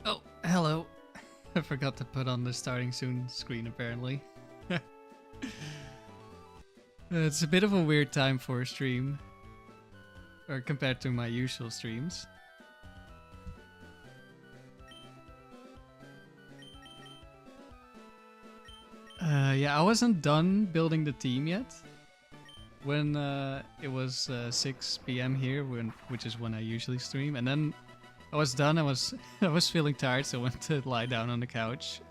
Oh, hello. I forgot to put on the starting soon screen apparently. It's a bit of a weird time for a stream. Or compared to my usual streams. Yeah, I wasn't done building the team yet. When it was 6 p.m. here, which is when I usually stream. And then I was done, I was feeling tired, so I went to lie down on the couch.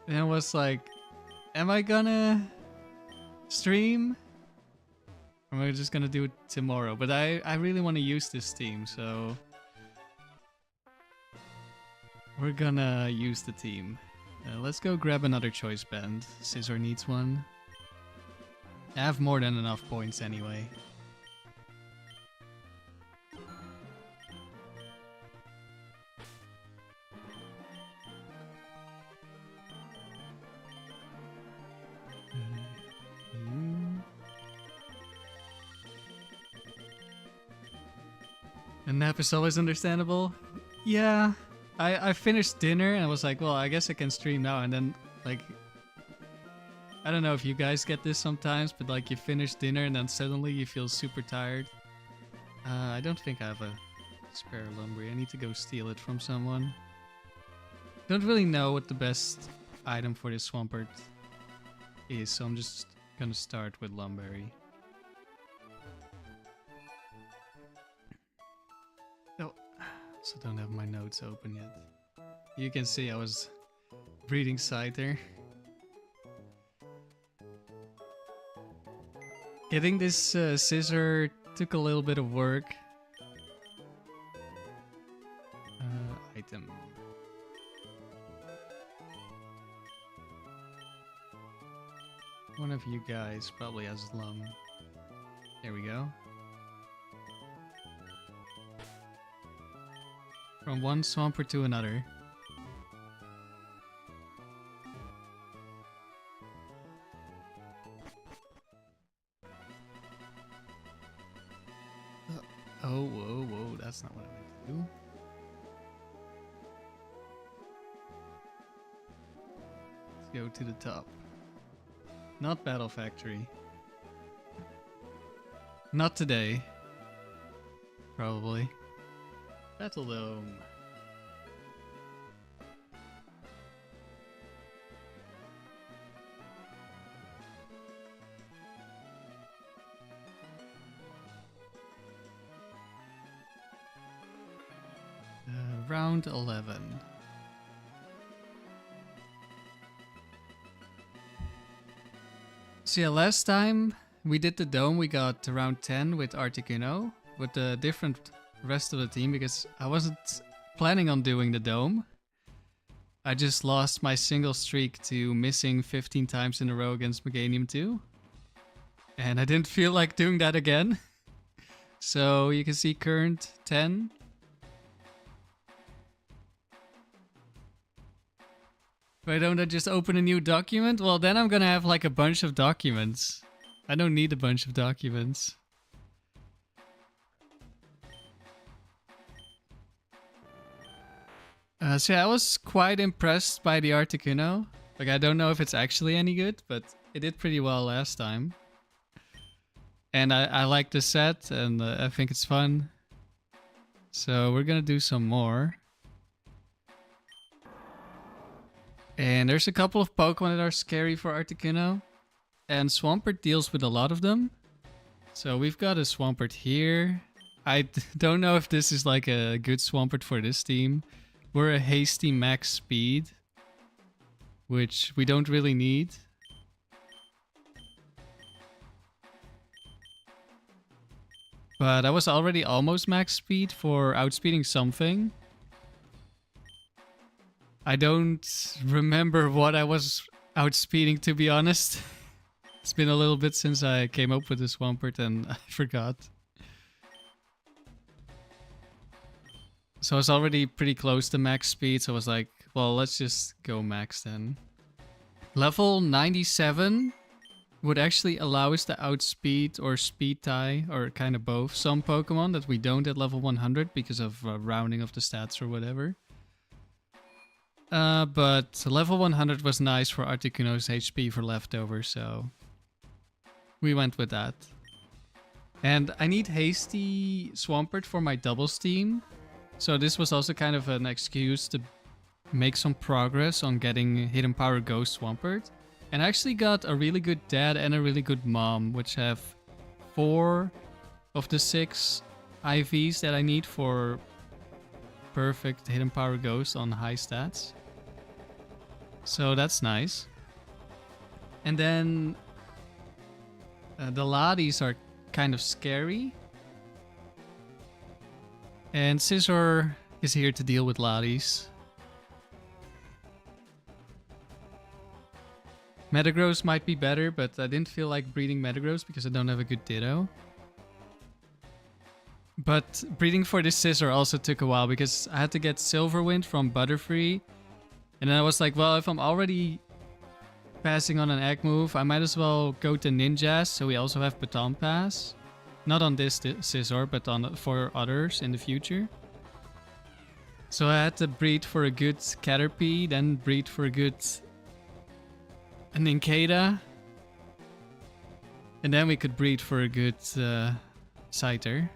And I was like, am I gonna stream? Or am I just gonna do it tomorrow? But I really want to use this team, so we're gonna use the team. Let's go grab another choice band. Scizor needs one. I have more than enough points anyway. A nap is always understandable. Yeah, I finished dinner and I was like, well, I guess I can stream now. And then, like, I don't know if you guys get this sometimes, but like you finish dinner and then suddenly you feel super tired. I don't think I have a spare lumber. I need to go steal it from someone. Don't really know what the best item for this Swampert is, so I'm just gonna start with Lumberry. Oh, also don't have my notes open yet. You can see I was reading Scyther. Getting this Scizor took a little bit of work. Item. One of you guys probably has Lum. There we go. From one Swampert to another. Oh, whoa, whoa, that's not what I meant to do. Let's go to the top. Not Battle Factory. Not today. Probably. Battle Dome. Round 11. So yeah, last time we did the dome, we got to round 10 with Articuno, with the different rest of the team, because I wasn't planning on doing the dome. I just lost my single streak to missing 15 times in a row against Meganium 2. And I didn't feel like doing that again. So you can see current 10. Why don't I just open a new document? Well, then I'm gonna have like a bunch of documents. I don't need a bunch of documents. So yeah, I was quite impressed by the Articuno. Like, I don't know if it's actually any good, but it did pretty well last time. And I like the set, and I think it's fun. So we're gonna do some more. And there's a couple of Pokemon that are scary for Articuno. And Swampert deals with a lot of them. So we've got a Swampert here. I don't know if this is like a good Swampert for this team. We're a Hasty max speed, which we don't really need. But I was already almost max speed for outspeeding something. I don't remember what I was outspeeding, to be honest. It's been a little bit since I came up with this Swampert and I forgot. So I was already pretty close to max speed, so I was like, well, let's just go max then. Level 97. would actually allow us to outspeed or speed tie, or kind of both, some Pokemon that we don't at level 100 because of rounding of the stats or whatever. But level 100 was nice for Articuno's HP for leftover, so we went with that. And I need Hasty Swampert for my doubles team, so this was also kind of an excuse to make some progress on getting Hidden Power Ghost Swampert. And I actually got a really good dad and a really good mom, which have 4 of the 6 IVs that I need for perfect Hidden Power Ghost on high stats. So that's nice. And then the Ladies are kind of scary. And Scizor is here to deal with Ladies. Metagross might be better, but I didn't feel like breeding Metagross because I don't have a good Ditto. But breeding for this Scizor also took a while because I had to get Silverwind from Butterfree. And then I was like, well, if I'm already passing on an egg move, I might as well go to Ninjas, so we also have Baton Pass. Not on this Scizor, but for others in the future. So I had to breed for a good Caterpie, then breed for a good Nincada. And then we could breed for a good Scyther.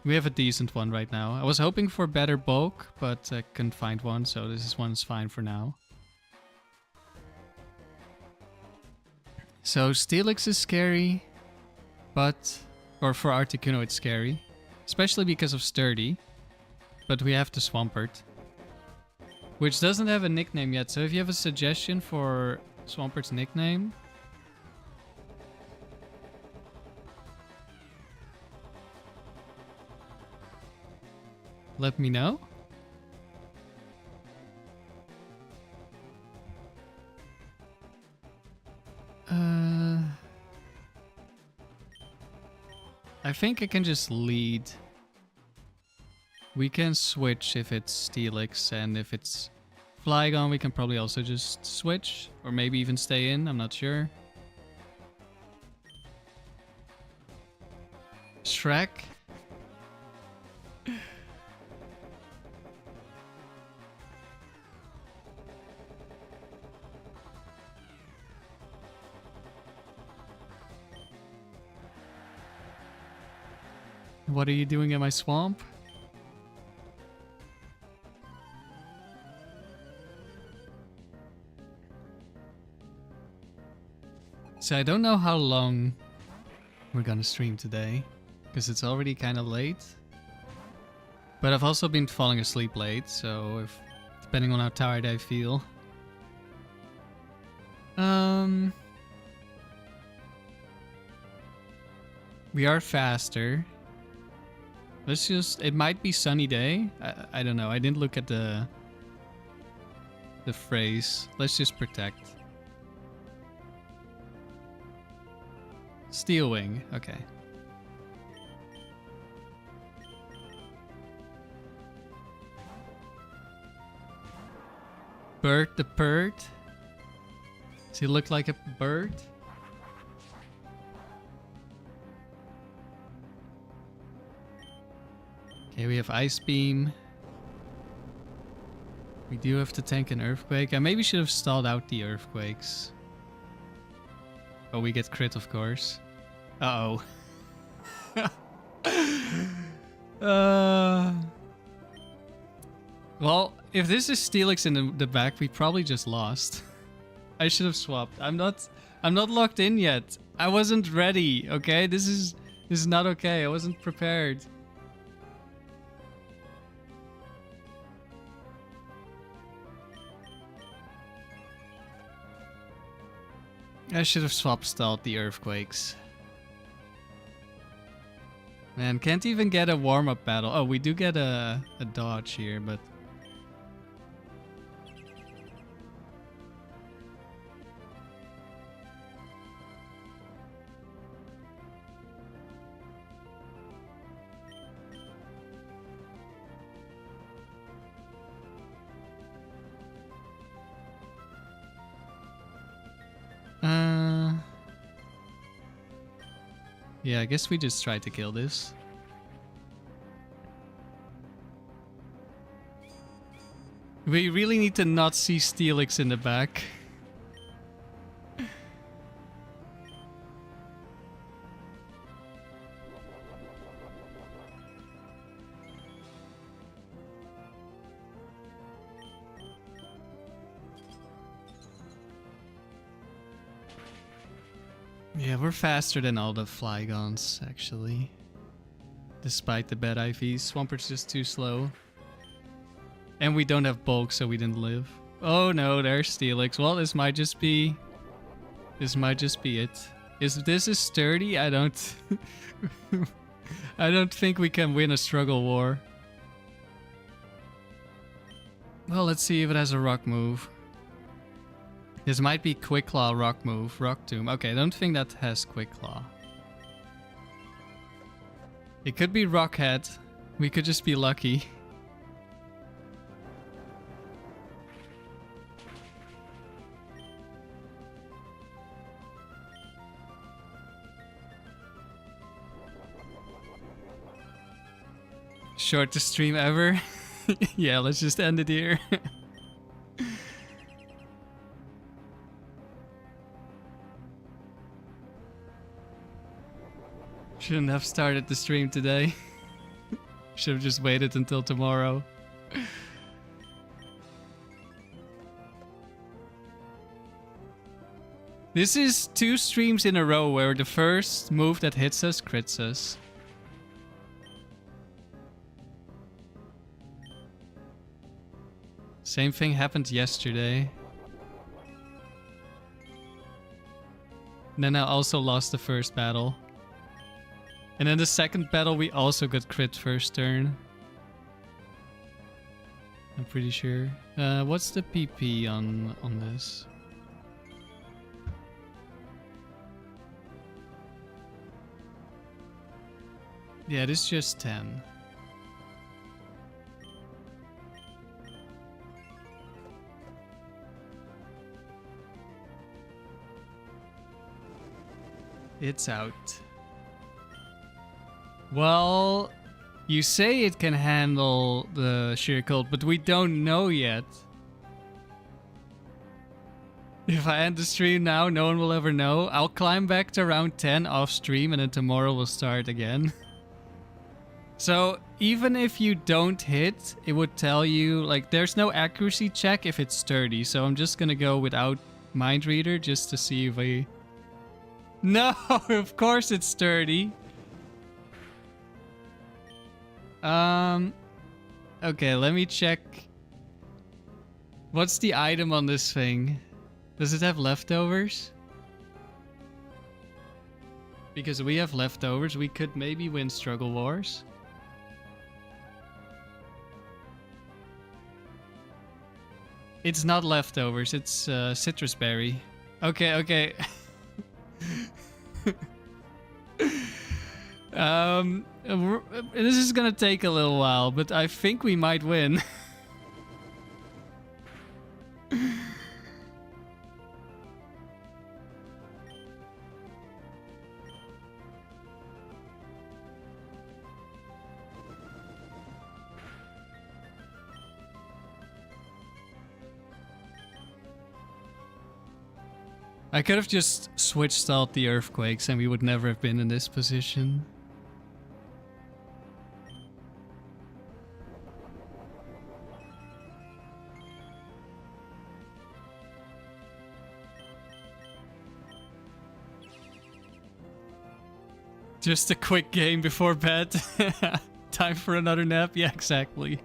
We have a decent one right now. I was hoping for better bulk, but I couldn't find one, so this one's fine for now. So Steelix is scary, but... or for Articuno it's scary. Especially because of Sturdy. But we have the Swampert. Which doesn't have a nickname yet, so if you have a suggestion for Swampert's nickname... let me know. I think I can just lead. We can switch if it's Steelix, and if it's Flygon we can probably also just switch. Or maybe even stay in, I'm not sure. Shrek. What are you doing in my swamp? So I don't know how long we're gonna stream today, because it's already kind of late. But I've also been falling asleep late, so depending on how tired I feel. We are faster. Let's just... it might be sunny day. I don't know. I didn't look at the phrase. Let's just protect. Steel Wing. Okay. Bird the bird. Does he look like a bird? Okay, we have Ice Beam. We do have to tank an Earthquake. I maybe should have stalled out the Earthquakes. Oh, we get crit, of course. Uh-oh. Well, if this is Steelix in the back, we probably just lost. I should have swapped. I'm not locked in yet. I wasn't ready, okay? This is not okay. I wasn't prepared. I should have swap stalled the Earthquakes. Man, can't even get a warm-up battle. Oh, we do get a dodge here, but... Yeah, I guess we just try to kill this. We really need to not see Steelix in the back. Yeah, we're faster than all the Flygons, actually. Despite the bad IVs, Swampert's just too slow. And we don't have bulk, so we didn't live. Oh no, there's Steelix. Well, this might just be it. If this is sturdy, I don't... I don't think we can win a struggle war. Well, let's see if it has a rock move. This might be Quick Claw, Rock Move, Rock Tomb. Okay, I don't think that has Quick Claw. It could be Rock Head. We could just be lucky. Shortest stream ever. Yeah, let's just end it here. Shouldn't have started the stream today. Should have just waited until tomorrow. This is 2 streams in a row where the first move that hits us crits us. Same thing happened yesterday. And then I also lost the first battle. And then the second battle we also got crit first turn. I'm pretty sure. What's the PP on this? Yeah, it is just 10. It's out. Well, you say it can handle the sheer cold, but we don't know yet. If I end the stream now, no one will ever know. I'll climb back to round 10 off stream and then tomorrow we'll start again. So even if you don't hit, it would tell you, like, there's no accuracy check if it's sturdy. So I'm just gonna go without Mind Reader just to see if I... No, of course it's sturdy. Okay, let me check. What's the item on this thing? Does it have leftovers? Because we have leftovers, we could maybe win Struggle Wars. It's not leftovers, it's citrus berry. Okay, okay. This is gonna take a little while, but I think we might win. I could have just switch stalled the earthquakes and we would never have been in this position. Just a quick game before bed. Time for another nap? Yeah, exactly.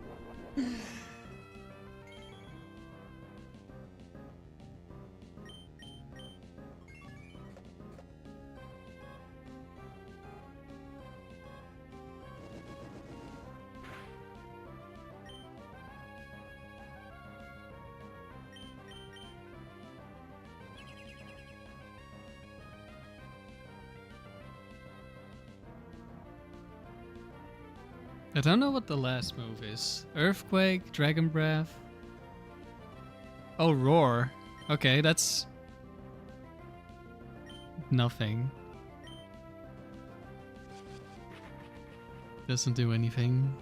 I don't know what the last move is. Earthquake, Dragon Breath. Oh, Roar. Okay, that's... nothing. Doesn't do anything.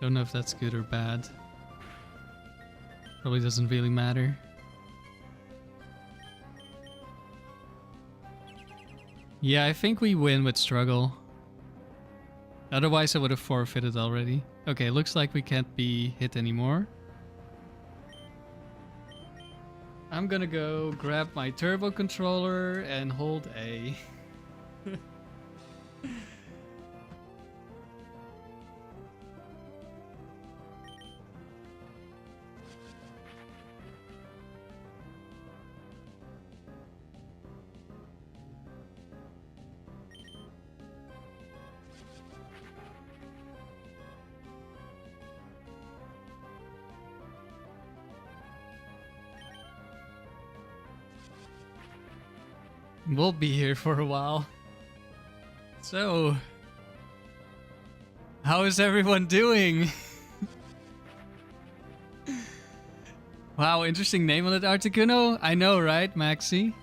Don't know if that's good or bad. Probably doesn't really matter. Yeah, I think we win with struggle. Otherwise I would have forfeited already. Okay, looks like we can't be hit anymore. I'm gonna go grab my turbo controller and hold A. We'll be here for a while. So, how is everyone doing? Wow, interesting name on it, Articuno. I know, right, Maxi?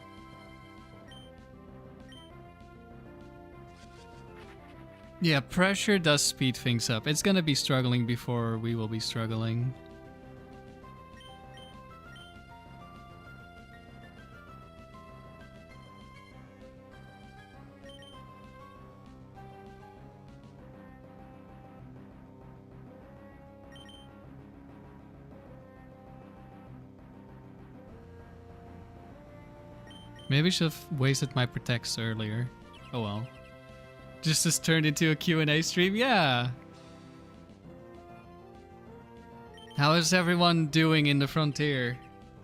Yeah, pressure does speed things up. It's gonna be struggling before we will be struggling. Maybe I should have wasted my protects earlier. Oh well. Just as turned into a Q&A stream? Yeah! How is everyone doing in the frontier?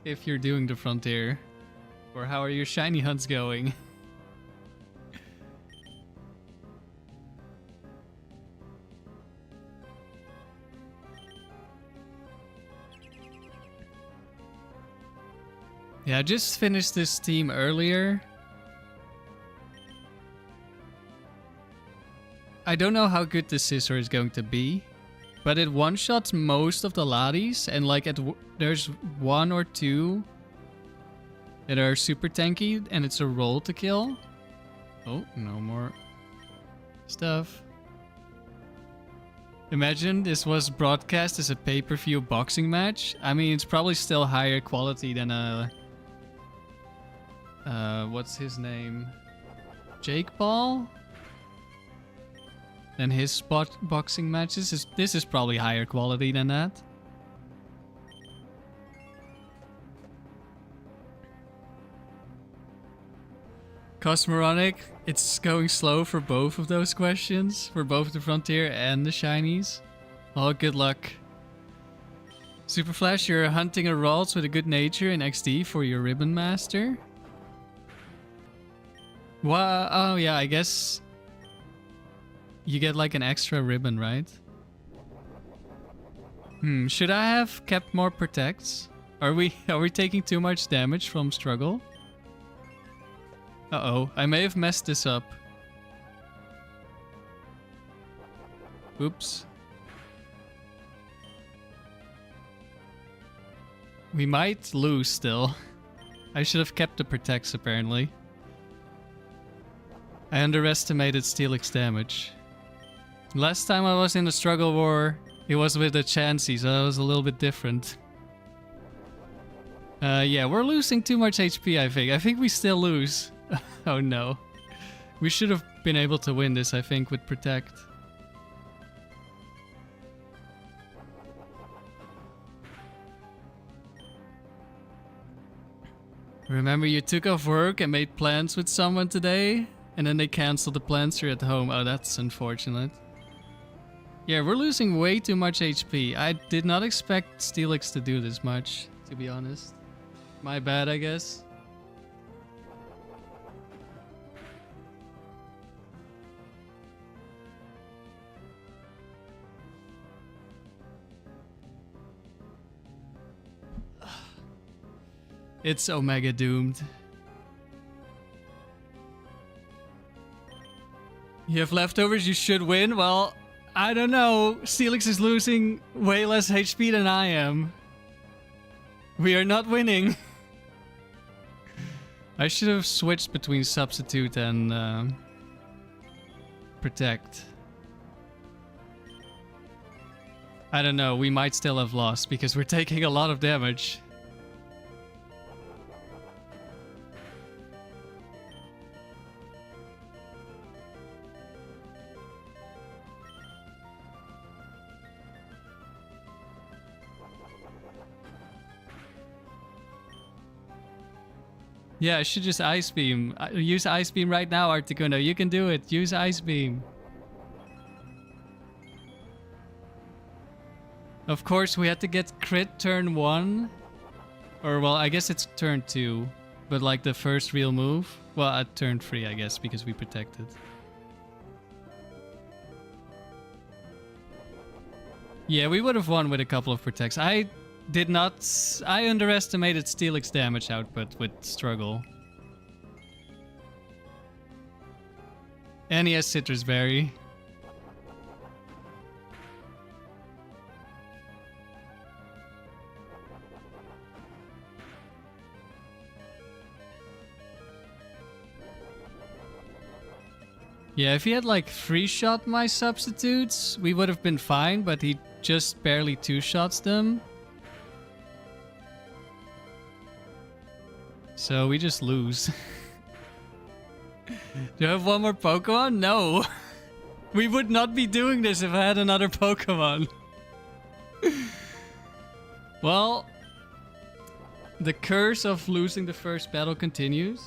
If you're doing the frontier. Or how are your shiny hunts going? Yeah, I just finished this team earlier. I don't know how good the Scizor is going to be, but it one-shots most of the Ladies, and like there's one or two that are super tanky, and it's a roll to kill. Oh, no more stuff. Imagine this was broadcast as a pay-per-view boxing match. I mean, it's probably still higher quality than a... what's his name? Jake Paul? Than his spot boxing matches. This is probably higher quality than that. Cosmoronic, it's going slow for both of those questions. For both the Frontier and the Shinies. Oh, good luck. Super Flash, you're hunting a Ralts with a good nature and XD for your Ribbon Master. Wow, oh yeah, I guess you get like an extra ribbon, right? Should I have kept more protects? Are we taking too much damage from struggle? Uh-oh, I may have messed this up. Oops. We might lose still. I should have kept the protects apparently. I underestimated Steelix damage. Last time I was in the struggle war, it was with the Chansey, so that was a little bit different. Yeah, we're losing too much HP, I think. I think we still lose. Oh no. We should have been able to win this, I think, with Protect. Remember you took off work and made plans with someone today? And then they canceled the plans you're at home. Oh, that's unfortunate. Yeah, we're losing way too much HP. I did not expect Steelix to do this much, to be honest. My bad, I guess. It's Omega doomed. You have leftovers, you should win? Well, I don't know. Steelix is losing way less HP than I am. We are not winning. I should have switched between Substitute and Protect. I don't know, we might still have lost because we're taking a lot of damage. Yeah, I should just Ice Beam. Use Ice Beam right now, Articuno. You can do it. Use Ice Beam. Of course, we had to get crit turn 1. Or, well, I guess it's turn 2. But, like, the first real move. Well, at turn 3, I guess, because we protected. Yeah, we would have won with a couple of protects. I underestimated Steelix damage output with struggle. And he has Citrus Berry. Yeah, if he had like 3-shot my substitutes, we would have been fine, but he just barely 2-shots them. So we just lose. Do I have one more Pokemon? No. We would not be doing this if I had another Pokemon. Well, the curse of losing the first battle continues.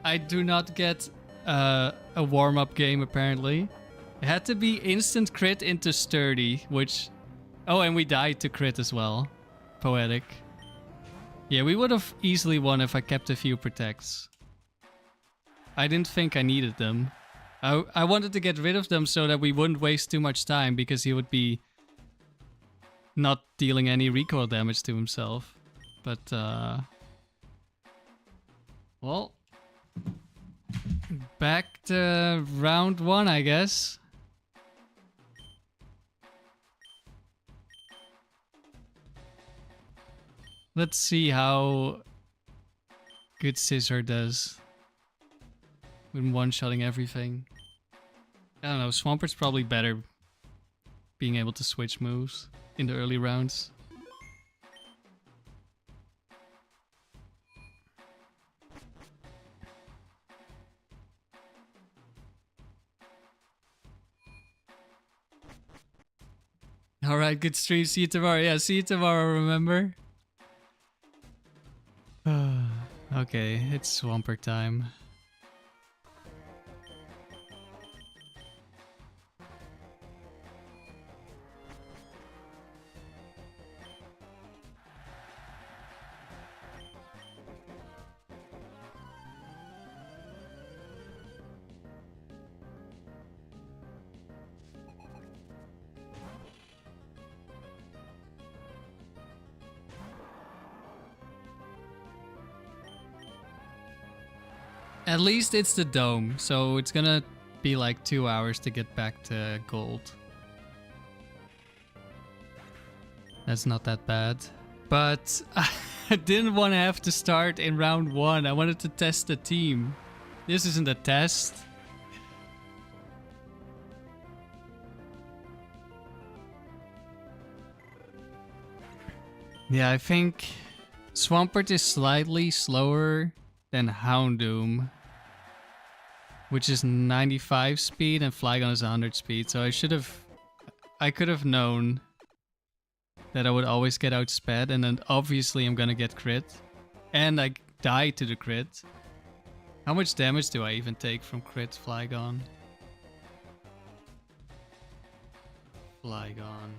I do not get a warm-up game, apparently. It had to be instant crit into Sturdy, which... Oh, and we died to crit as well. Poetic. Yeah, we would have easily won if I kept a few protects. I didn't think I needed them. I wanted to get rid of them so that we wouldn't waste too much time, because he would be not dealing any recoil damage to himself. But, well... Back to round 1, I guess. Let's see how good Scizor does when one-shotting everything. I don't know, Swampert's probably better being able to switch moves in the early rounds. Alright, good stream. See you tomorrow. Yeah, see you tomorrow, remember? Okay, it's Swampert time. At least it's the dome, so it's gonna be like 2 hours to get back to gold. That's not that bad. But I didn't want to have to start in round 1. I wanted to test the team. This isn't a test. Yeah, I think Swampert is slightly slower than Houndoom, which is 95 speed and Flygon is 100 speed. So I could have known that I would always get outsped, and then obviously I'm gonna get crit. And I die to the crit. How much damage do I even take from crit Flygon? Flygon.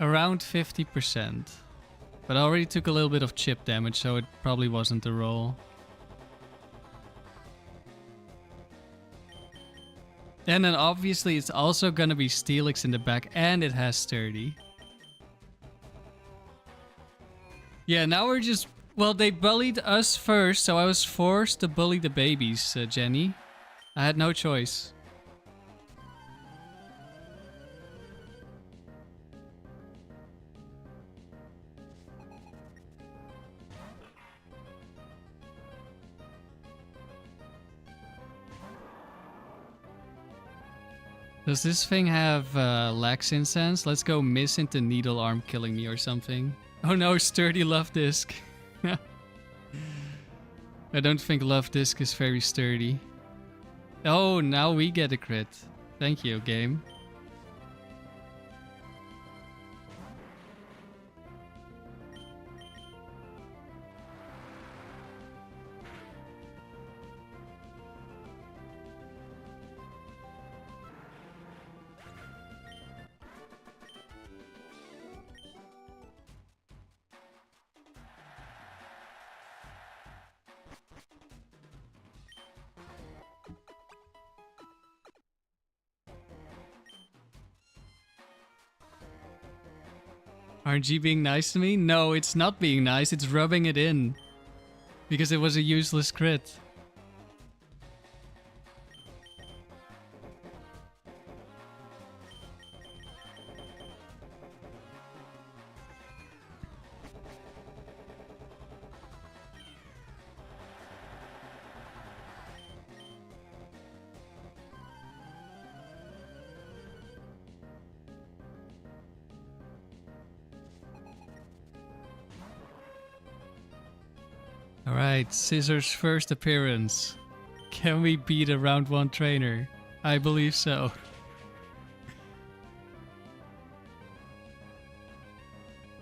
Around 50%. But I already took a little bit of chip damage, so it probably wasn't a roll. And then obviously it's also gonna be Steelix in the back, and it has Sturdy. Yeah, now we're just... Well, they bullied us first, so I was forced to bully the babies, Jenny. I had no choice. Does this thing have Lax Incense? Let's go Miss into Needle Arm killing me or something. Oh no, Sturdy Love Disc. I don't think Love Disc is very sturdy. Oh, now we get a crit. Thank you, game. RNG being nice to me? No, it's not being nice, it's rubbing it in. Because it was a useless crit. Alright, Scizor's first appearance. Can we beat a round 1 trainer? I believe so.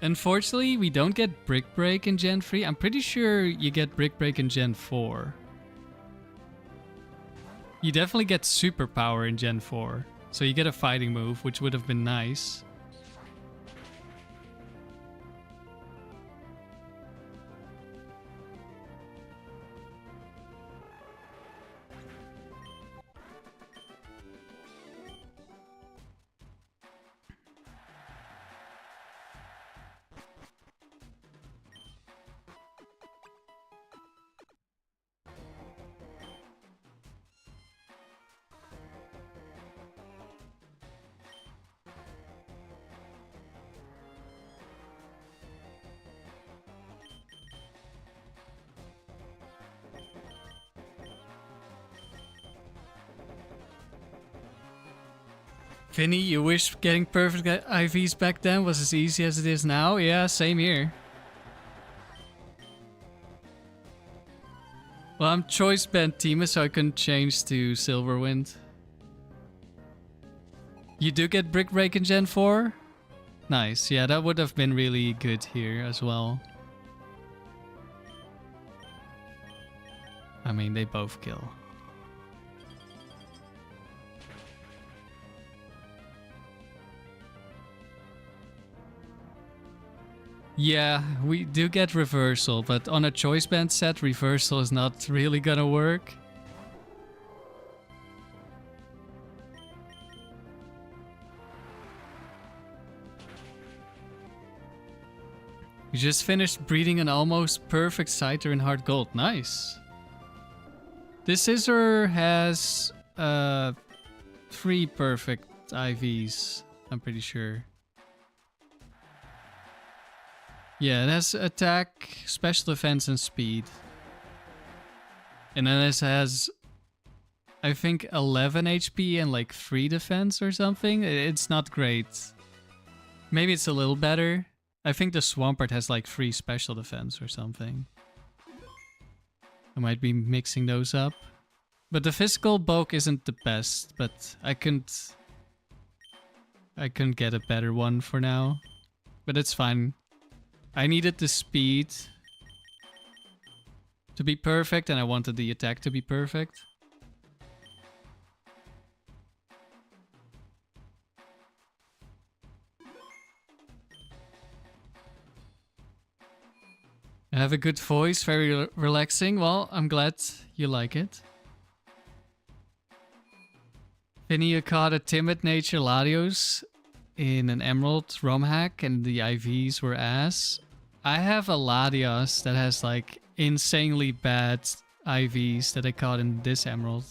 Unfortunately, we don't get Brick Break in Gen 3. I'm pretty sure you get Brick Break in Gen 4. You definitely get Superpower in Gen 4. So you get a fighting move, which would have been nice. Vinny, you wish getting perfect IVs back then was as easy as it is now? Yeah, same here. Well, I'm choice banned Tima, so I couldn't change to Silverwind. You do get Brick Break in Gen 4? Nice, yeah, that would have been really good here as well. I mean, they both kill. Yeah, we do get reversal, but on a choice band set, reversal is not really gonna work. We just finished breeding an almost perfect Scyther in Hard Gold. Nice. This Scizor has 3 perfect IVs, I'm pretty sure. Yeah, it has attack, special defense, and speed. And then it has, I think, 11 HP and like 3 defense or something. It's not great. Maybe it's a little better. I think the Swampert has like 3 special defense or something. I might be mixing those up. But the physical bulk isn't the best, but I couldn't get a better one for now. But it's fine. I needed the speed to be perfect, and I wanted the attack to be perfect. I have a good voice, very relaxing. Well, I'm glad you like it. Vinny, you caught a Timid Nature Latios in an Emerald ROM hack, and the IVs were ass. I have a Latios that has like insanely bad IVs that I caught in this Emerald.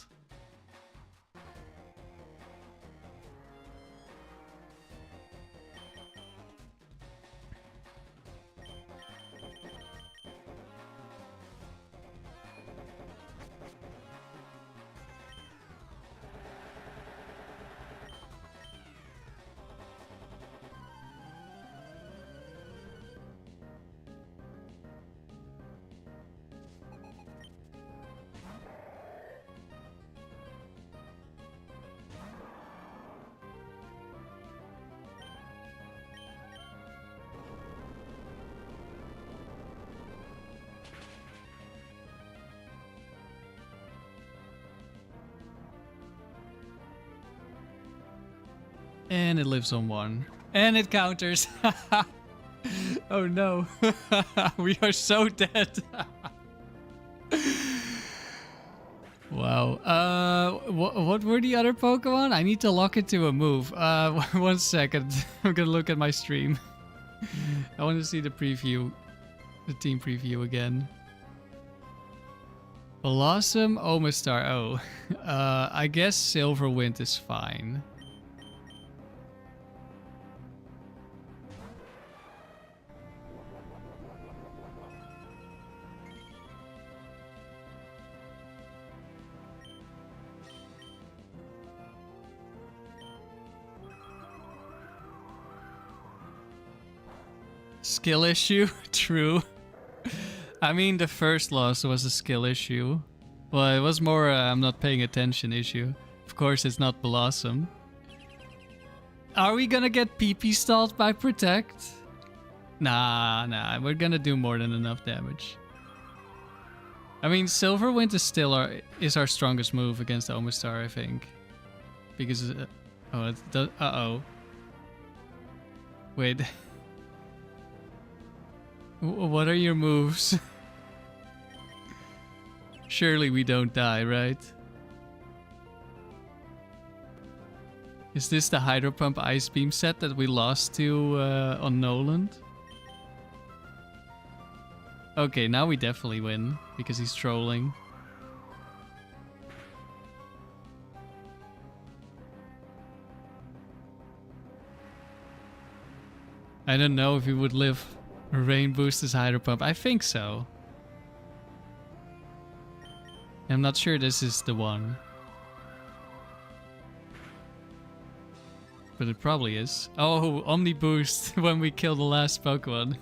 And it lives on 1. And it counters. Oh no. We are so dead. Wow. What were the other Pokemon? I need to lock it to a move. 1 second. I'm gonna look at my stream. I want to see the preview. The team preview again. Blossom, Omastar. Oh. I guess Silverwind is fine. Skill issue? True. I mean, the first loss was a skill issue. Well, it was more I'm not paying attention issue. Of course, it's not Blossom. Are we gonna get PP stalled by Protect? Nah. We're gonna do more than enough damage. I mean, Silverwind is still our strongest move against Omastar, I think. Because... oh, it does... Uh-oh. Wait... What are your moves? Surely we don't die, right? Is this the Hydro Pump Ice Beam set that we lost to on Noland? Okay, now we definitely win because he's trolling. I don't know if he would live. Rain boost his Hydro Pump. I think so. I'm not sure this is the one. But it probably is. Oh, Omni Boost when we kill the last Pokemon.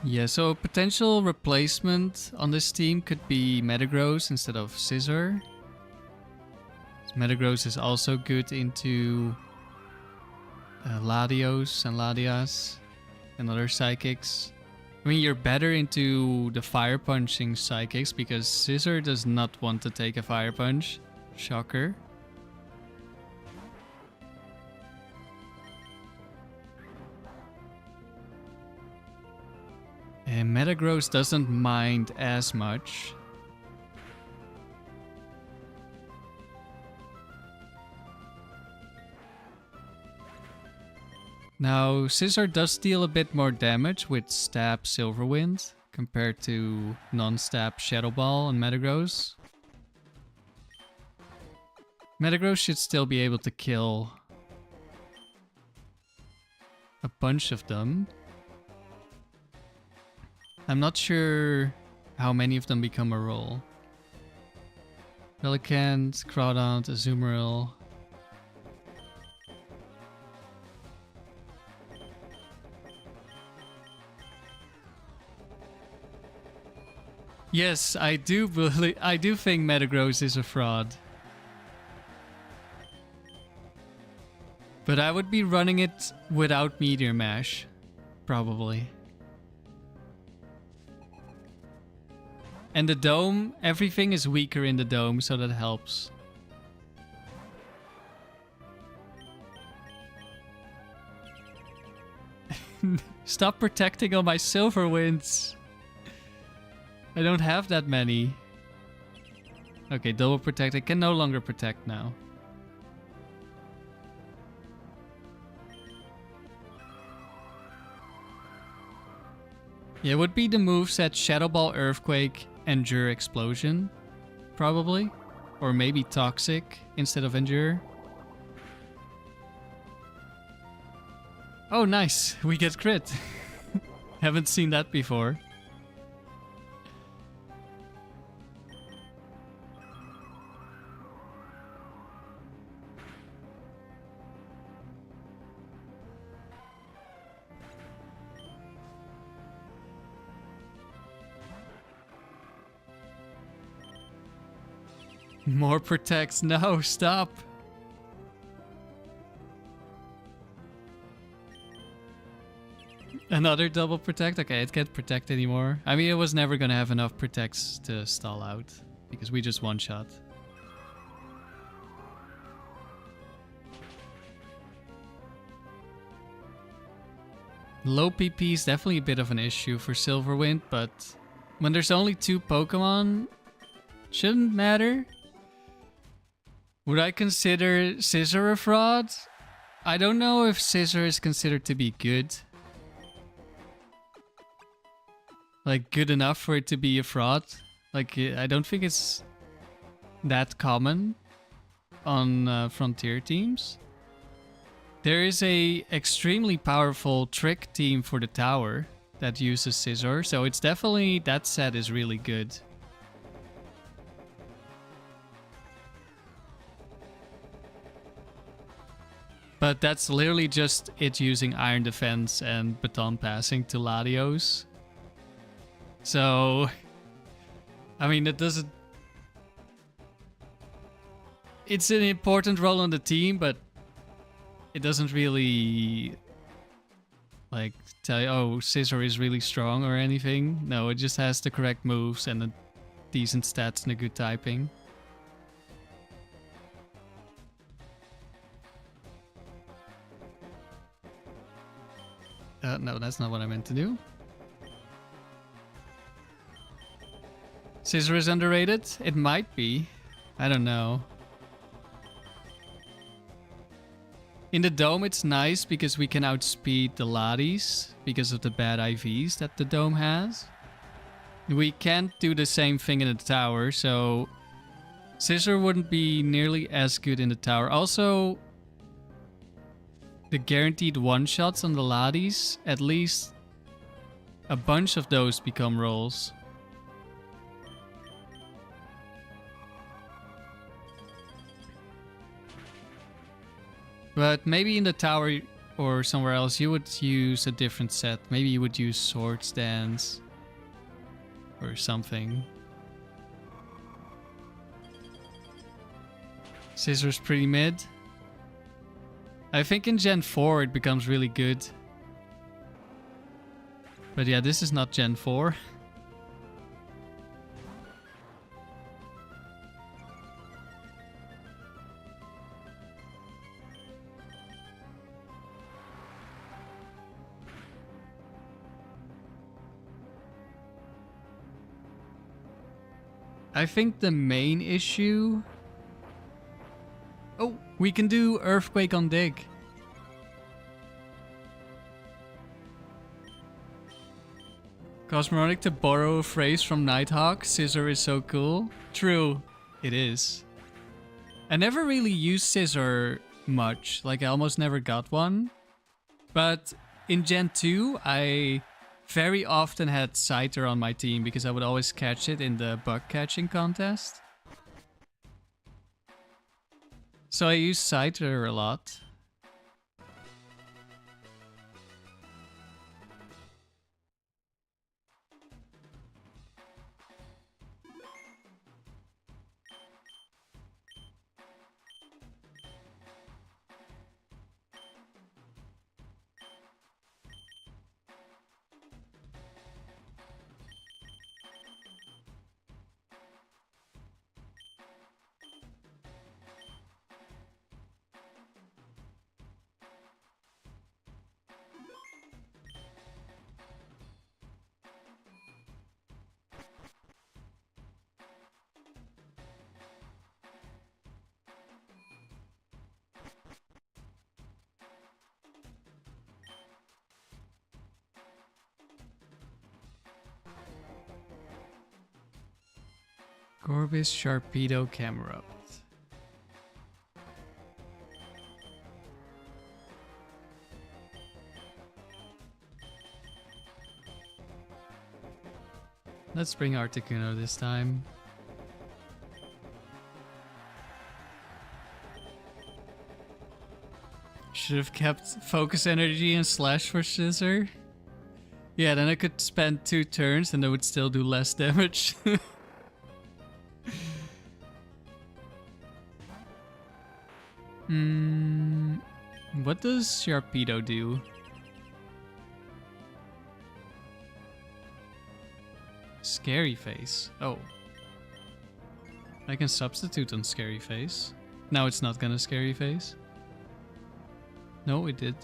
Yeah, so a potential replacement on this team could be Metagross instead of Scizor. Metagross is also good into Latios and Latias and other psychics. I mean, you're better into the fire punching psychics because Scizor does not want to take a fire punch. Shocker. And Metagross doesn't mind as much. Now, Scizor does deal a bit more damage with Stab Silverwind compared to non-stab Shadow Ball and Metagross. Metagross should still be able to kill a bunch of them. I'm not sure how many of them become a roll. Relicanth, Crawdaunt, Azumarill. Yes, I do think Metagross is a fraud. But I would be running it without Meteor Mash, probably. And the dome, everything is weaker in the dome, so that helps. Stop protecting all my Silverwinds. I don't have that many. Okay, double protect. I can no longer protect now. Yeah, it would be the moveset Shadow Ball, Earthquake, Endure, Explosion, probably. Or maybe Toxic instead of Endure. Oh, nice. We get crit. Haven't seen that before. More protects. No, stop. Another double protect? Okay, it can't protect anymore. I mean, it was never gonna have enough protects to stall out. Because we just one-shot. Low PP is definitely a bit of an issue for Silverwind, but when there's only 2 Pokemon, shouldn't matter. Would I consider Scizor a fraud? I don't know if Scizor is considered to be good. Like, good enough for it to be a fraud. Like, I don't think it's that common on Frontier teams. There is a extremely powerful trick team for the tower that uses Scizor, so it's definitely, that set is really good. But that's literally just it using Iron Defense and Baton Passing to Latios. So, I mean, it doesn't... It's an important role on the team, but it doesn't really, like, tell you, oh, Scizor is really strong or anything. No, it just has the correct moves and a decent stats and a good typing. No, that's not what I meant to do. Scizor is underrated? It might be. I don't know. In the Dome it's nice because we can outspeed the Latios because of the bad IVs that the Dome has. We can't do the same thing in the tower, so Scizor wouldn't be nearly as good in the tower. Also, the guaranteed one-shots on the Latios, at least a bunch of those become rolls. But maybe in the tower or somewhere else you would use a different set. Maybe you would use Swords Dance or something. Scizor's pretty mid. I think in Gen 4 it becomes really good. But yeah, this is not Gen 4. I think the main issue... Oh, we can do Earthquake on Dig. Cosmoronic to borrow a phrase from Nighthawk, Scizor is so cool. True, it is. I never really used Scizor much, like I almost never got one. But in Gen 2, I very often had Scyther on my team because I would always catch it in the bug catching contest. So I use Scyther a lot. Gorbis, Sharpedo, Camerupt. Let's bring Articuno this time. Should have kept Focus Energy and Slash for Scizor. Yeah, then I could spend 2 turns and I would still do less damage. What does Sharpedo do? Scary Face. Oh. I can substitute on Scary Face. Now it's not gonna Scary Face. No, it did.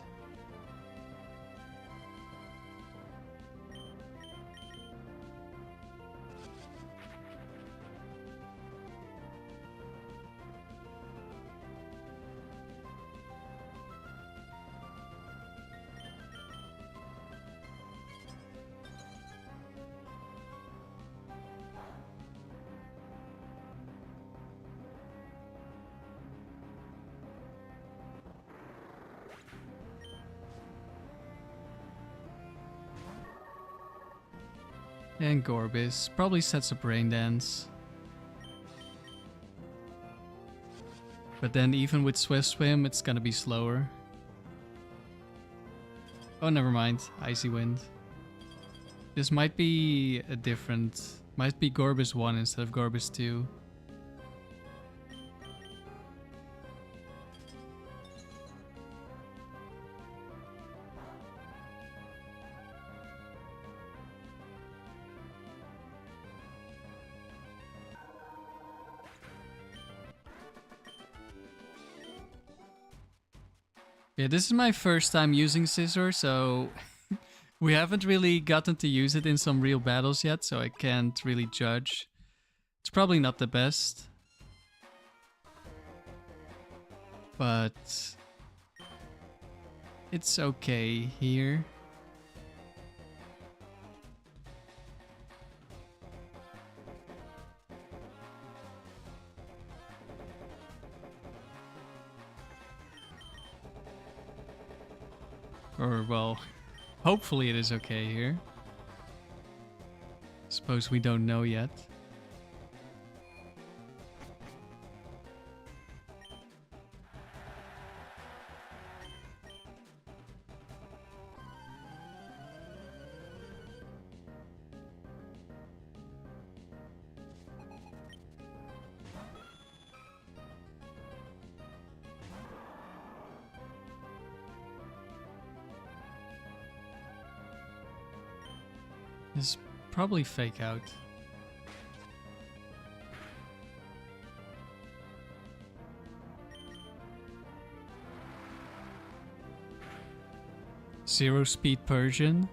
And Gorbis probably sets a Brain Dance. But then even with Swift Swim, it's gonna be slower. Oh, never mind. Icy Wind. This might be a different... Might be Gorbis 1 instead of Gorbis 2. Yeah, this is my first time using Scizor, so we haven't really gotten to use it in some real battles yet, so I can't really judge. It's probably not the best. But it's okay here. Or, well, hopefully it is okay here. Suppose we don't know yet. This is probably Fake Out. Zero Speed Persian.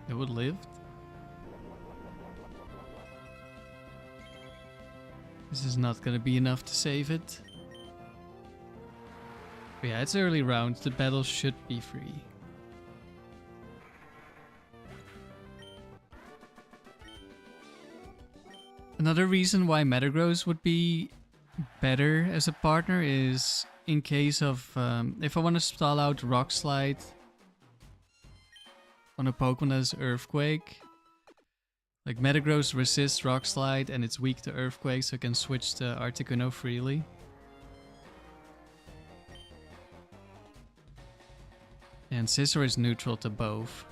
It would live. This is not gonna be enough to save it. But yeah, it's early round. The battle should be free. Another reason why Metagross would be better as a partner is in case of if I want to stall out Rock Slide on a Pokemon that has Earthquake. Like Metagross resists Rock Slide and it's weak to Earthquake, so it can switch to Articuno freely. And Scizor is neutral to both.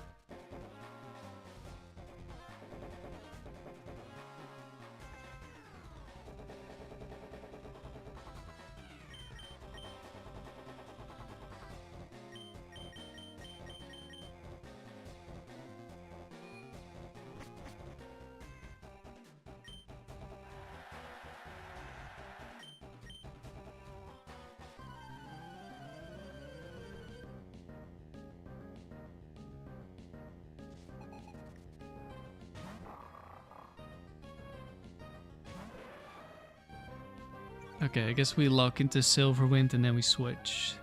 Okay, I guess we lock into Silverwind and then we switch.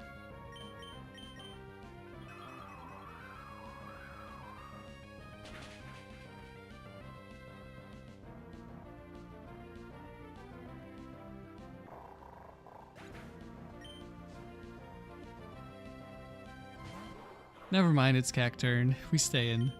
Never mind, it's Cacturn. We stay in.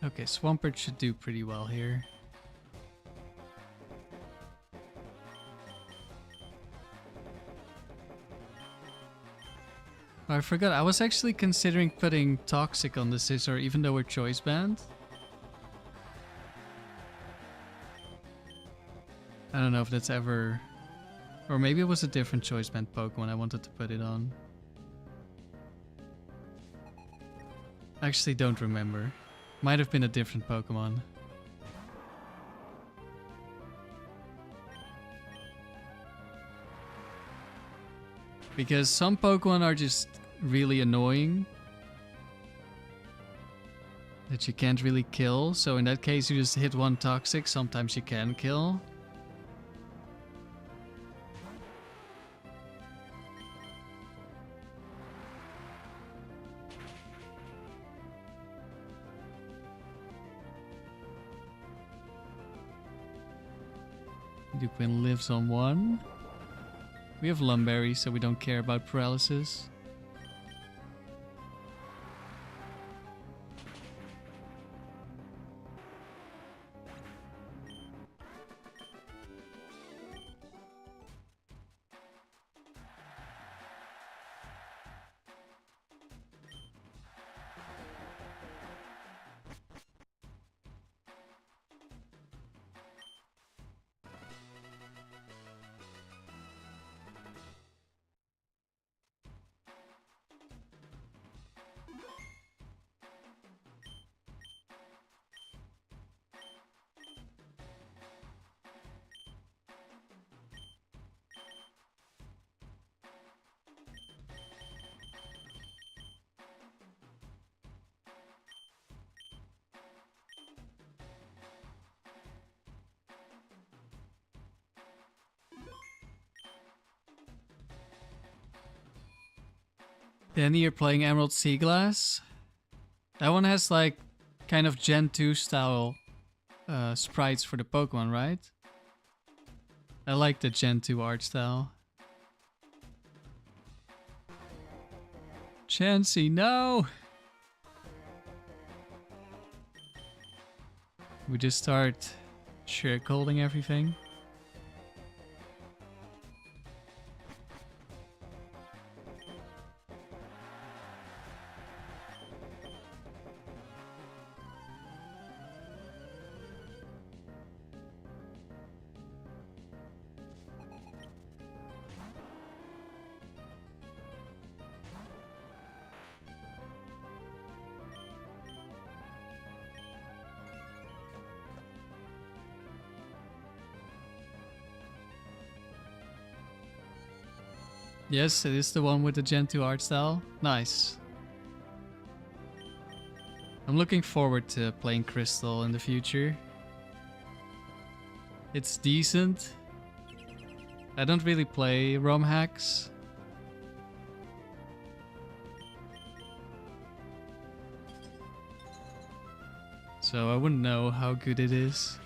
Okay, Swampert should do pretty well here. Oh, I forgot, I was actually considering putting Toxic on the Scizor even though we're choice banned. I don't know if that's ever... Or maybe it was a different choice band Pokemon I wanted to put it on. Actually don't remember. Might have been a different Pokemon. Because some Pokemon are just really annoying that you can't really kill. So in that case you just hit one Toxic, sometimes you can kill. Duquin lives on 1. We have Lumberry, so we don't care about paralysis. Then you're playing Emerald Sea Glass. That one has like kind of Gen 2 style sprites for the Pokemon, right? I like the Gen 2 art style. Chansey, no! We just start holding everything. Yes, it is the one with the Gen 2 art style. Nice. I'm looking forward to playing Crystal in the future. It's decent. I don't really play ROM hacks. So I wouldn't know how good it is.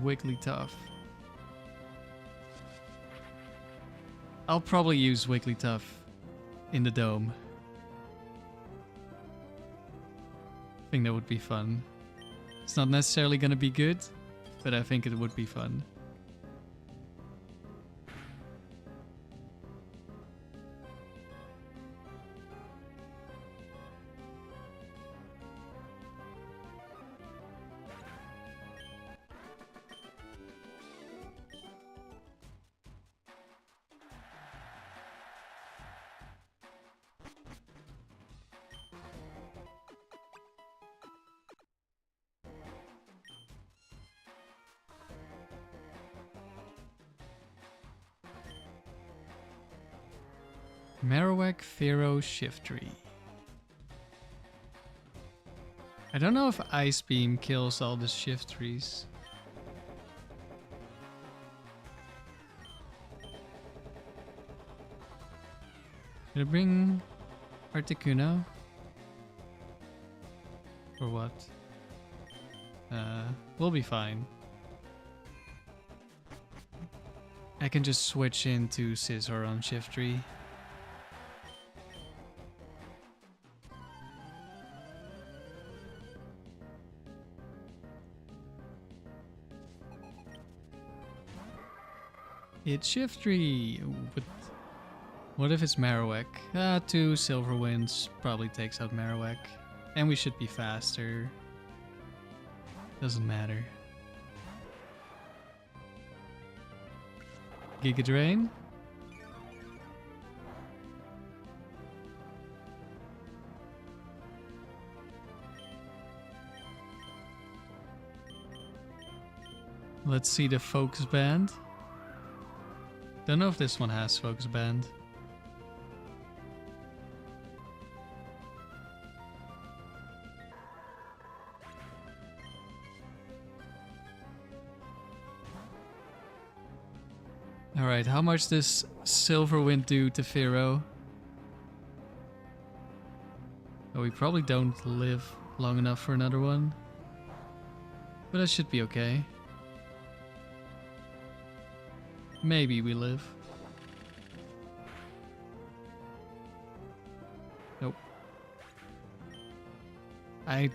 Wigglytuff. I'll probably use Wigglytuff in the dome. I think that would be fun. It's not necessarily gonna be good, but I think it would be fun. Marowak, Pharaoh, Shiftry. I don't know if Ice Beam kills all the Shiftries. Should I bring Articuno? Or what? We'll be fine. I can just switch into Scizor on Shiftry. It's Shiftry! But what if it's Marowak? 2 Silver Winds probably takes out Marowak. And we should be faster. Doesn't matter. Giga Drain? Let's see the Focus Band. Don't know if this one has Focus Band. Alright, how much does Silver Wind do to Pharaoh? Oh, we probably don't live long enough for another one. But that should be okay. Maybe we live. Nope. I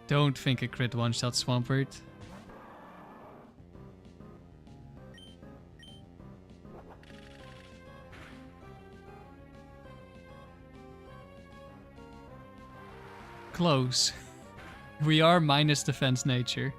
don't think a crit one-shot Swampert. Close. We are minus defense nature.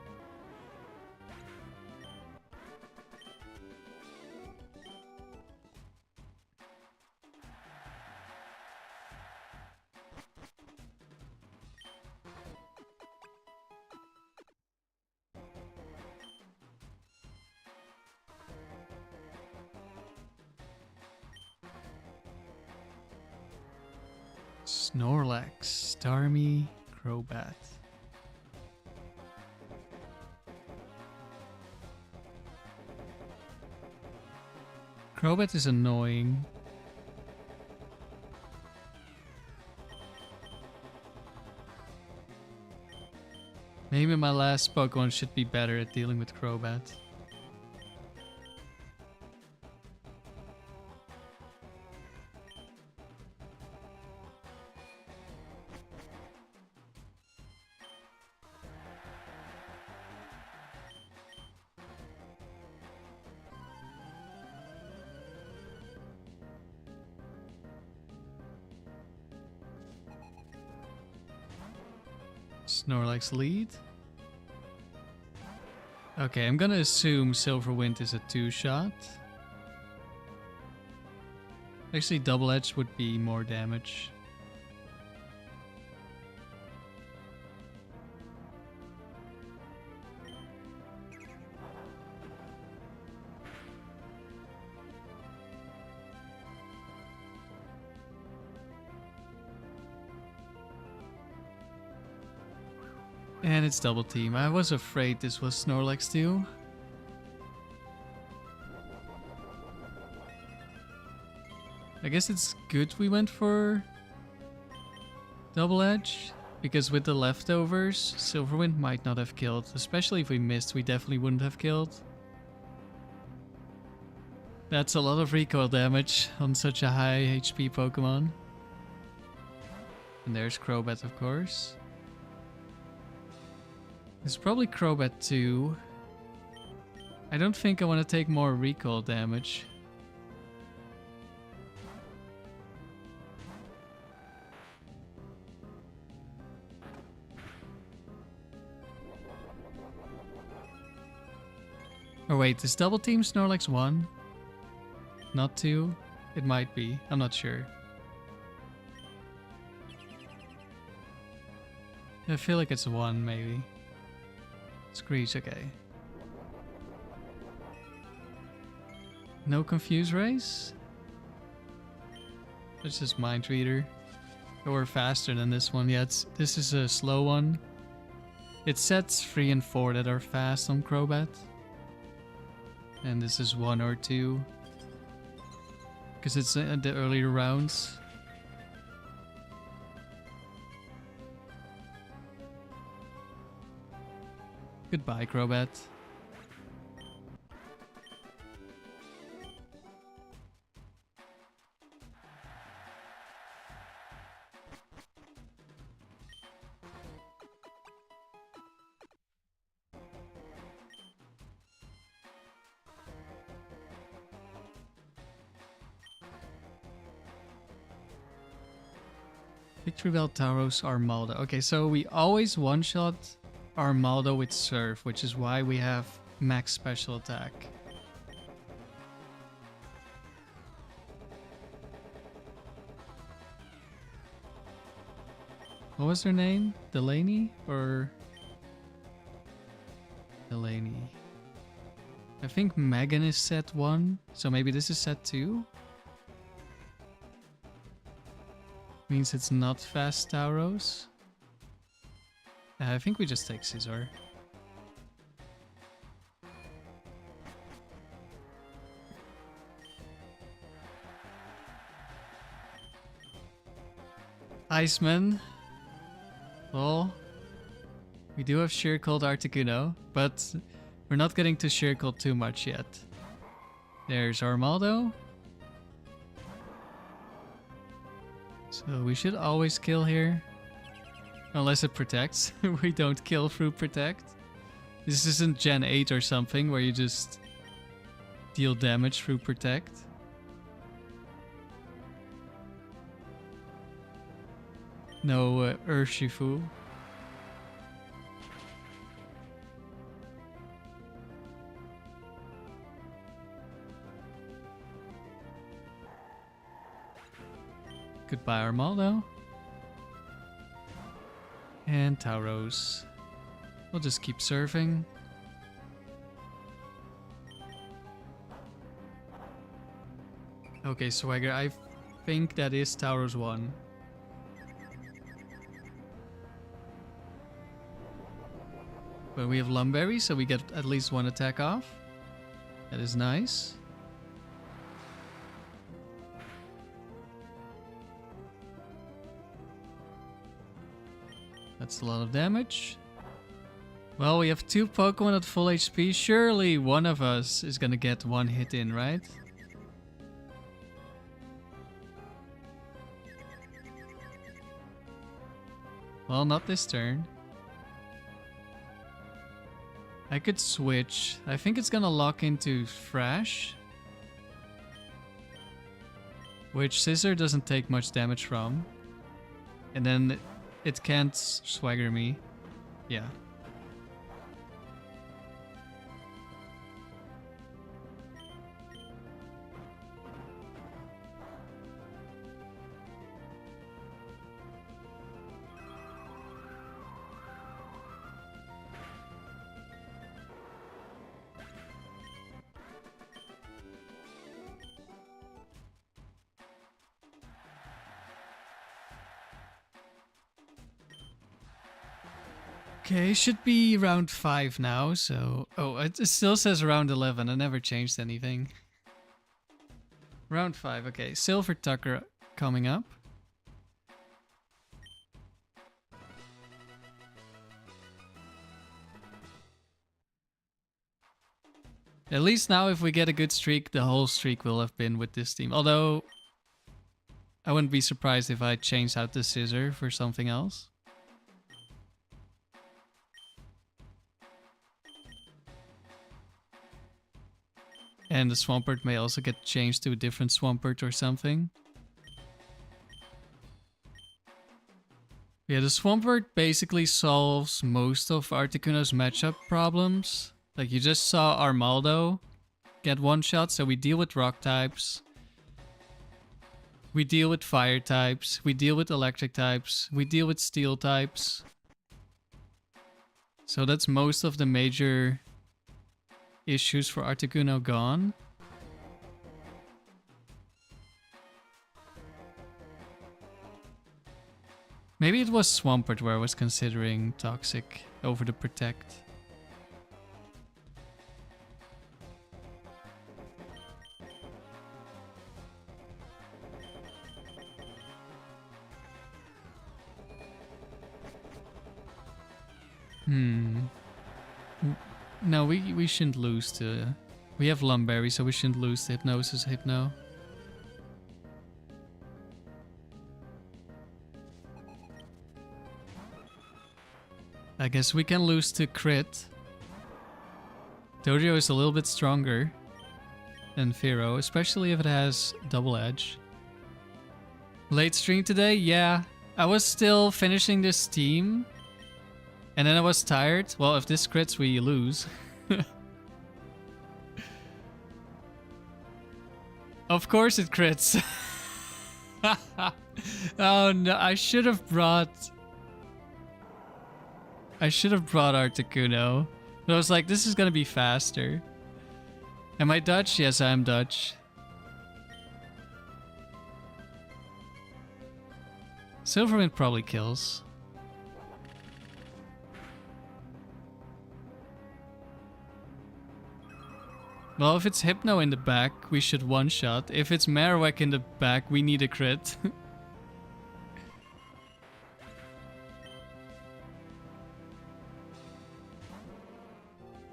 Snorlax, Starmie, Crobat. Crobat is annoying. Maybe my last Pokemon should be better at dealing with Crobat. Snorlax lead. Okay, I'm gonna assume Silver Wind is a 2-shot. Actually, Double Edge would be more damage. And it's double team. I was afraid this was Snorlax too. I guess it's good we went for Double Edge, because with the leftovers, Silverwind might not have killed. Especially if we missed, we definitely wouldn't have killed. That's a lot of recoil damage on such a high HP Pokemon. And there's Crobat, of course. It's probably Crobat 2. I don't think I want to take more recall damage. Oh wait, is Double Team Snorlax 1? Not 2? It might be, I'm not sure. I feel like it's 1 maybe. Screech, okay. No Confuse Race? It's just Mind Reader. Or faster than this one. Yeah, this is a slow one. It sets 3 and 4 that are fast on Crobat. And this is 1 or 2. Because it's in the earlier rounds. Goodbye, Crobat. Victory Bell, Tauros, Armaldo. Okay, so we always one-shot Armaldo with Surf, which is why we have max special attack. What was her name? Delaney or Delaney? I think Megan is set 1, so maybe this is set 2? Means it's not fast Tauros. I think we just take Scizor. Iceman. Well, we do have Sheer Cold Articuno, but we're not getting to Sheer Cold too much yet. There's Armaldo. So we should always kill here. Unless it protects. We don't kill through protect. This isn't Gen 8 or something where you just deal damage through protect. No Urshifu. Goodbye, Armaldo. And Tauros. We'll just keep surfing. Okay, Swagger, I think that is Tauros 1. But we have Lumberry, so we get at least 1 attack off. That is nice. That's a lot of damage. Well, we have 2 Pokemon at full HP. Surely one of us is gonna get 1 hit in, right? Well, not this turn. I could switch. I think it's gonna lock into Thrash. Which Scizor doesn't take much damage from. And then it can't Swagger me. Yeah. Okay, should be round 5 now, so... Oh, it still says round 11. I never changed anything. Round 5, okay. Silver Tucker coming up. At least now if we get a good streak, the whole streak will have been with this team. Although, I wouldn't be surprised if I changed out the Scizor for something else. And the Swampert may also get changed to a different Swampert or something. Yeah, the Swampert basically solves most of Articuno's matchup problems. Like, you just saw Armaldo get one shot, so we deal with rock types. We deal with fire types. We deal with electric types. We deal with steel types. So that's most of the major issues for Articuno gone. Maybe it was Swampert where I was considering Toxic over the Protect. No, we shouldn't lose to... We have Lumberry, so we shouldn't lose to Hypnosis Hypno. I guess we can lose to Crit. Dodrio is a little bit stronger than Fearow, especially if it has Double Edge. Late stream today? Yeah. I was still finishing this team. And then I was tired. Well, if this crits, we lose. Of course it crits. Oh no, I should have brought Articuno. But I was like, this is gonna be faster. Am I Dutch? Yes, I am Dutch. Silverwind probably kills. Well, if it's Hypno in the back, we should one-shot. If it's Marowak in the back, we need a crit.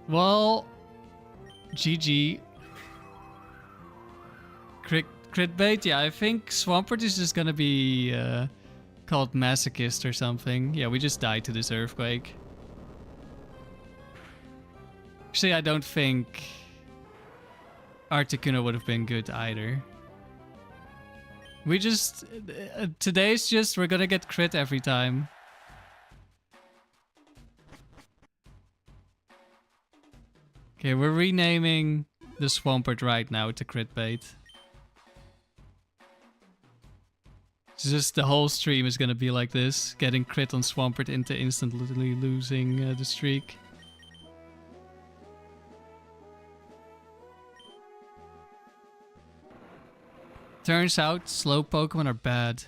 Well, GG. Crit bait? Yeah, I think Swampert is just gonna be called Masochist or something. Yeah, we just died to this Earthquake. Actually, I don't think Articuno would have been good either. We just... today's just... we're gonna get crit every time. Okay, we're renaming the Swampert right now to crit bait. It's just the whole stream is gonna be like this. Getting crit on Swampert into instantly losing the streak. Turns out, slow Pokemon are bad.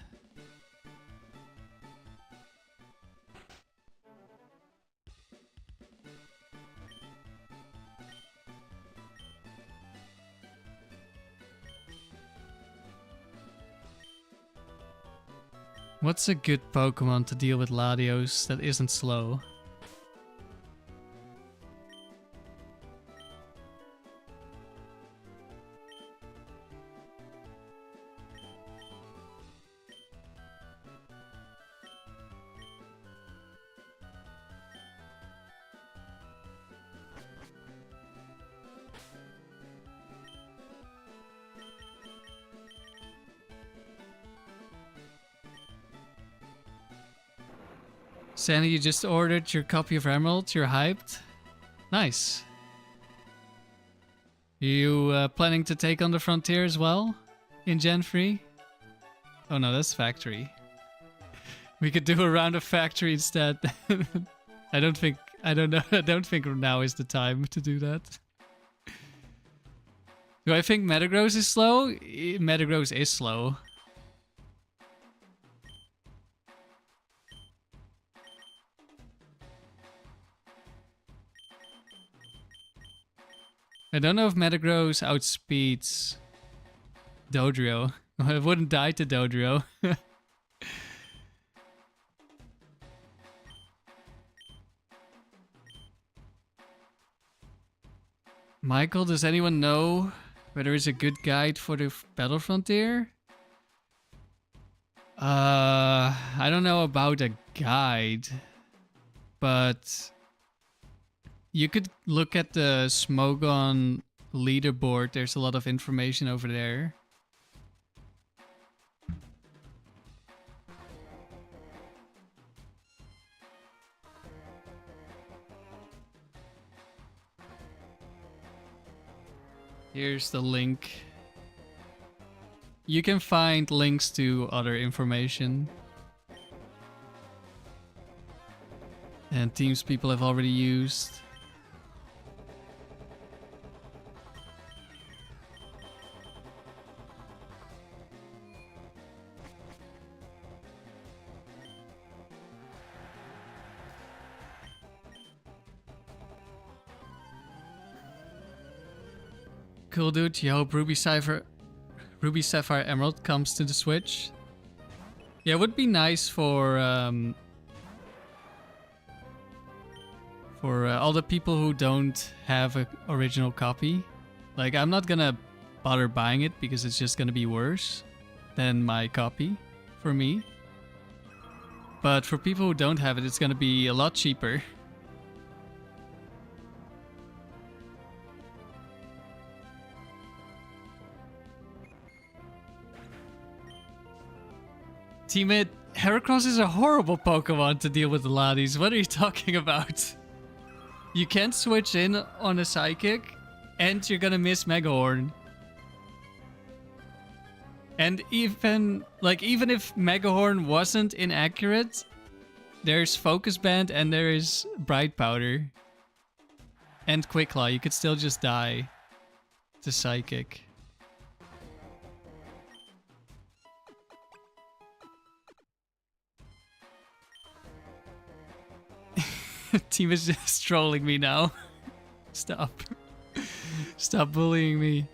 What's a good Pokemon to deal with Latios that isn't slow? Sandy, you just ordered your copy of Emerald. You're hyped. Nice. You planning to take on the Frontier as well in Gen 3? Oh no, that's Factory. We could do a round of Factory instead. I don't think now is the time to do that. Do I think Metagross is slow? Metagross is slow. I don't know if Metagross outspeeds Dodrio. I wouldn't die to Dodrio. Michael, does anyone know where there is a good guide for the Battle Frontier? I don't know about a guide, but you could look at the Smogon leaderboard, there's a lot of information over there. Here's the link. You can find links to other information. And teams people have already used. Cool, dude. You hope Ruby Sapphire Emerald comes to the Switch. Yeah, it would be nice for all the people who don't have an original copy. Like, I'm not gonna bother buying it because it's just gonna be worse than my copy for me. But for people who don't have it, it's gonna be a lot cheaper. Teammate, Heracross is a horrible Pokemon to deal with the Ladies. What are you talking about? You can't switch in on a Psychic, and you're gonna miss Mega Horn. And even if Mega Horn wasn't inaccurate, there's Focus Band and there is Bright Powder. And Quick Claw, you could still just die to Psychic. Team is just trolling me now. Stop. Stop bullying me.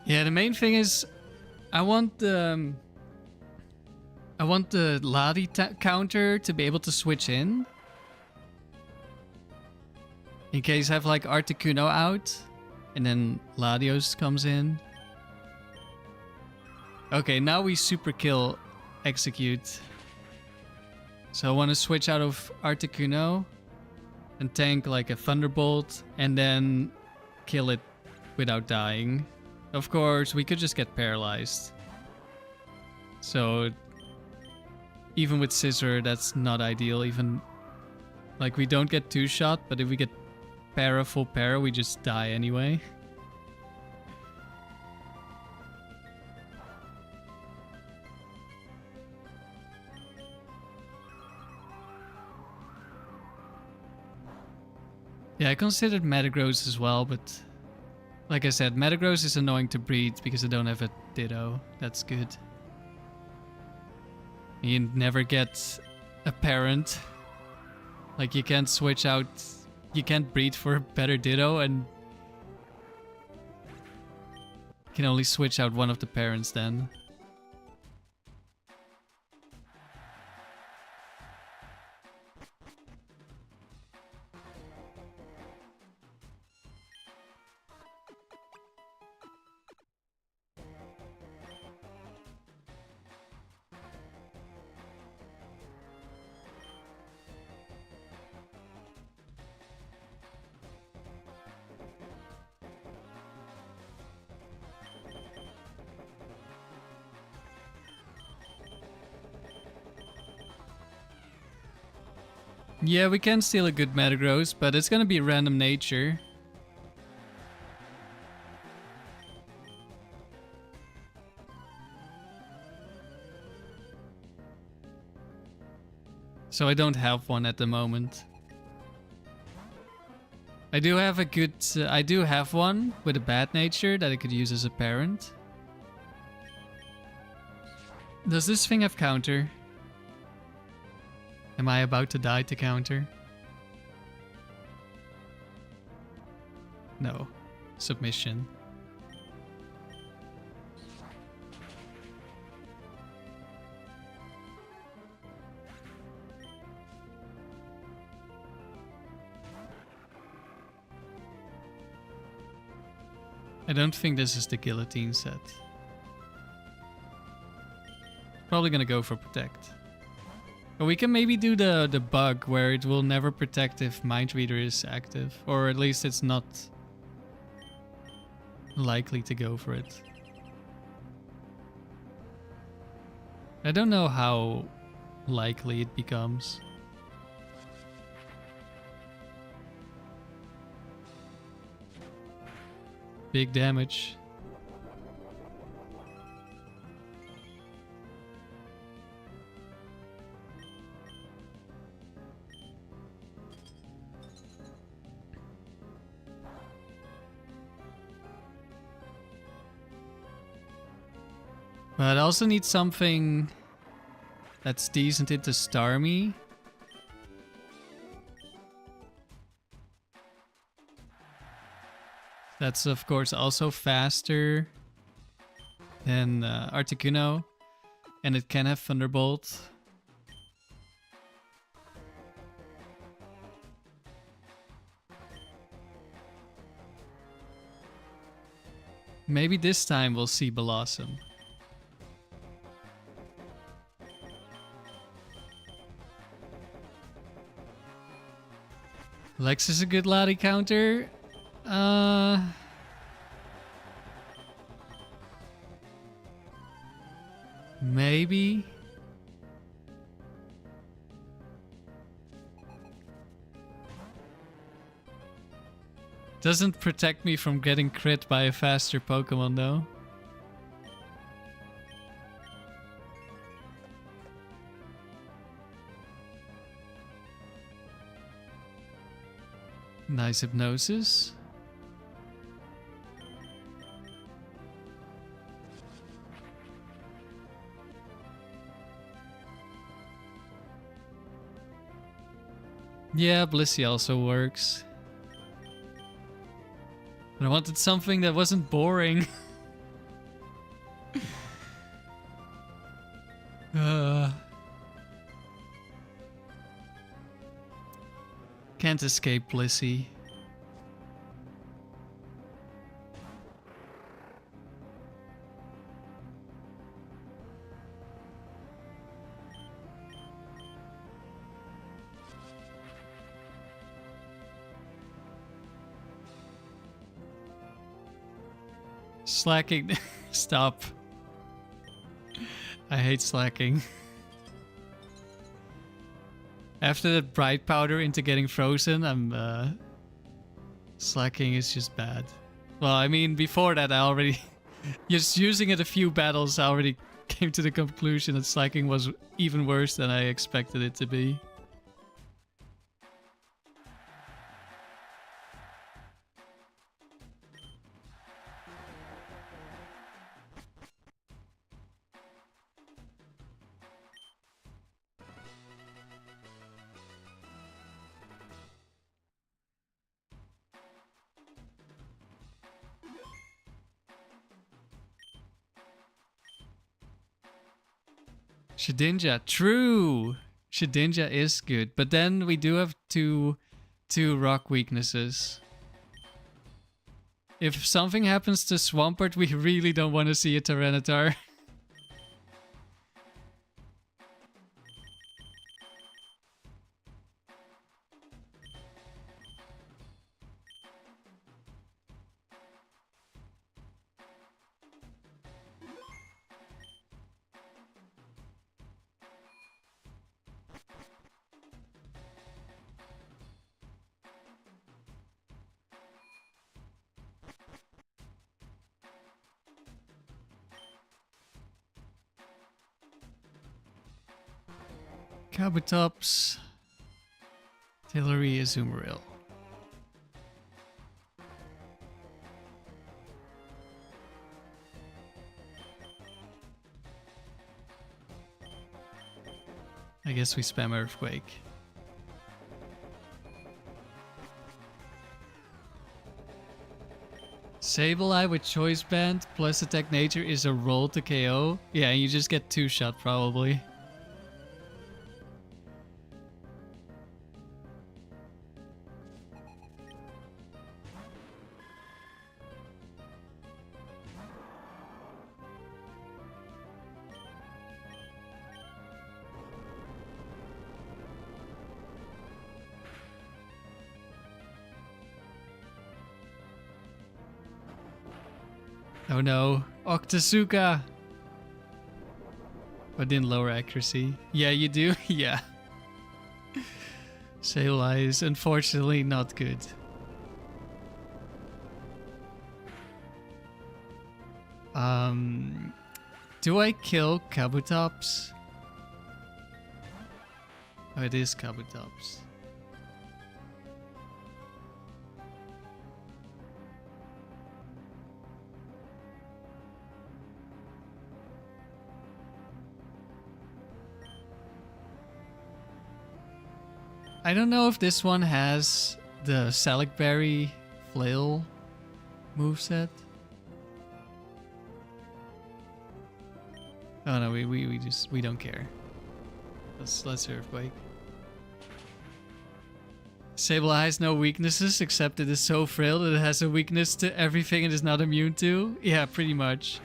Yeah, the main thing is I want the Ladi counter to be able to switch in case I have like Articuno out and then Latios comes in. Okay, now we super kill execute. So I want to switch out of Articuno and tank like a Thunderbolt and then kill it without dying. Of course, we could just get paralyzed. So, even with Scizor, that's not ideal. Even, like, we don't get 2-shot, but if we get full para, we just die anyway. Yeah, I considered Metagross as well, but... like I said, Metagross is annoying to breed because I don't have a Ditto. That's good. You never get a parent. Like, you can't switch out... you can't breed for a better Ditto and... you can only switch out one of the parents then. Yeah, we can steal a good Metagross, but it's gonna be Random Nature. So I don't have one at the moment. I do have a good... I do have one with a bad nature that I could use as a parent. Does this thing have counter? Am I about to die to counter? No. Submission. I don't think this is the guillotine set. Probably gonna go for protect. But we can maybe do the bug where it will never protect if Mind Reader is active. Or at least it's not likely to go for it. I don't know how likely it becomes. Big damage. But I also need something that's decent into Starmie. That's of course also faster than Articuno, and it can have Thunderbolt. Maybe this time we'll see Blossom. Lex is a good Lottie counter. Maybe. Doesn't protect me from getting crit by a faster Pokemon though. Nice Hypnosis. Yeah, Blissey also works. But I wanted something that wasn't boring. Can't escape Blissey. Slacking. Stop. I hate slacking. After that bright powder into getting frozen, I'm slacking is just bad. Well, I mean, before that I already just using it a few battles, I already came to the conclusion that slacking was even worse than I expected it to be. Shedinja, true! Shedinja is good, but then we do have two rock weaknesses. If something happens to Swampert, we really don't want to see a Tyranitar. Kabutops, Tillery, Azumarill. I guess we spam Earthquake. Sableye with Choice Band plus Attack Nature is a roll to KO. Yeah, you just get 2-shot probably. Oh no. Octasuka! But didn't lower accuracy. Yeah, you do? Yeah. Sableye is unfortunately not good. Do I kill Kabutops? Oh, it is Kabutops. I don't know if this one has the Salic Berry Flail moveset. Oh no, we don't care. Let's Earthquake. Sableye has no weaknesses except it is so frail that it has a weakness to everything it is not immune to. Yeah, pretty much.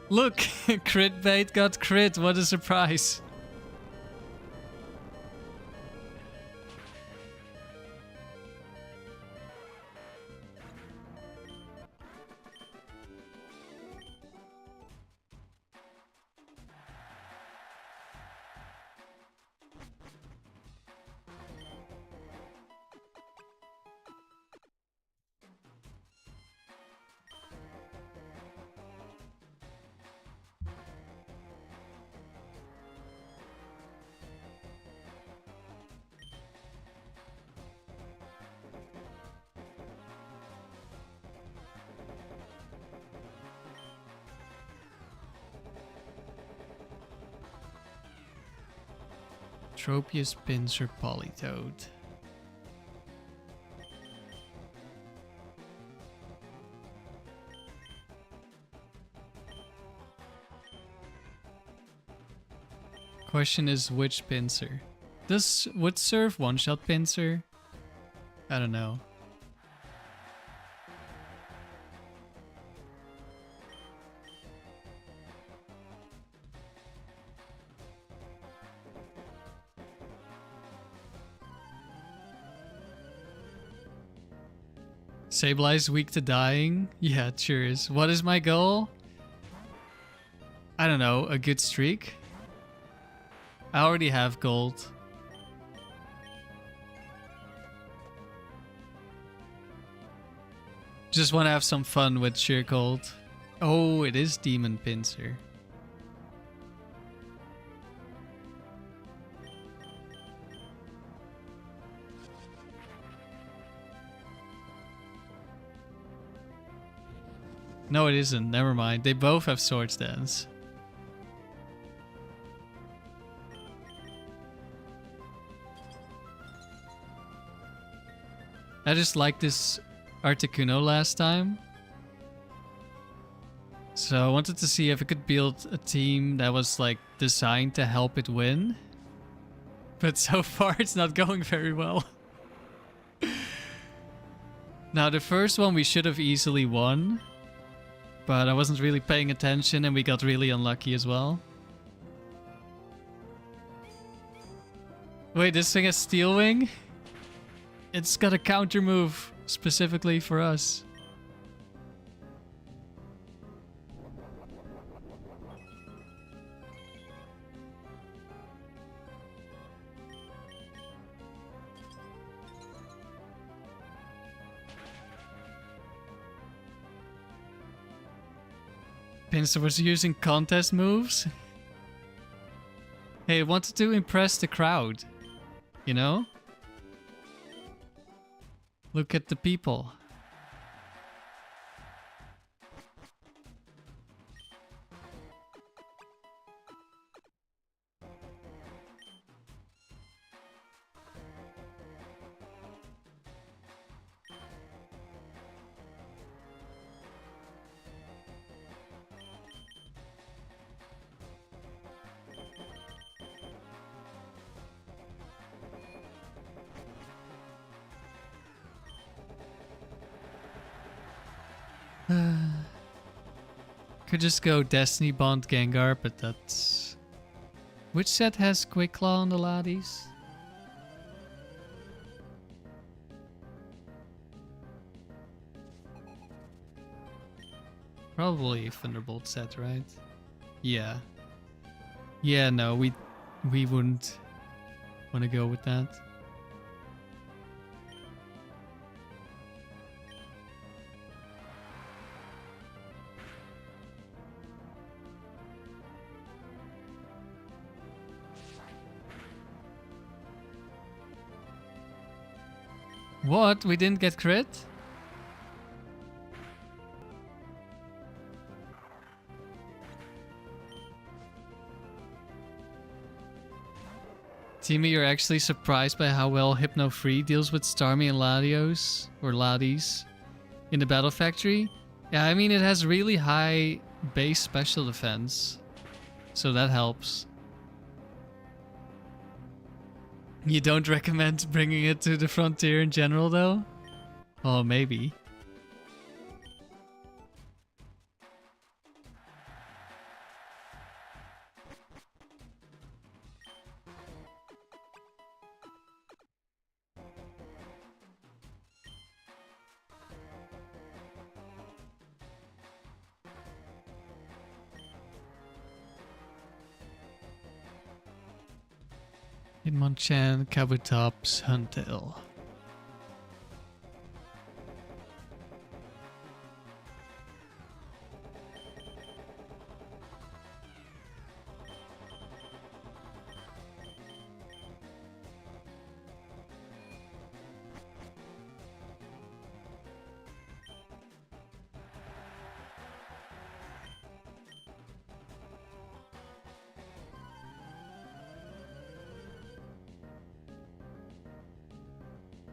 Look, crit bait got crit. What a surprise. Tropius, Pinsir, Politoed. Question is which Pinsir? Would serve one-shot Pinsir? I don't know. Sableye's weak to dying? Yeah, it sure is. What is my goal? I don't know, a good streak? I already have gold. Just want to have some fun with sheer gold. Oh, it is Demon Pinsir. No, it isn't. Never mind. They both have Swords Dance. I just liked this Articuno last time. So I wanted to see if I could build a team that was like designed to help it win. But so far it's not going very well. Now the first one we should have easily won. But I wasn't really paying attention and we got really unlucky as well. Wait, this thing has Steel Wing? It's got a counter move specifically for us. Pinsir was using contest moves. Hey, I wanted to impress the crowd. You know? Look at the people. Could just go Destiny Bond Gengar, but that's... Which set has Quick Claw on the laddies? Probably Thunderbolt set, right? Yeah. Yeah, no, we wouldn't want to go with that. What? We didn't get crit? Timmy, you're actually surprised by how well Hypno Free deals with Starmie and Latios, or Latios, in the Battle Factory? Yeah, I mean, it has really high base special defense, so that helps. You don't recommend bringing it to the frontier in general, though? Oh, maybe. Hitmonchan, Kabutops, Huntail.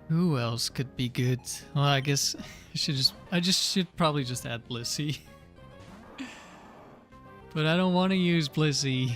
Who else could be good? Well, I guess I should probably just add Blissey. But I don't want to use Blissey.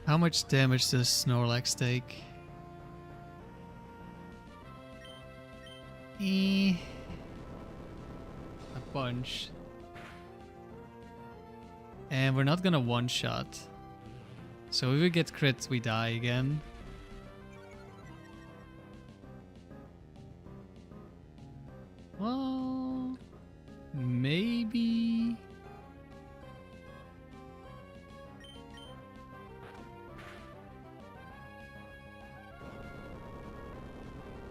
How much damage does Snorlax take? A bunch. And we're not gonna one-shot. So if we get crit, we die again. Well, maybe...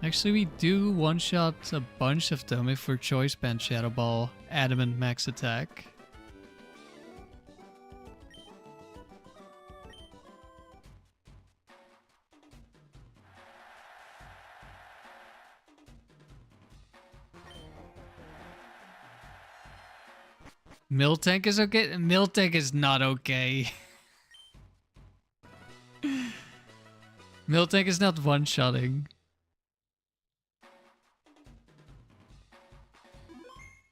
Actually, we do one-shot a bunch of them if we're Choice Band Shadow Ball, Adamant Max Attack. Miltank is okay? Miltank is not okay. Miltank is not one-shotting.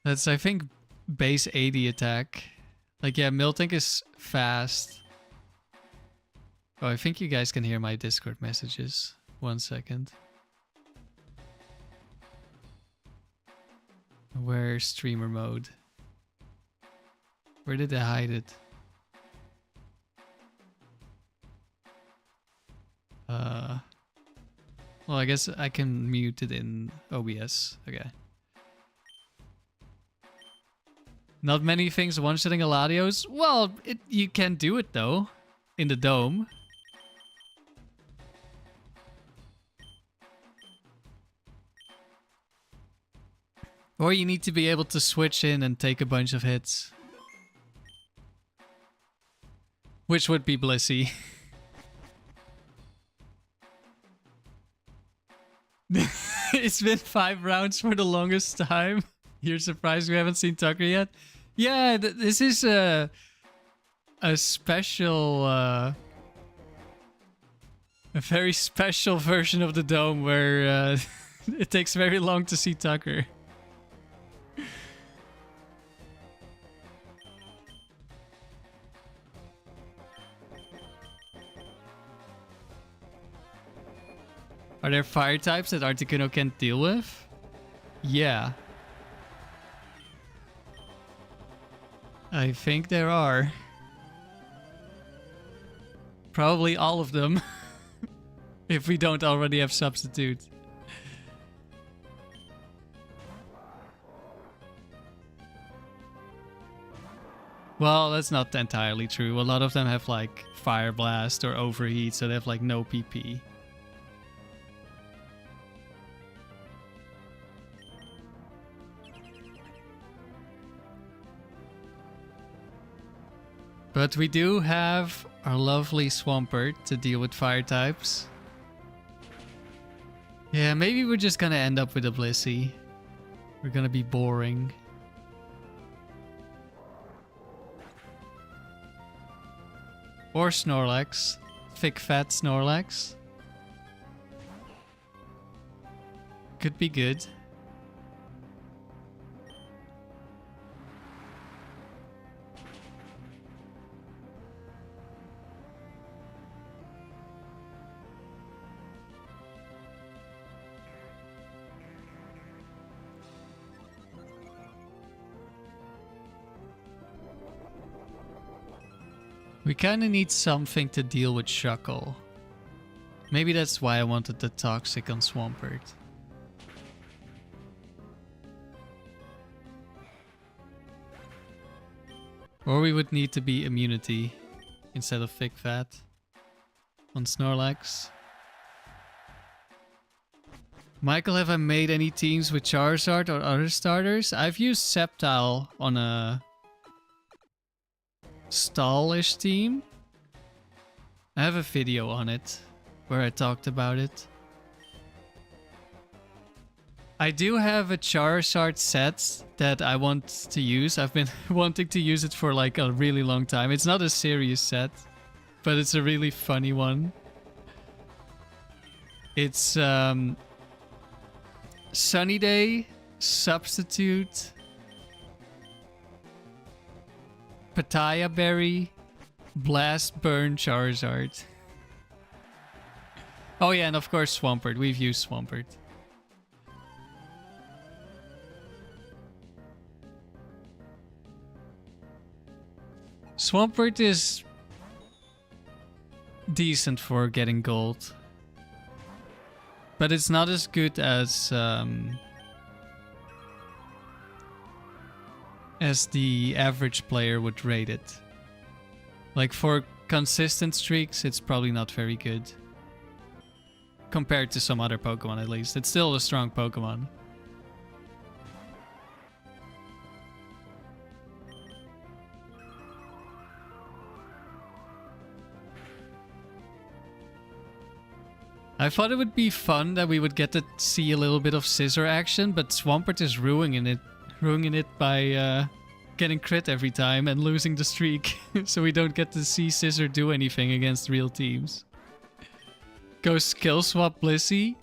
That's, I think, base 80 attack. Like, yeah, Miltank is fast. Oh, I think you guys can hear my Discord messages. 1 second. Where's streamer mode? Where did I hide it? Well, I guess I can mute it in OBS. Okay. Not many things one-shotting a Latios. Well, you can do it though, in the dome. Or you need to be able to switch in and take a bunch of hits. Which would be Blissey. It's been 5 rounds for the longest time. You're surprised we haven't seen Tucker yet? Yeah, this is a special, a very special version of the dome where it takes very long to see Tucker. Are there fire types that Articuno can't deal with? Yeah. I think there are. Probably all of them. If we don't already have substitute. Well, that's not entirely true. A lot of them have like Fire Blast or Overheat, so they have like no PP. But we do have our lovely Swampert to deal with fire types. Yeah, maybe we're just gonna end up with a Blissey. We're gonna be boring. Or Snorlax. Thick fat Snorlax. Could be good. We kinda need something to deal with Shuckle. Maybe that's why I wanted the Toxic on Swampert. Or we would need to be Immunity instead of Thick Fat on Snorlax. Michael, have I made any teams with Charizard or other starters? I've used Sceptile on a Stallish team. I have a video on it where I talked about it. I do have a Charizard set that I want to use. I've been wanting to use it for like a really long time. It's not a serious set, but it's a really funny one. It's Sunny Day, Substitute, Pataya Berry, Blast Burn Charizard. Oh yeah, and of course Swampert. We've used Swampert. Swampert is decent for getting gold. But it's not as good as the average player would rate it. Like for consistent streaks, it's probably not very good. Compared to some other Pokemon at least. It's still a strong Pokemon. I thought it would be fun that we would get to see a little bit of Scizor action, but Swampert is ruining it by getting crit every time and losing the streak. So we don't get to see Scizor do anything against real teams. Go skill swap Blissey.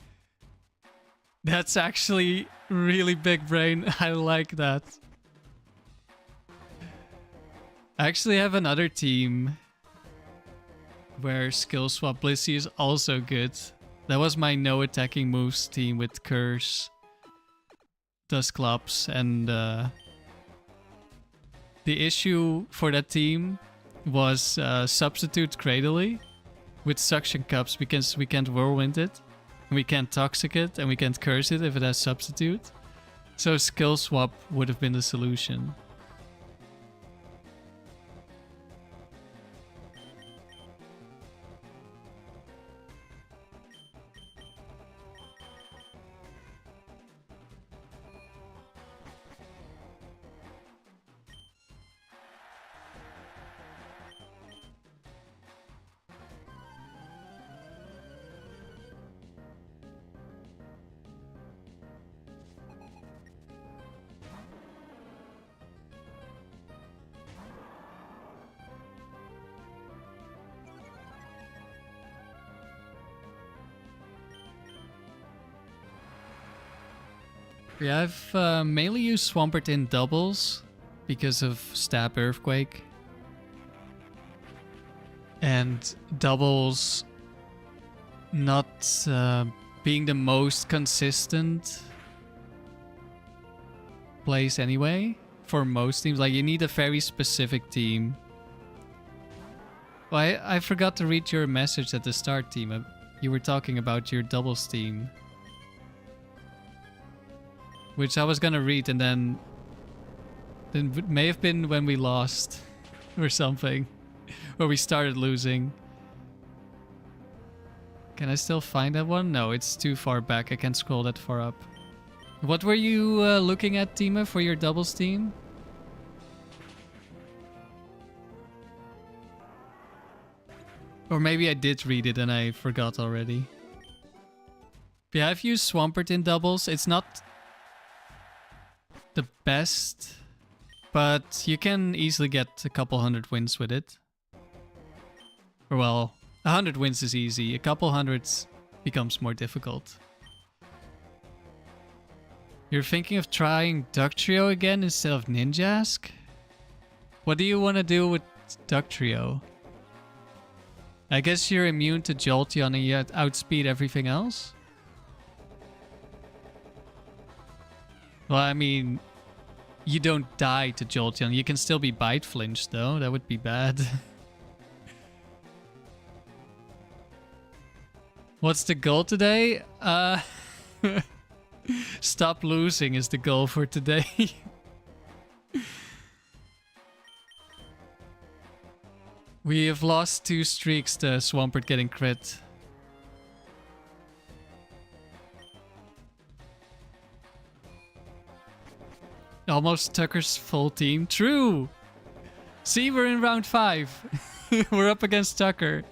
That's actually really big brain. I like that. I actually have another team where skill swap Blissey is also good. That was my no attacking moves team with Curse, Dusclops, and the issue for that team was substitute Cradily with Suction Cups because we can't Whirlwind it, we can't Toxic it, and we can't Curse it if it has substitute. So skill swap would have been the solution. Yeah, I've mainly used Swampert in doubles because of Stab Earthquake. And doubles not being the most consistent place anyway for most teams. Like, you need a very specific team. Well, I forgot to read your message at the start, team. You were talking about your doubles team, which I was gonna read, and then it may have been when we lost or something, or we started losing. Can I still find that one? No, it's too far back. I can't scroll that far up. What were you looking at, Tima, for your doubles team? Or maybe I did read it and I forgot already. But yeah, I've used Swampert in doubles. It's not the best, but you can easily get a couple hundred wins with it. Or well, 100 wins is easy. A couple hundreds becomes more difficult. You're thinking of trying Duck Trio again instead of Ninjask? What do you want to do with Duck Trio? I guess you're immune to Jolteon and you outspeed everything else? Well, I mean, you don't die to Jolteon. You can still be Bite Flinched though. That would be bad. What's the goal today? Stop losing is the goal for today. We have lost 2 streaks to Swampert getting crit. Almost Tucker's full team. True! See, we're in round 5. We're up against Tucker.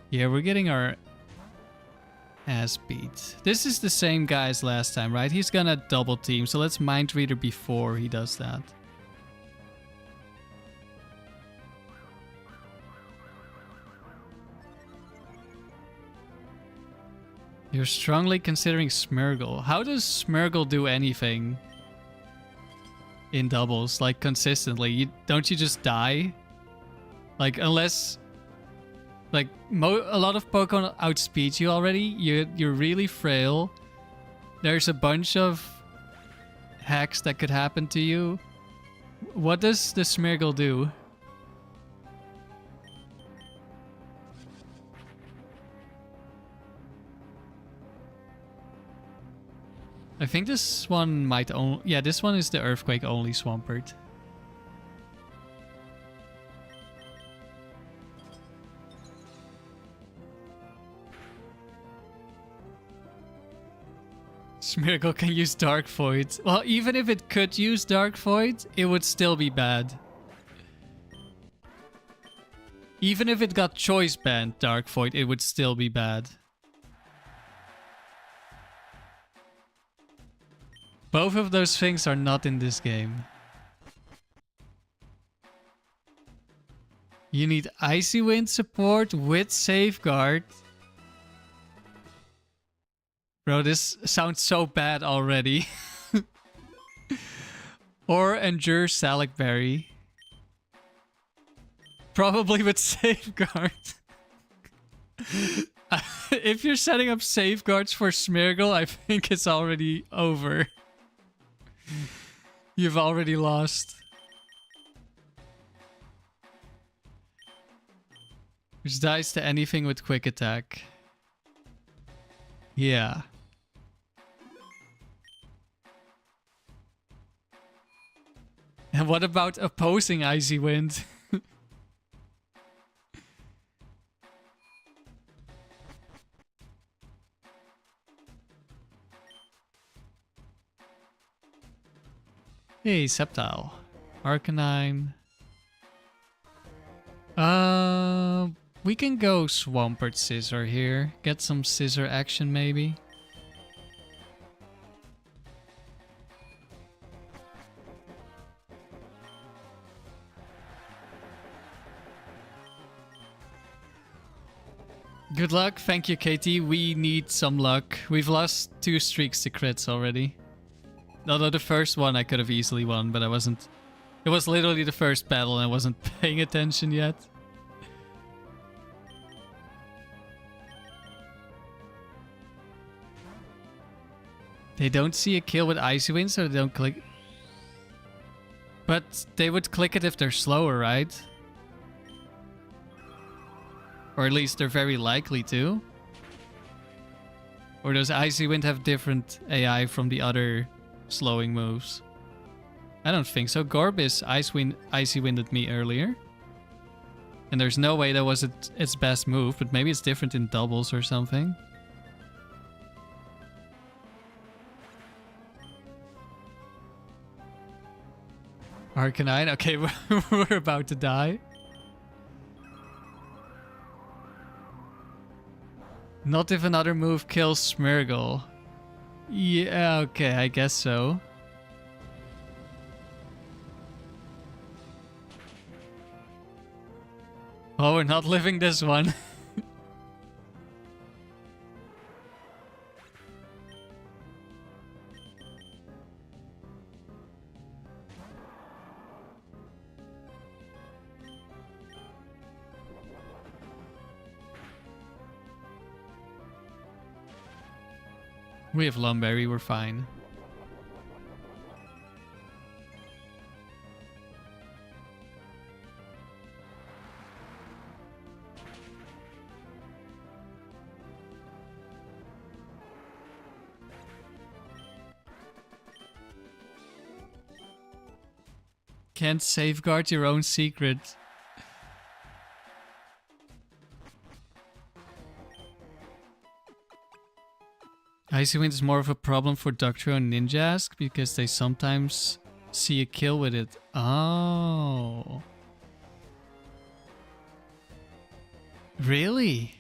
Yeah, we're getting our ass beat. This is the same guy as last time, right? He's gonna double team, so let's Mind Reader before he does that. You're strongly considering Smeargle. How does Smeargle do anything in doubles, like consistently? Don't you just die? Like, unless... Like, a lot of Pokemon outspeed you already. You're really frail. There's a bunch of hacks that could happen to you. What does the Smeargle do? I think this one might only... Yeah, this one is the Earthquake only Swampert. Smeargle can use Dark Void. Well, even if it could use Dark Void, it would still be bad. Even if it got choice banned Dark Void, it would still be bad. Both of those things are not in this game. You need Icy Wind support with Safeguard. Bro, this sounds so bad already. Or Endure Salic Berry. Probably with Safeguard. If you're setting up safeguards for Smeargle, I think it's already over. You've already lost. Which dies to anything with quick attack. Yeah. And what about opposing Icy Wind? Hey, Sceptile. Arcanine. We can go Swampert Scizor here. Get some Scizor action maybe. Good luck. Thank you, Katie. We need some luck. We've lost 2 streaks to crits already. Although the first one I could have easily won, but I wasn't. It was literally the first battle and I wasn't paying attention yet. They don't see a kill with Icy Wind, so they don't click. But they would click it if they're slower, right? Or at least they're very likely to. Or does Icy Wind have different AI from the other slowing moves? I don't think so. Gorbis Icy Winded me earlier. And there's no way that was its best move, but maybe it's different in doubles or something. Arcanine? Okay, we're about to die. Not if another move kills Smeargle. Yeah, okay, I guess so. Oh, we're not living this one. We have Lumberry, we're fine. Can't safeguard your own secret. Icy Wind is more of a problem for Doctor and Ninjask because they sometimes see a kill with it. Oh. Really?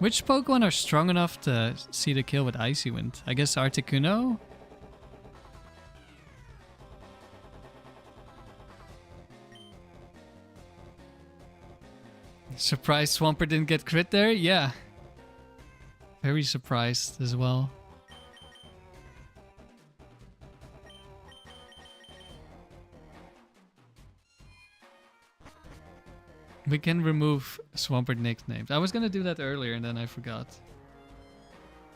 Which Pokemon are strong enough to see the kill with Icy Wind? I guess Articuno? Surprised Swampert didn't get crit there? Yeah. Very surprised as well. We can remove Swampert nicknames. I was gonna do that earlier and then I forgot.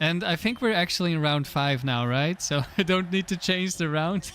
And I think we're actually in round 5 now, right? So I don't need to change the round.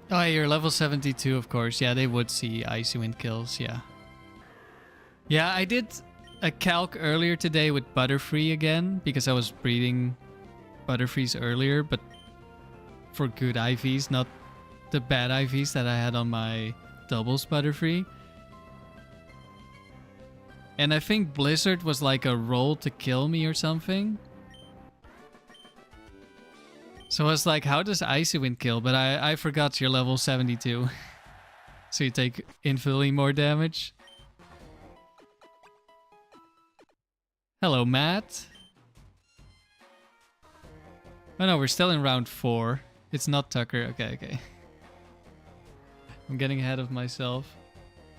Oh, you're level 72, of course. Yeah, they would see Icy Wind kills, yeah. Yeah, I did a calc earlier today with Butterfree again, because I was breeding Butterfrees earlier, but for good IVs, not the bad IVs that I had on my doubles Butterfree. And I think Blizzard was like a roll to kill me or something. So I was like, how does Icy Wind kill? But I forgot you're level 72. So you take infinitely more damage. Hello, Matt. Oh no, we're still in round 4. It's not Tucker. Okay. I'm getting ahead of myself.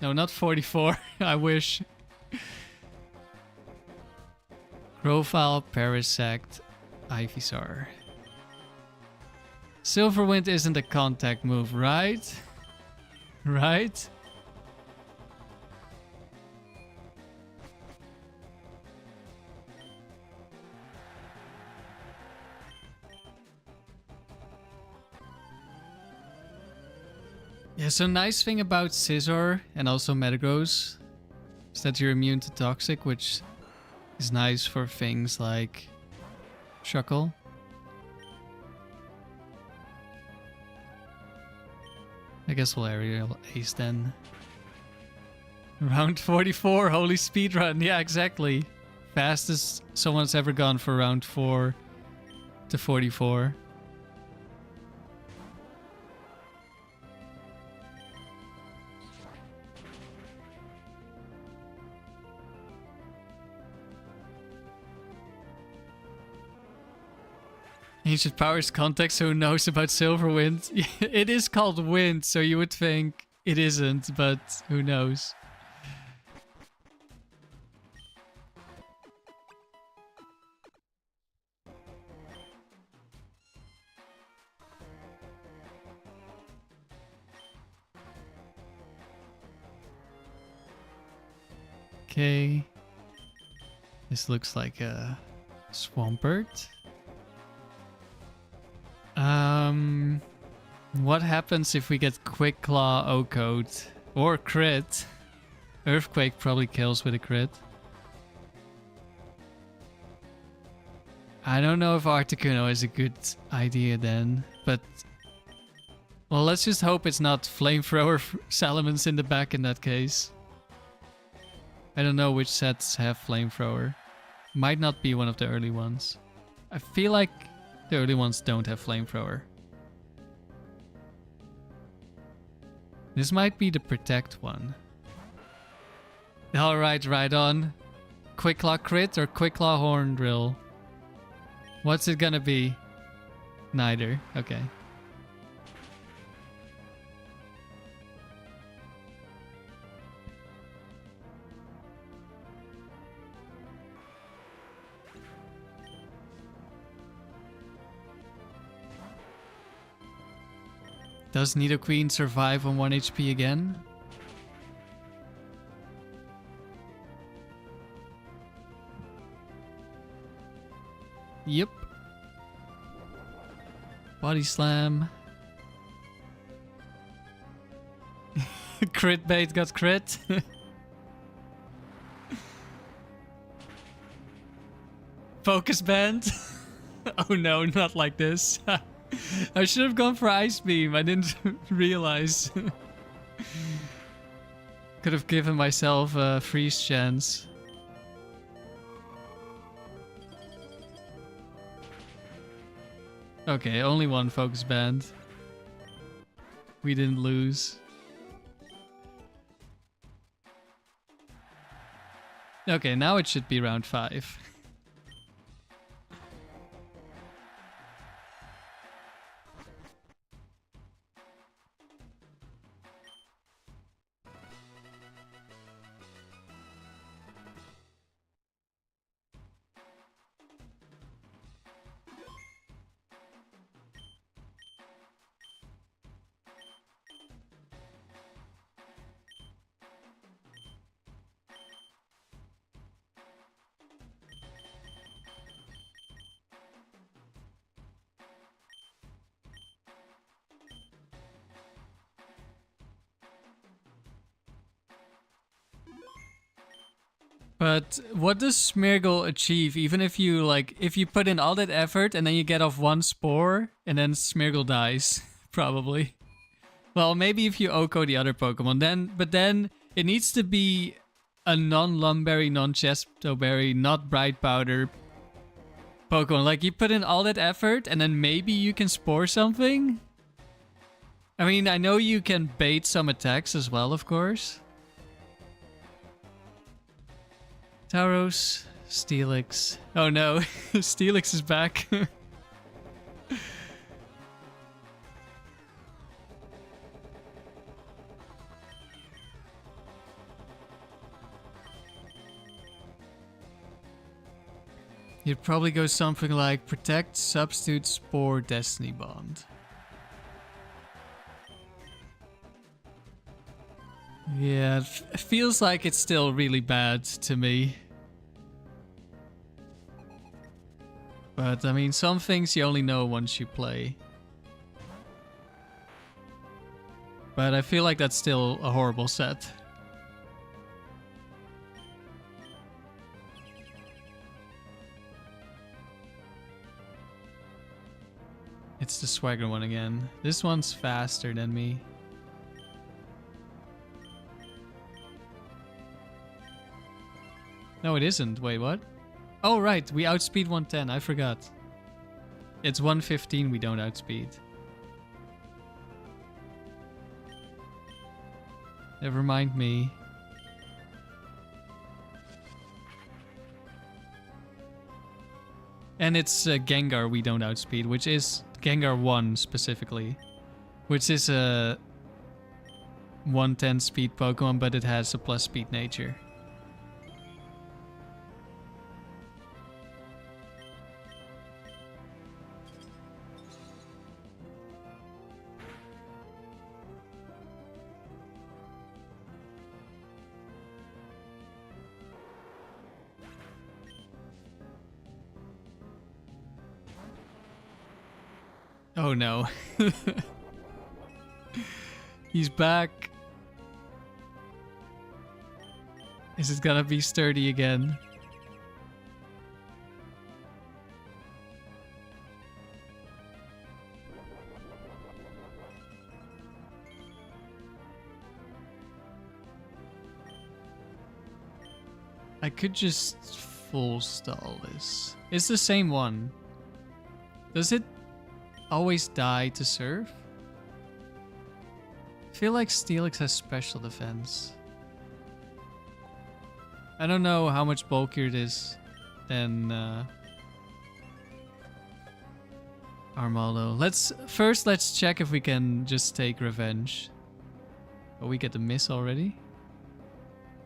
No, not 44. I wish. Profile, Parasect, Ivysaur. Silverwind isn't a contact move, right? Right? Yeah, so nice thing about Scizor and also Metagross is that you're immune to Toxic, which is nice for things like Shuckle. I guess we'll aerial ace then. Round 44, holy speedrun. Yeah, exactly. Fastest someone's ever gone for round 4 to 44. Ancient Powers context, who knows about Silverwind? It is called Wind, so you would think it isn't, but who knows? Okay. This looks like a Swampert. What happens if we get Quick Claw, O-Code, or crit? Earthquake probably kills with a crit. I don't know if Articuno is a good idea then, but... Well, let's just hope it's not Flamethrower Salamence in the back in that case. I don't know which sets have Flamethrower. Might not be one of the early ones. I feel like the early ones don't have Flamethrower. This might be the Protect one. Alright, right on. Quick Claw crit or Quick Claw Horn Drill? What's it gonna be? Neither. Okay. Does Nidoqueen survive on 1 HP again? Yep. Body Slam. Crit bait got crit. Focus Band. Oh no, not like this. I should have gone for Ice Beam. I didn't realize. Could have given myself a freeze chance. Okay, only one Focus Band. We didn't lose. Okay, now it should be round 5. But what does Smeargle achieve even if you if you put in all that effort and then you get off one spore and then Smeargle dies? Probably. Well, maybe if you OHKO the other Pokemon, but then it needs to be a non-Lumberry, non-Chestoberry, not Bright Powder Pokemon. Like you put in all that effort and then maybe you can spore something? I mean, I know you can bait some attacks as well, of course. Tauros, Steelix. Oh no, Steelix is back. You'd probably go something like Protect, Substitute, Spore, Destiny Bond. Yeah, it feels like it's still really bad to me. But, I mean, some things you only know once you play. But I feel like that's still a horrible set. It's the Swagger one again. This one's faster than me. No, it isn't. Wait, what? Oh, right. We outspeed 110. I forgot. It's 115 we don't outspeed. Never mind me. And it's Gengar we don't outspeed, which is Gengar 1 specifically. Which is a 110 speed Pokemon, but it has a plus speed nature. Oh no. He's back. Is it gonna be sturdy again? I could just full stall this. It's the same one. Does it always die to serve? I feel like Steelix has special defense. I don't know how much bulkier it is than Armaldo. Let's check if we can just take revenge. Oh, we get the miss already.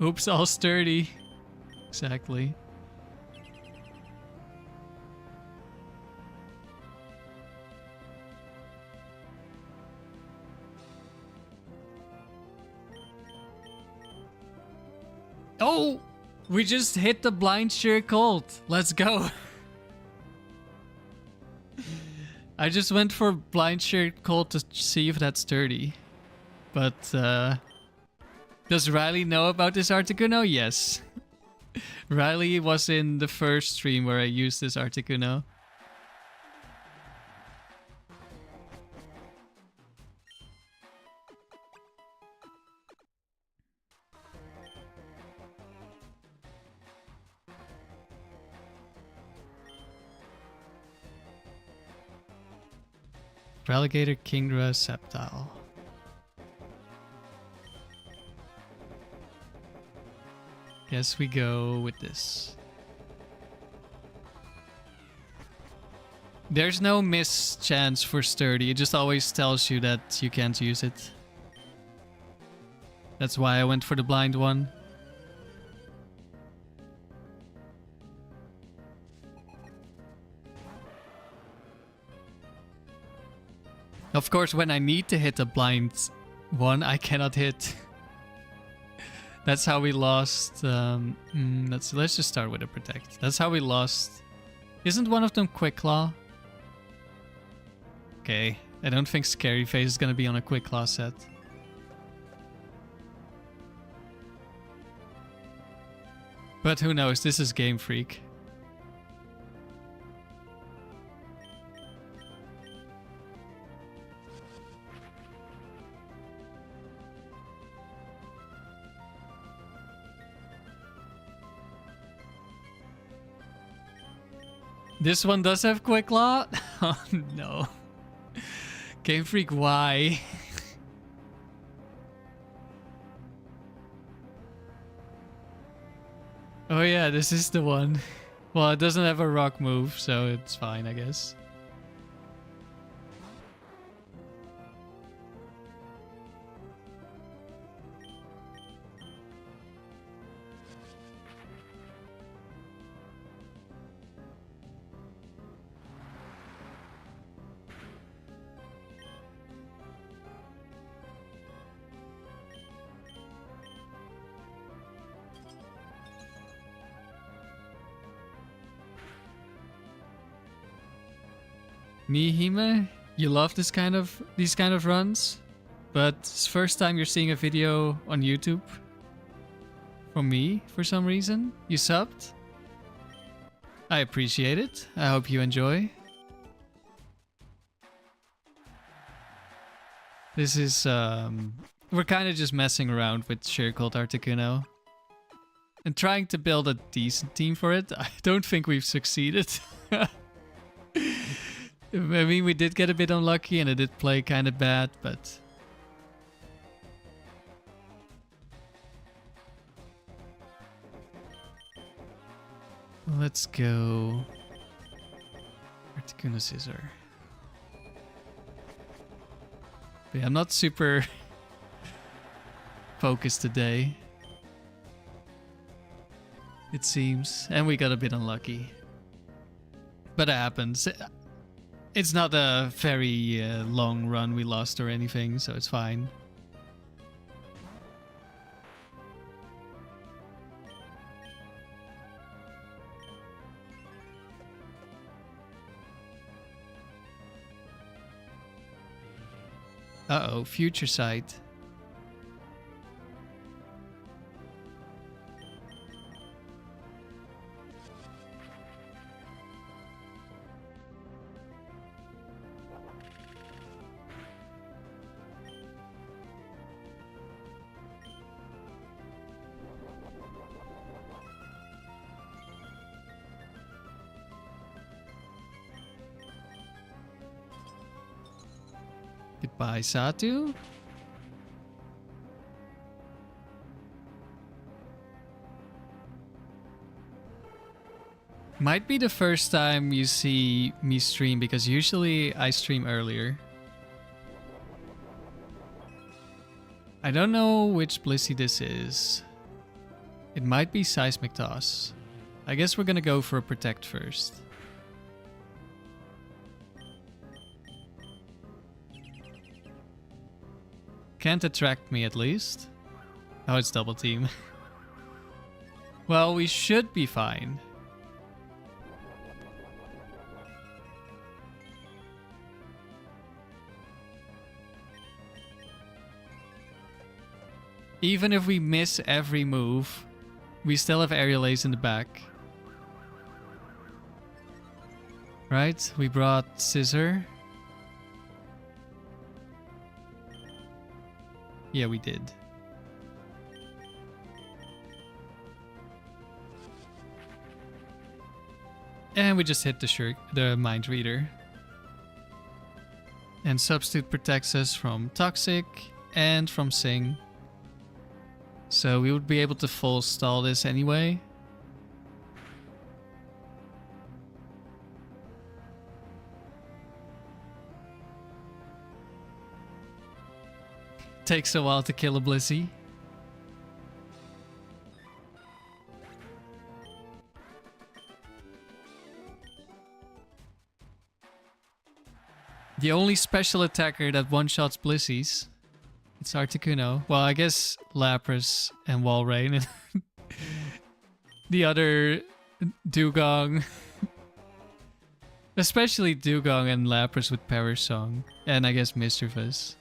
Oops, all sturdy. Exactly. Oh! We just hit the blind sheer cold. Let's go. I just went for blind sheer cold to see if that's sturdy. But, does Riley know about this Articuno? Yes. Riley was in the first stream where I used this Articuno. Relegator Kingdra Sceptile. Guess we go with this. There's no miss chance for sturdy. It just always tells you that you can't use it. That's why I went for the blind one. Of course, when I need to hit a blind one, I cannot hit. That's how we lost. Let's just start with a protect. That's how we lost. Isn't one of them Quick Claw? Okay, I don't think Scary Face is gonna be on a Quick Claw set. But who knows? This is Game Freak. This one does have Quick Claw? Oh no. Game Freak, why? Oh yeah, this is the one. Well, it doesn't have a rock move, so it's fine, I guess. Mihime, you love these kind of runs, but it's first time you're seeing a video on YouTube from me for some reason. You subbed. I appreciate it. I hope you enjoy. This is we're kind of just messing around with Sheer Cold Articuno. and trying to build a decent team for it. I don't think we've succeeded. I mean, we did get a bit unlucky and it did play kind of bad, but... Let's go... Articuno Scizor. But yeah, I'm not super focused today, it seems. And we got a bit unlucky. But it happens. It's not a very long run we lost or anything, so it's fine. Uh-oh, future sight. Goodbye, Satu. Might be the first time you see me stream, because usually I stream earlier. I don't know which Blissey this is. It might be Seismic Toss. I guess we're gonna go for a Protect first. Can't attract me at least. Oh, it's double team. Well, we should be fine. Even if we miss every move, we still have Riley's in the back. Right? We brought Scizor. Yeah, we did. And we just hit the Mind Reader. And Substitute protects us from Toxic and from Sing. So we would be able to full stall this anyway. Takes a while to kill a Blissey. The only special attacker that one-shots Blisseys. It's Articuno. Well, I guess Lapras and Walrein. The other Dugong. Especially Dugong and Lapras with Power Song. And I guess Mischievous.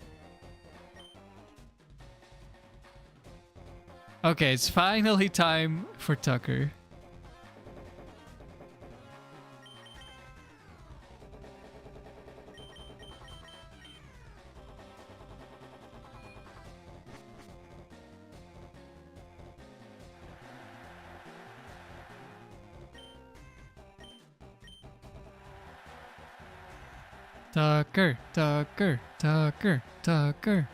Okay, it's finally time for Tucker. Tucker, Tucker, Tucker, Tucker.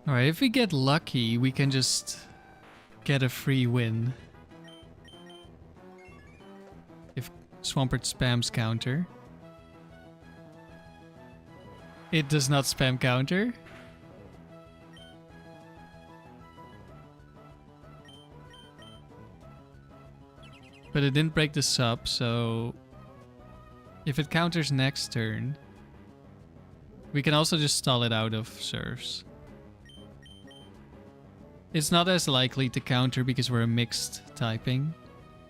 Alright, if we get lucky, we can just get a free win. If Swampert spams counter. It does not spam counter. But it didn't break the sub, so if it counters next turn, we can also just stall it out of serves. It's not as likely to counter because we're a mixed typing.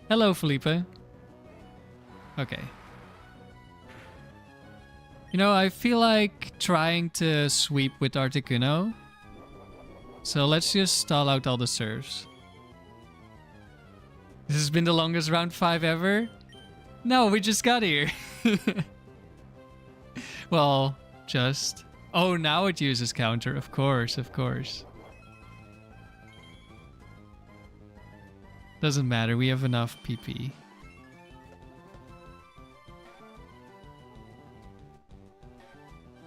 Hello, Felipe. Okay. You know, I feel like trying to sweep with Articuno. So let's just stall out all the serves. This has been the longest round 5 ever? No, we just got here. Well, just... Oh, now it uses counter. Of course, of course. Doesn't matter, we have enough PP.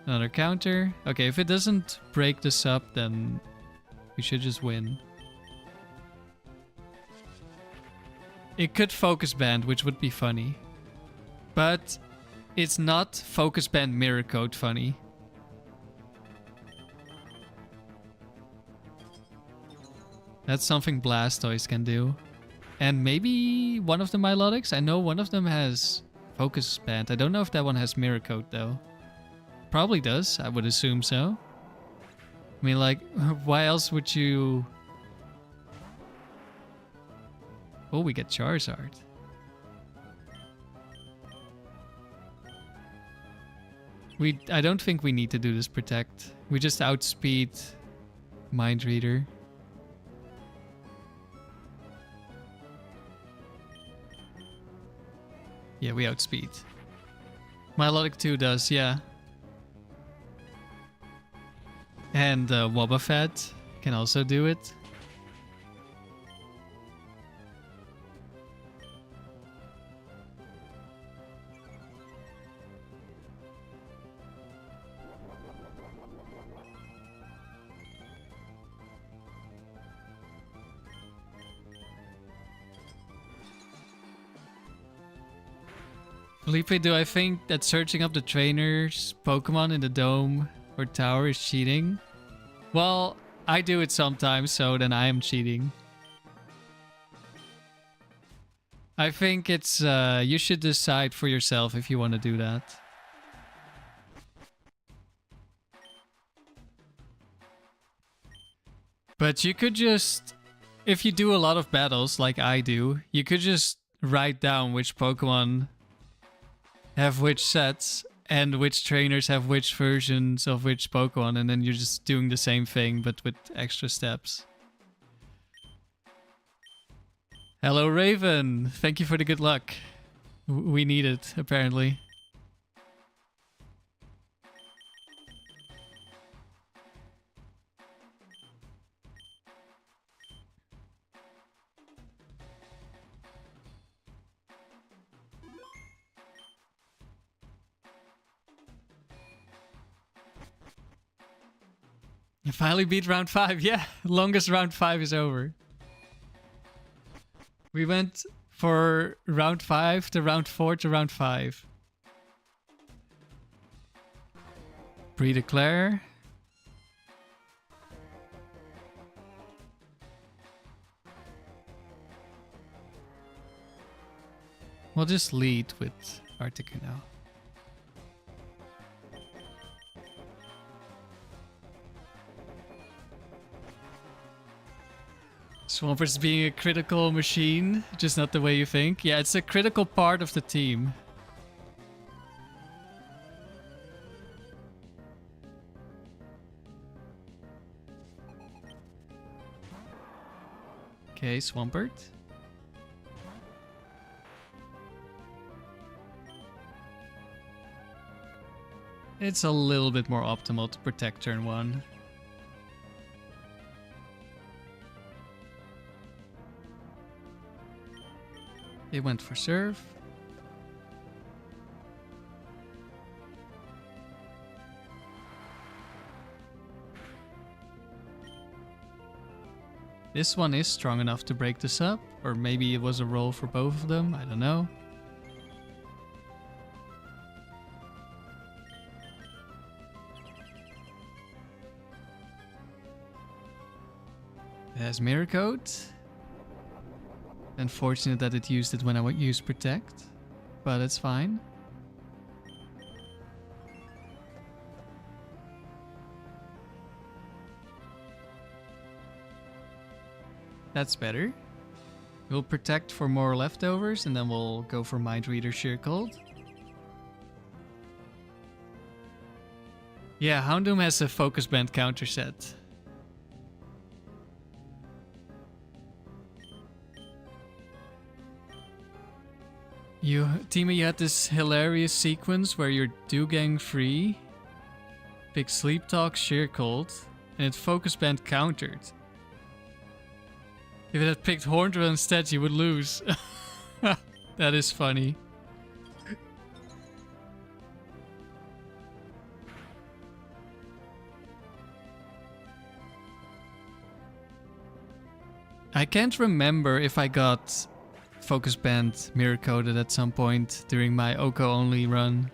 Another counter. Okay, if it doesn't break this up, then we should just win. It could focus band, which would be funny. But it's not focus band mirror code funny. That's something Blastoise can do. And maybe one of the Milotics? I know one of them has focus band. I don't know if that one has mirror code though. Probably does, I would assume so. I mean, like, why else would you... Oh, we get Charizard. I don't think we need to do this protect. We just outspeed Mind Reader. Yeah, we outspeed. Milotic 2 does, yeah. And Wobbuffet can also do it. Felipe, do I think that searching up the trainers' Pokemon in the dome or tower is cheating? Well, I do it sometimes, so then I am cheating. I think it's, you should decide for yourself if you want to do that. But you could just, if you do a lot of battles like I do, you could just write down which Pokemon have which sets and which trainers have which versions of which Pokemon, and then you're just doing the same thing but with extra steps. Hello Raven, thank you for the good luck. We need it, apparently. You finally beat round 5. Yeah, longest round 5 is over. We went for round 5 to round 4 to round 5. Pre-declare. We'll just lead with Articuno. Swampert's being a critical machine, just not the way you think. Yeah, it's a critical part of the team. Okay, Swampert. It's a little bit more optimal to protect turn 1. It went for serve. This one is strong enough to break this up, or maybe it was a roll for both of them, I don't know. It has mirror code. Unfortunate that it used it when I used protect, but it's fine. That's better. We'll protect for more leftovers and then we'll go for Mind Reader Sheer Cold. Yeah, Houndoom has a focus band counter set. Tima, you had this hilarious sequence where you're Dewgang free, pick Sleep Talk, Sheer Cold, and it focus band countered. If it had picked Hornedrill instead, you would lose. That is funny. I can't remember if I got Focus Band mirror coded at some point during my Oko only run.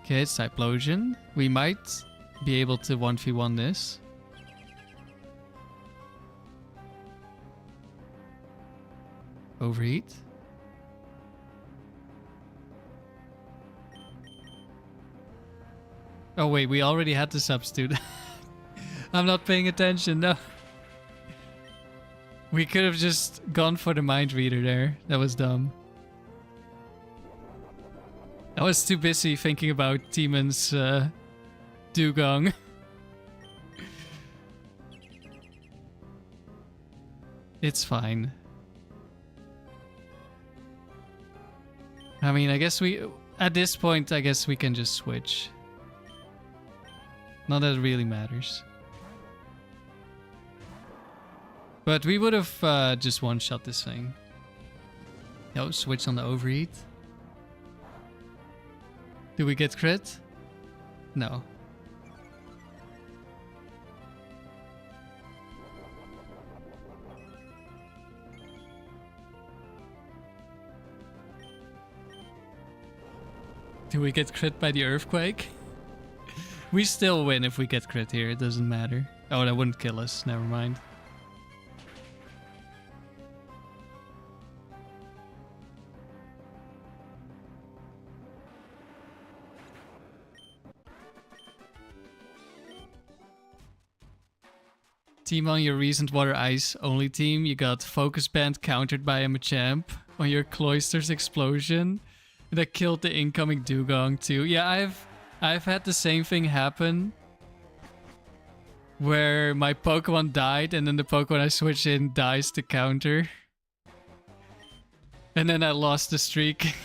Okay, it's Typhlosion. We might be able to 1v1 this. Overheat. Oh wait, we already had the substitute. I'm not paying attention, no. We could have just gone for the mind reader there. That was dumb. I was too busy thinking about Timon's Dugong. It's fine. I mean, I guess at this point, I guess we can just switch. Not that it really matters. But we would have just one-shot this thing. Oh, switch on the overheat. Do we get crit? No. Do we get crit by the earthquake? We still win if we get crit here, it doesn't matter. Oh, that wouldn't kill us, never mind. Team on your recent Water Ice only team, you got Focus Band countered by a Machamp on your Cloyster's explosion that killed the incoming Dugong too. Yeah, I've had the same thing happen where my Pokemon died and then the Pokemon I switched in dies to counter. And then I lost the streak.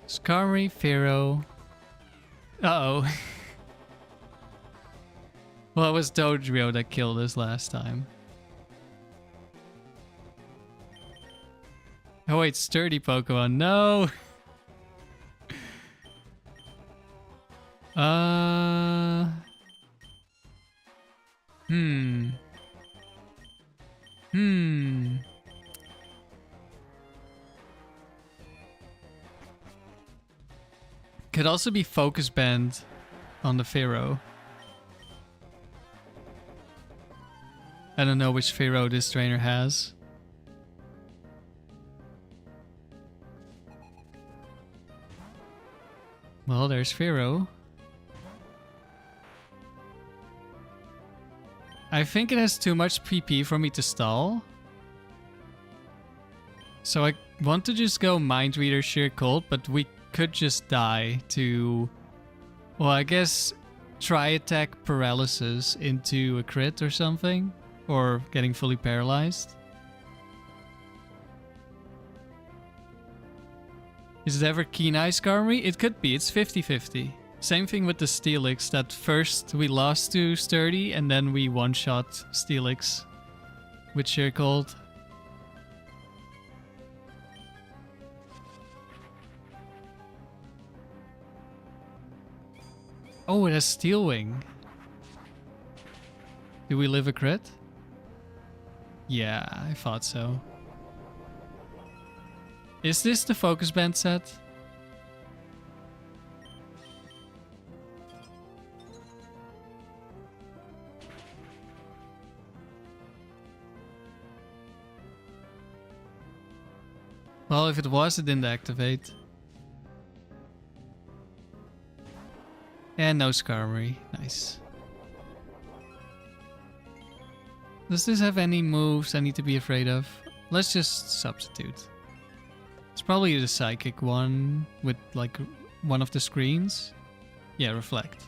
Skarmory, Pharaoh. Uh-oh. Well, it was Dodrio that killed us last time. Oh wait, sturdy Pokemon. No! Could also be Focus Band on the Pharaoh. I don't know which Pharaoh this trainer has. Well, there's Pharaoh. I think it has too much PP for me to stall. So I want to just go Mind Reader Sheer Cold, but we could just die to, well, I guess Tri-Attack Paralysis into a crit or something. Or getting fully paralyzed. Is it ever Keen Eye Skarmory? It could be, it's 50-50. Same thing with the Steelix, that first we lost to Sturdy and then we one-shot Steelix with Sheer Cold. Oh, it has Steel Wing. Do we live a crit? Yeah, I thought so. Is this the Focus Band set? Well, if it was, it didn't activate. And no Skarmory. Nice. Does this have any moves I need to be afraid of? Let's just substitute. It's probably the psychic one with like one of the screens. Yeah, reflect.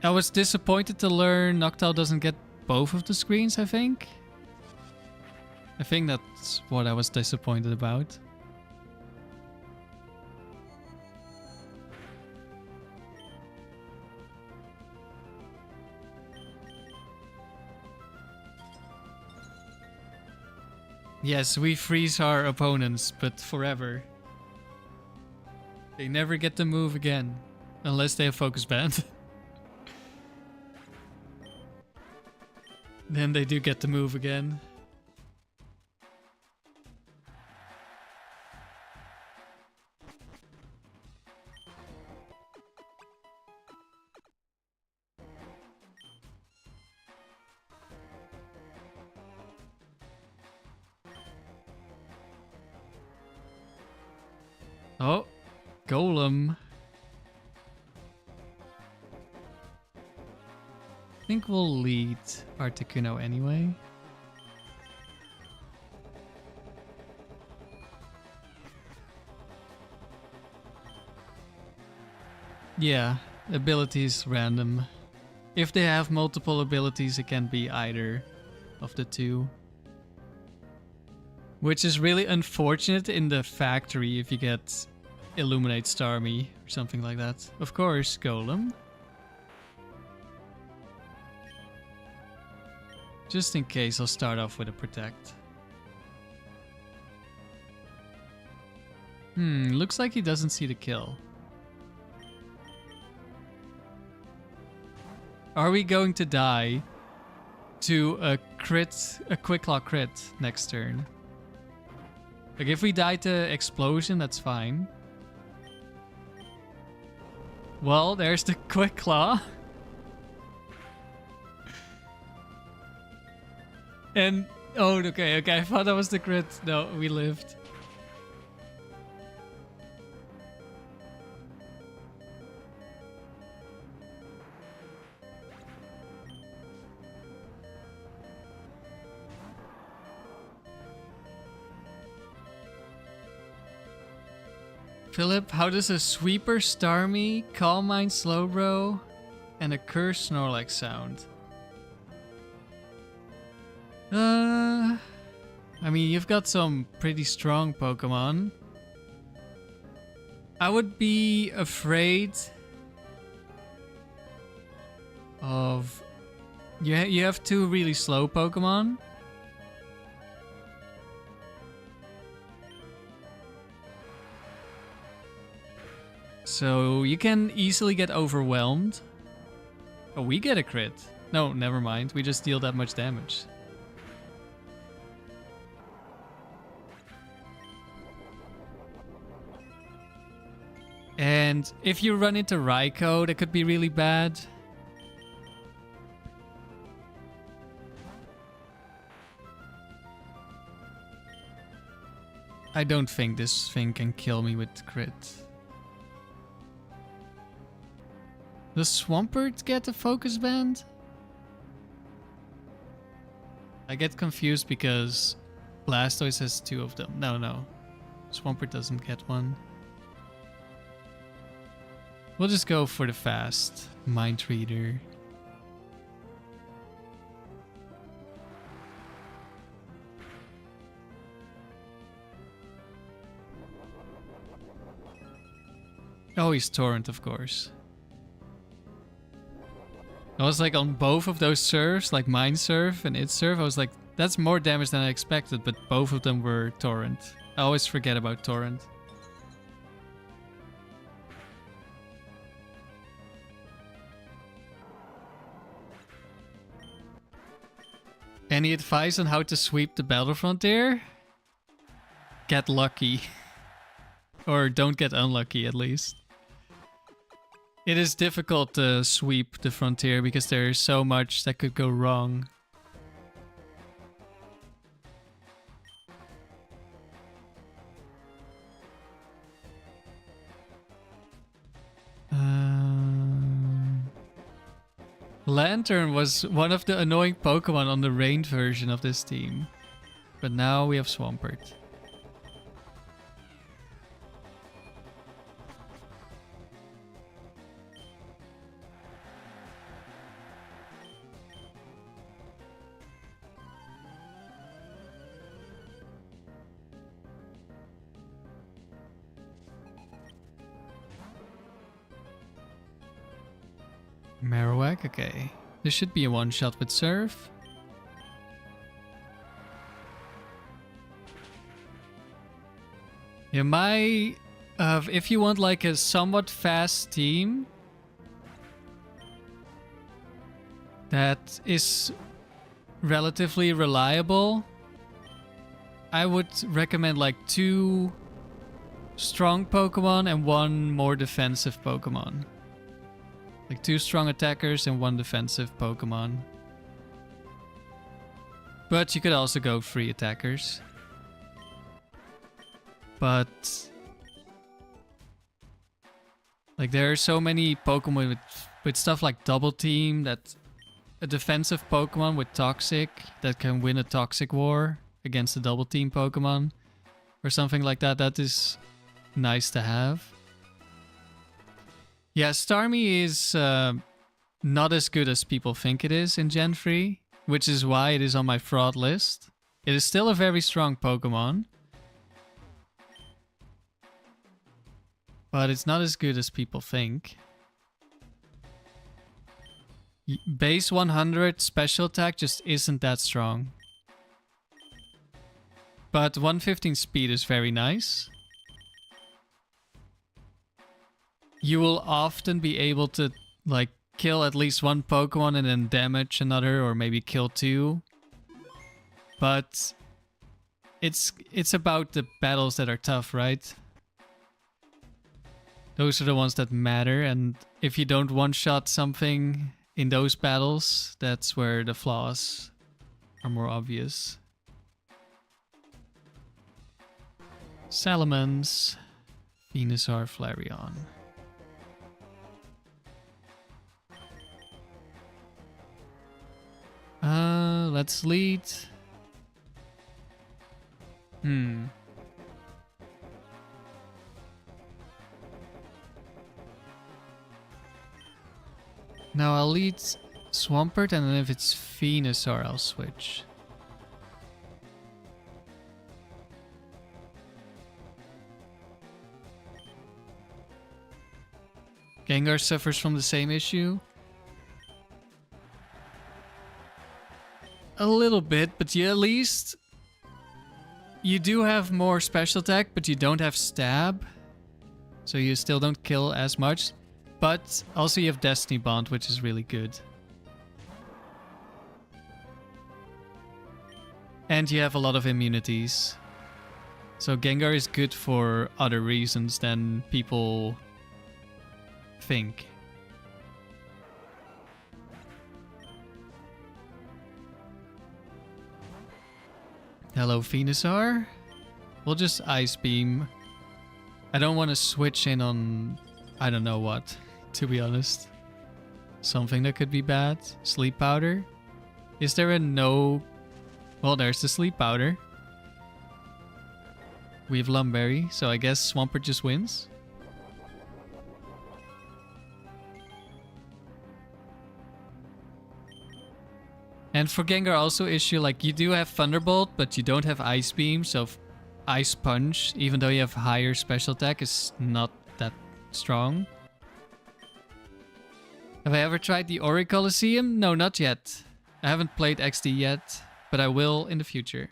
I was disappointed to learn Noctowl doesn't get both of the screens, I think. I think that's what I was disappointed about. Yes, we freeze our opponents, but forever. They never get to move again. Unless they have Focus Band. Then they do get to move again. Oh, Golem. I think we'll lead Articuno anyway. Yeah, abilities random. If they have multiple abilities, it can be either of the two. Which is really unfortunate in the factory if you get Illuminate Starmie or something like that. Of course, Golem. Just in case, I'll start off with a Protect. Looks like he doesn't see the kill. Are we going to die to a crit, a Quick Claw crit next turn? Like if we die to Explosion, that's fine. Well, there's the Quick Claw. And, oh, okay, I thought that was the crit. No, we lived. Philip, how does a Sweeper Starmie, Calm Mind Slowbro, and a Curse Snorlax sound? I mean, you've got some pretty strong Pokemon. I would be afraid of... You have two really slow Pokemon. So you can easily get overwhelmed. Oh, we get a crit. No, never mind. We just deal that much damage. And if you run into Raikou, that could be really bad. I don't think this thing can kill me with crit. Does Swampert get a Focus Band? I get confused because Blastoise has two of them. No. Swampert doesn't get one. We'll just go for the fast Mind Reader. Oh, he's Torrent, of course. I was like on both of those serves, like Mind Surf and Its Surf, I was like, that's more damage than I expected, but both of them were Torrent. I always forget about Torrent. Any advice on how to sweep the Battle Frontier? Get lucky. Or don't get unlucky, at least. It is difficult to sweep the frontier because there is so much that could go wrong. Lantern was one of the annoying Pokemon on the rain version of this team. But now we have Swampert. Marowak, okay. This should be a one-shot with Surf. Yeah, if you want like a somewhat fast team that is relatively reliable, I would recommend like 2 strong Pokemon and 1 more defensive Pokemon. Like 2 strong attackers and 1 defensive Pokemon. But you could also go 3 attackers. But like there are so many Pokemon with stuff like Double Team, that a defensive Pokemon with Toxic that can win a Toxic War against a Double Team Pokemon or something like that. That is nice to have. Yeah, Starmie is not as good as people think it is in Gen 3, which is why it is on my fraud list. It is still a very strong Pokemon, but it's not as good as people think. Base 100 special attack just isn't that strong. But 115 speed is very nice. You will often be able to like kill at least 1 Pokemon and then damage another, or maybe kill 2. But it's about the battles that are tough, right? Those are the ones that matter, and if you don't one-shot something in those battles, that's where the flaws are more obvious. Salamence, Venusaur, Flareon. Let's lead. Now I'll lead Swampert, and then if it's Venusaur, I'll switch. Gengar suffers from the same issue. A little bit, but you at least... You do have more special attack, but you don't have stab. So you still don't kill as much. But also you have Destiny Bond, which is really good. And you have a lot of immunities. So Gengar is good for other reasons than people think. Hello, Venusaur. We'll just Ice Beam. I don't want to switch in on... I don't know what, to be honest. Something that could be bad. Sleep Powder. Is there a no... Well, there's the Sleep Powder. We have Lumberry, so I guess Swampert just wins. And for Gengar also issue, like you do have Thunderbolt, but you don't have Ice Beam, so Ice Punch, even though you have higher special attack, is not that strong. Have I ever tried the Ori Coliseum? No, not yet. I haven't played XD yet, but I will in the future.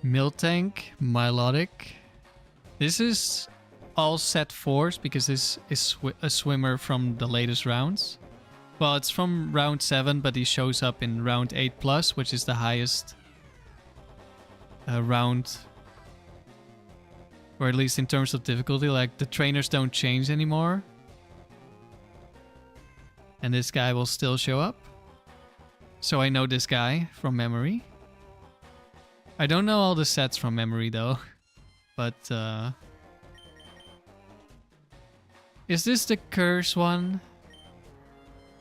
Miltank, Milotic. This is all set 4s because this is a swimmer from the latest rounds. Well, it's from round 7, but he shows up in round 8+, which is the highest round. Or at least in terms of difficulty, like the trainers don't change anymore. And this guy will still show up. So I know this guy from memory. I don't know all the sets from memory though. But is this the Curse one?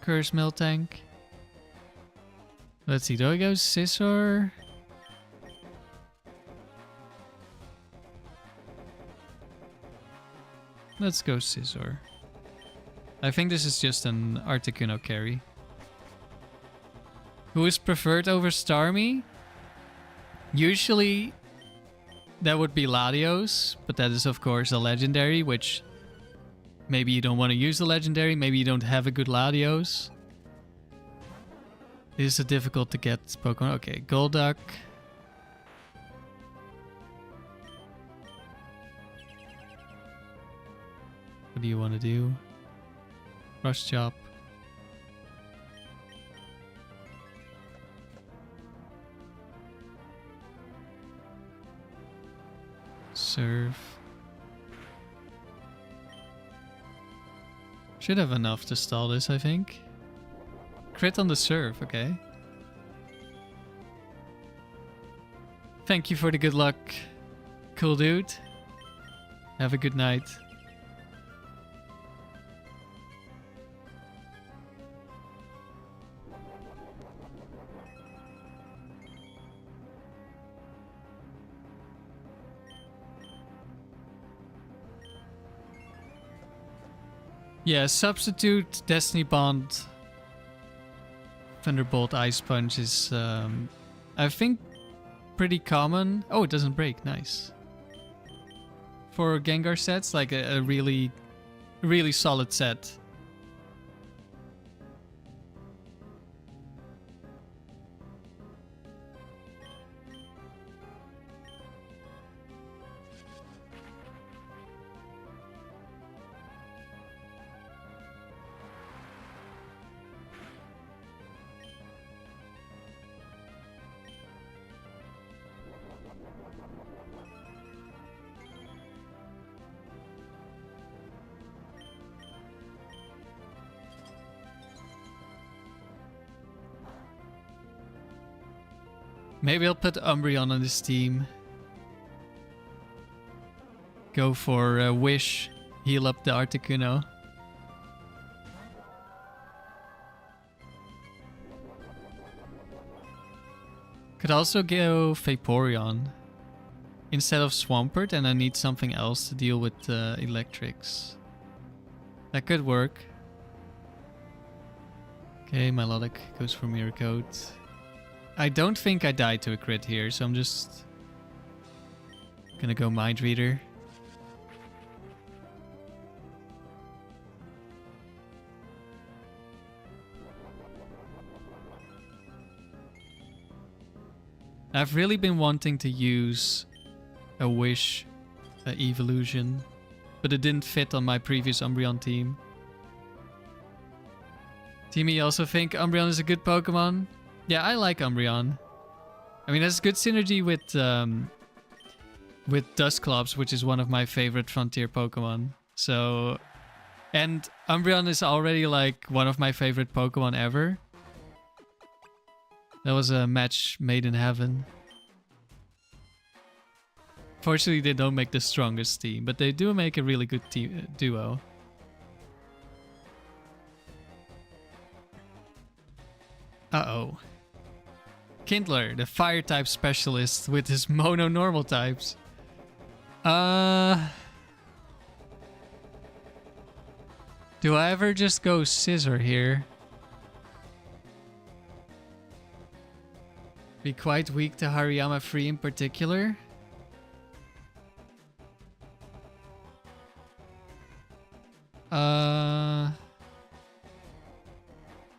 Curse Miltank? Let's see, do I go Scizor? Let's go Scizor. I think this is just an Articuno carry. Who is preferred over Starmie? Usually that would be Latios, but that is of course a legendary, which maybe you don't want to use the legendary, maybe you don't have a good Latios. This is a difficult to get Pokemon. Okay, Golduck. What do you want to do? Rush Chop. Serve. Should have enough to stall this, I think. Crit on the serve, okay. Thank you for the good luck, cool dude. Have a good night. Yeah, substitute Destiny Bond Thunderbolt Ice Punch is, I think, pretty common. Oh, it doesn't break. Nice. For Gengar sets, like a really solid set. Maybe I'll put Umbreon on this team. Go for Wish. Heal up the Articuno. Could also go Vaporeon instead of Swampert, and I need something else to deal with electrics. That could work. Okay, Milotic goes for Mirror Coat. I don't think I died to a crit here, so I'm just gonna go Mind Reader. I've really been wanting to use a Wish evolution, but it didn't fit on my previous Umbreon team. Timmy also think Umbreon is a good Pokemon? Yeah, I like Umbreon. I mean, there's good synergy with Dusclops, which is one of my favorite frontier Pokemon. So, and Umbreon is already like one of my favorite Pokemon ever. That was a match made in heaven. Fortunately, they don't make the strongest team, but they do make a really good duo. Uh-oh. Kindler, the fire type specialist with his mono normal types. Do I ever just go Scizor here? Be quite weak to Hariyama Free in particular.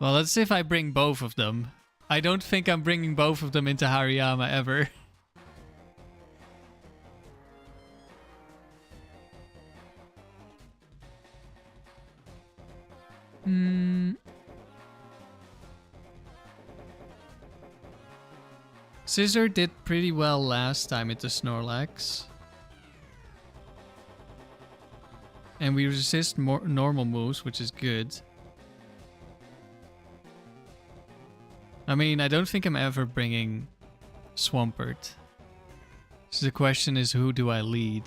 Well, let's see if I bring both of them. I don't think I'm bringing both of them into Hariyama ever. Scizor did pretty well last time into Snorlax. And we resist more normal moves, which is good. I mean, I don't think I'm ever bringing Swampert. So the question is, who do I lead?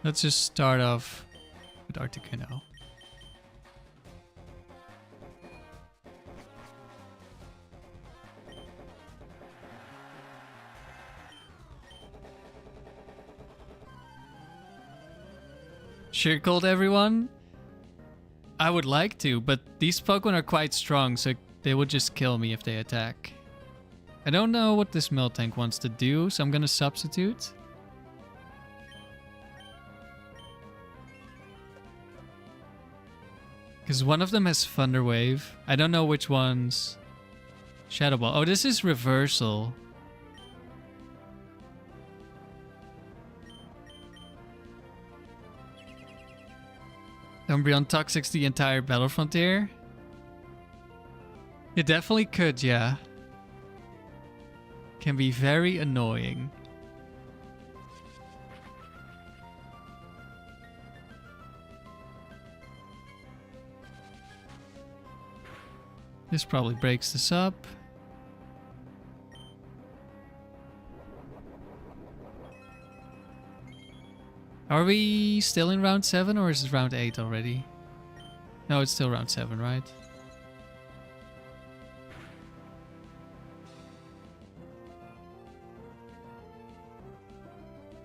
Let's just start off with Articuno. Circled everyone? I would like to, but these Pokemon are quite strong, so they would just kill me if they attack. I don't know what this Miltank wants to do, so I'm gonna substitute. Because one of them has Thunder Wave. I don't know which one's Shadow Ball. Oh, this is Reversal. Umbreon Toxics the entire Battle Frontier? It definitely could, yeah. Can be very annoying. This probably breaks this up. Are we still in round 7 or is it round 8 already? No, it's still round 7, right?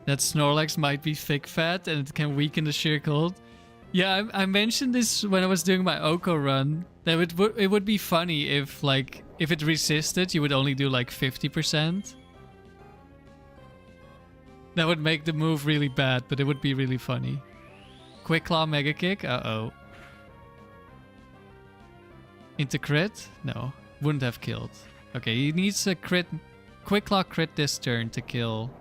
That Snorlax might be thick fat and it can weaken the sheer cold. Yeah, I mentioned this when I was doing my Oko run. That it would be funny if if it resisted, you would only do like 50%. That would make the move really bad, but it would be really funny. Quick Claw Mega Kick? Uh-oh. Into crit? No. Wouldn't have killed. Okay, he needs a crit. Quick Claw crit this turn to kill.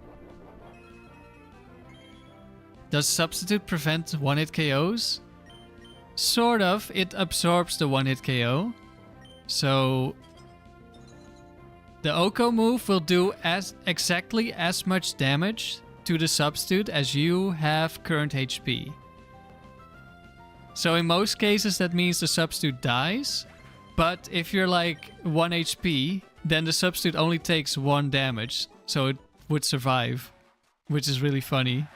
Does Substitute prevent one-hit KOs? Sort of. It absorbs the one-hit KO. So the Oko move will do exactly as much damage to the Substitute as you have current HP. So in most cases that means the Substitute dies. But if you're like 1 HP, then the Substitute only takes 1 damage. So it would survive. Which is really funny.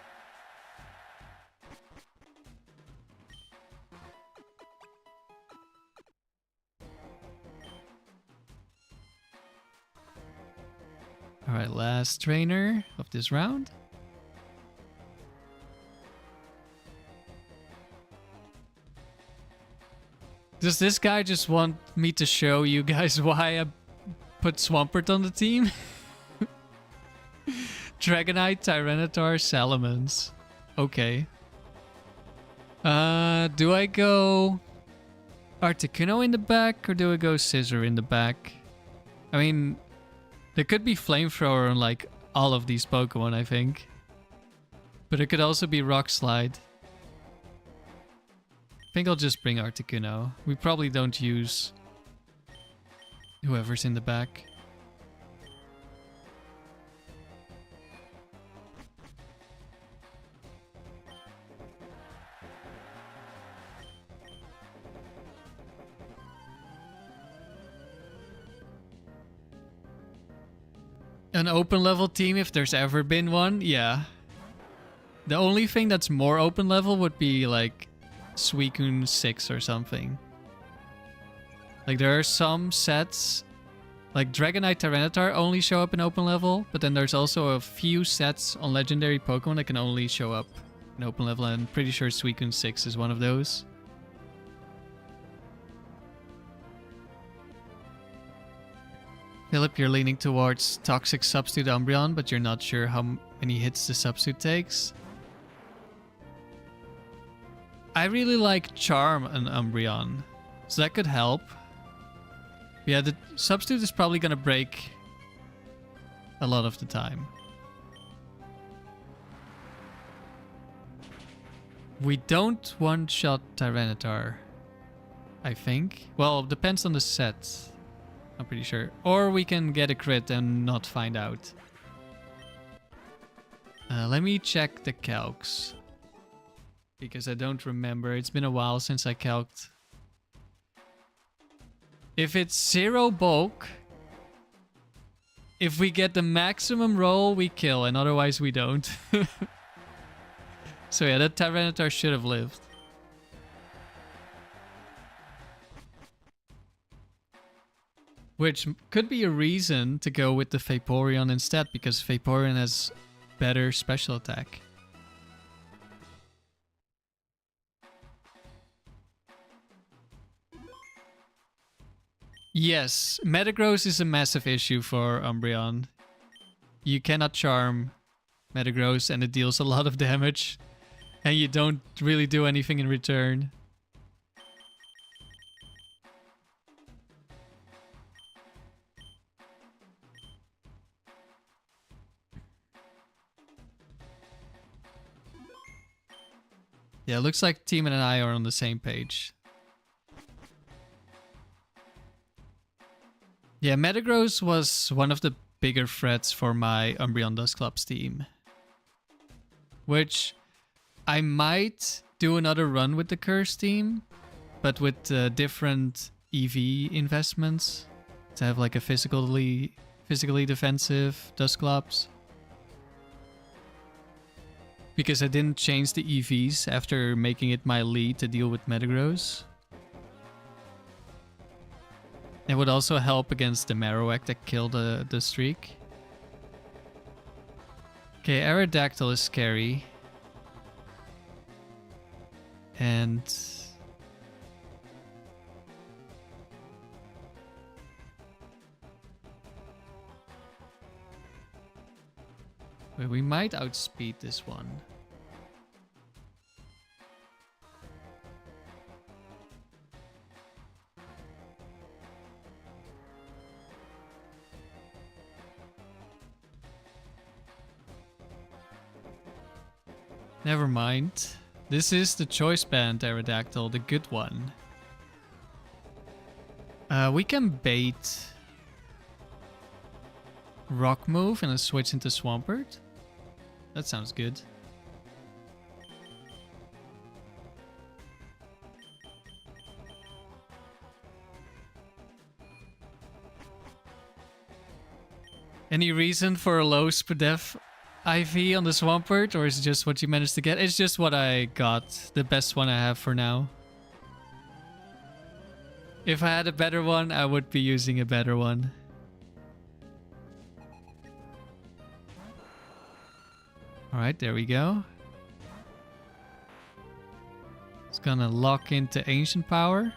Alright, last trainer of this round. Does this guy just want me to show you guys why I put Swampert on the team? Dragonite, Tyranitar, Salamence. Okay. Do I go Articuno in the back or do I go Scizor in the back? I mean, there could be Flamethrower on like all of these Pokemon, I think. But it could also be Rock Slide. I think I'll just bring Articuno. We probably don't use whoever's in the back. An open level team, if there's ever been one, yeah. The only thing that's more open level would be like Suicune 6 or something. Like there are some sets, like Dragonite, Tyranitar only show up in open level, but then there's also a few sets on legendary Pokemon that can only show up in open level, and I'm pretty sure Suicune 6 is one of those. Philip, you're leaning towards Toxic Substitute Umbreon, but you're not sure how many hits the Substitute takes. I really like Charm and Umbreon, so that could help. Yeah, the Substitute is probably gonna break a lot of the time. We don't one-shot Tyranitar, I think. Well, depends on the set. I'm pretty sure. Or we can get a crit and not find out. Let me check the calcs. Because I don't remember. It's been a while since I calced. If it's 0 bulk, if we get the maximum roll, we kill, and otherwise we don't. So yeah, that Tyranitar should have lived. Which could be a reason to go with the Vaporeon instead, because Vaporeon has better special attack. Yes, Metagross is a massive issue for Umbreon. You cannot charm Metagross and it deals a lot of damage. And you don't really do anything in return. Yeah, it looks like Timid and I are on the same page. Yeah, Metagross was one of the bigger threats for my Umbreon Dusclops team. Which I might do another run with the Curse team, but with different EV investments to have like a physically defensive Dusclops. Because I didn't change the EVs after making it my lead to deal with Metagross. It would also help against the Marowak that killed the streak. Okay, Aerodactyl is scary. And... wait, we might outspeed this one. Never mind. This is the Choice Band Aerodactyl, the good one. We can bait Rock Move and then switch into Swampert. That sounds good. Any reason for a low SPDEF IV on the Swampert, or is it just what you managed to get? It's just what I got. The best one I have for now. If I had a better one, I would be using a better one. Alright, there we go. It's gonna lock into Ancient Power.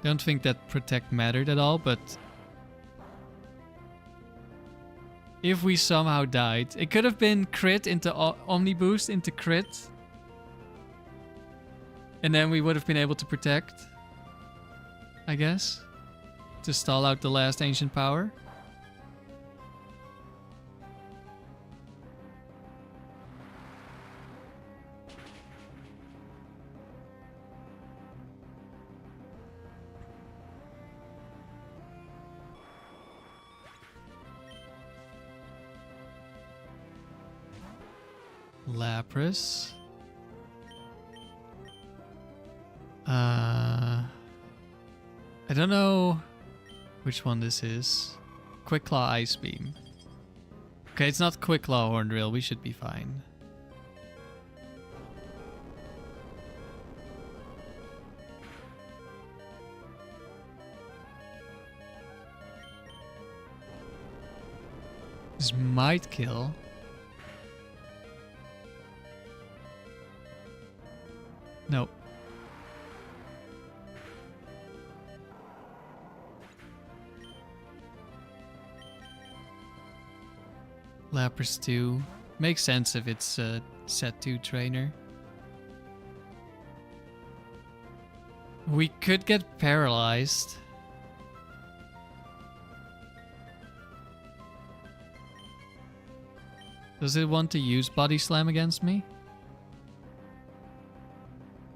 Don't think that Protect mattered at all, but if we somehow died, it could have been crit into Omni Boost into crit. And then we would have been able to protect, I guess, to stall out the last Ancient Power. Lapras. I don't know which one this is. Quick Claw Ice Beam. Okay, it's not Quick Claw Horn Drill. We should be fine. This might kill. Nope. Lapras 2. Makes sense if it's a set 2 trainer. We could get paralyzed. Does it want to use Body Slam against me?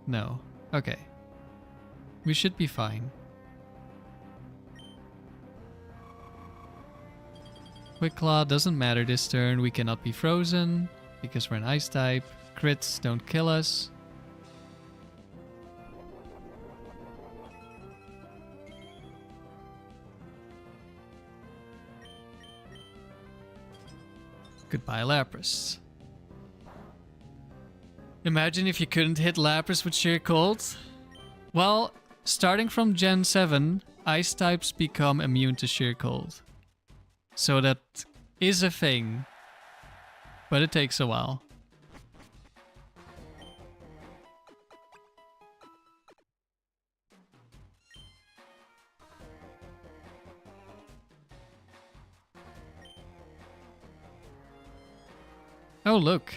No. Okay. We should be fine. Quick Claw doesn't matter this turn. We cannot be frozen because we're an ice type. Crits don't kill us. Goodbye, Lapras. Imagine if you couldn't hit Lapras with Sheer Cold. Well, starting from Gen 7, ice types become immune to Sheer Cold. So that is a thing. But it takes a while. Oh, look.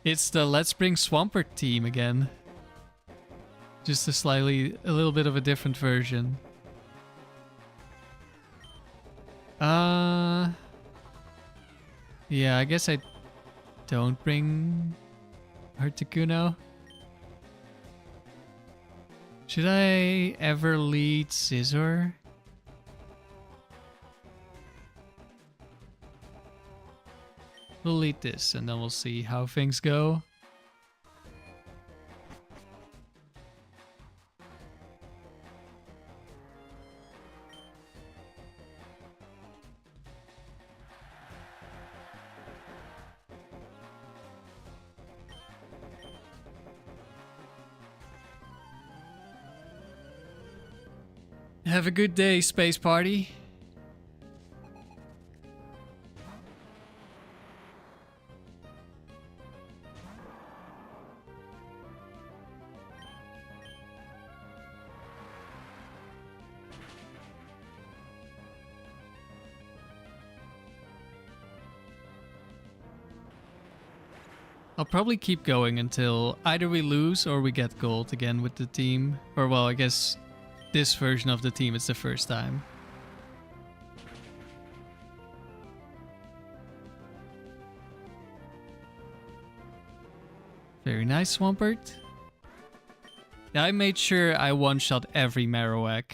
It's the Let's Bring Swampert team again. Just a little bit of a different version. Yeah, I guess I don't bring Articuno. Should I ever lead Scizor? We'll lead this and then we'll see how things go. Have a good day, Space Party. I'll probably keep going until either we lose or we get gold again with the team. Or well, I guess this version of the team is the first time. Very nice, Swampert. Yeah, I made sure I one-shot every Marowak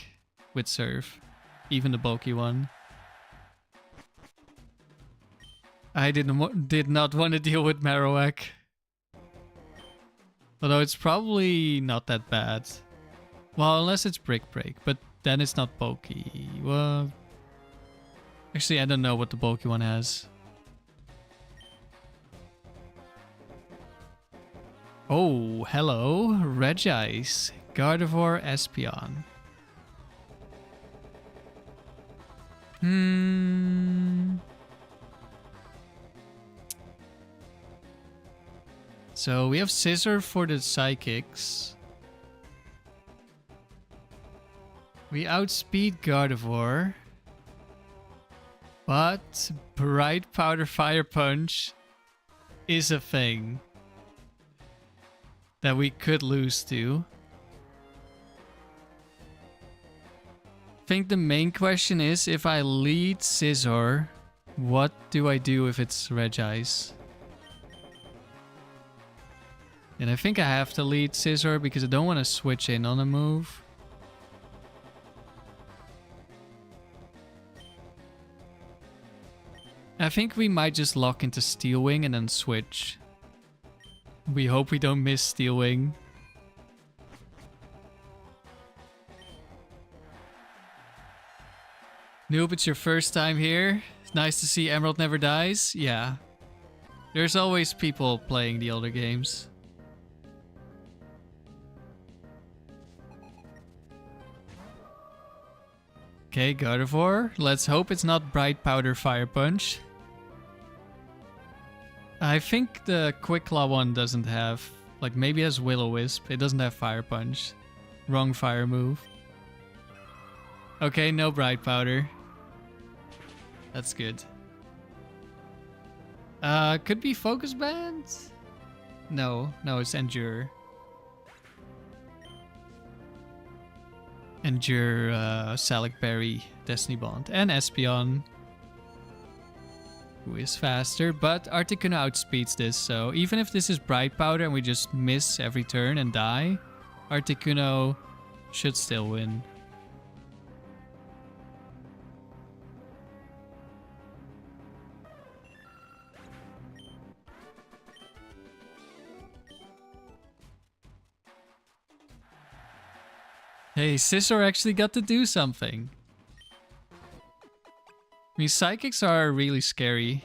with Surf. Even the bulky one. I did not want to deal with Marowak. Although it's probably not that bad. Well, unless it's Brick Break, but then it's not bulky. Well, actually, I don't know what the bulky one has. Oh, hello. Regice. Gardevoir, Espeon. So we have Scizor for the Psychics. We outspeed Gardevoir. But Bright Powder Fire Punch is a thing that we could lose to. I think the main question is, if I lead Scizor, what do I do if it's Regice? And I think I have to lead Scizor because I don't want to switch in on a move. I think we might just lock into Steel Wing and then switch. We hope we don't miss Steel Wing. Noob, it's your first time here. It's nice to see Emerald Never Dies. Yeah. There's always people playing the older games. Okay, Gardevoir. Let's hope it's not Bright Powder Fire Punch. I think the Quick Claw one doesn't have... Like, maybe it has Will-O-Wisp. It doesn't have Fire Punch. Wrong fire move. Okay, no Bright Powder. That's good. Could be Focus Band? No, it's Endure. Endure, Salic Berry, Destiny Bond, and Espeon. who is faster, but Articuno outspeeds this, so even if this is Bright Powder and we just miss every turn and die, Articuno should still win. Hey, Scizor actually got to do something. I mean, Psychics are really scary.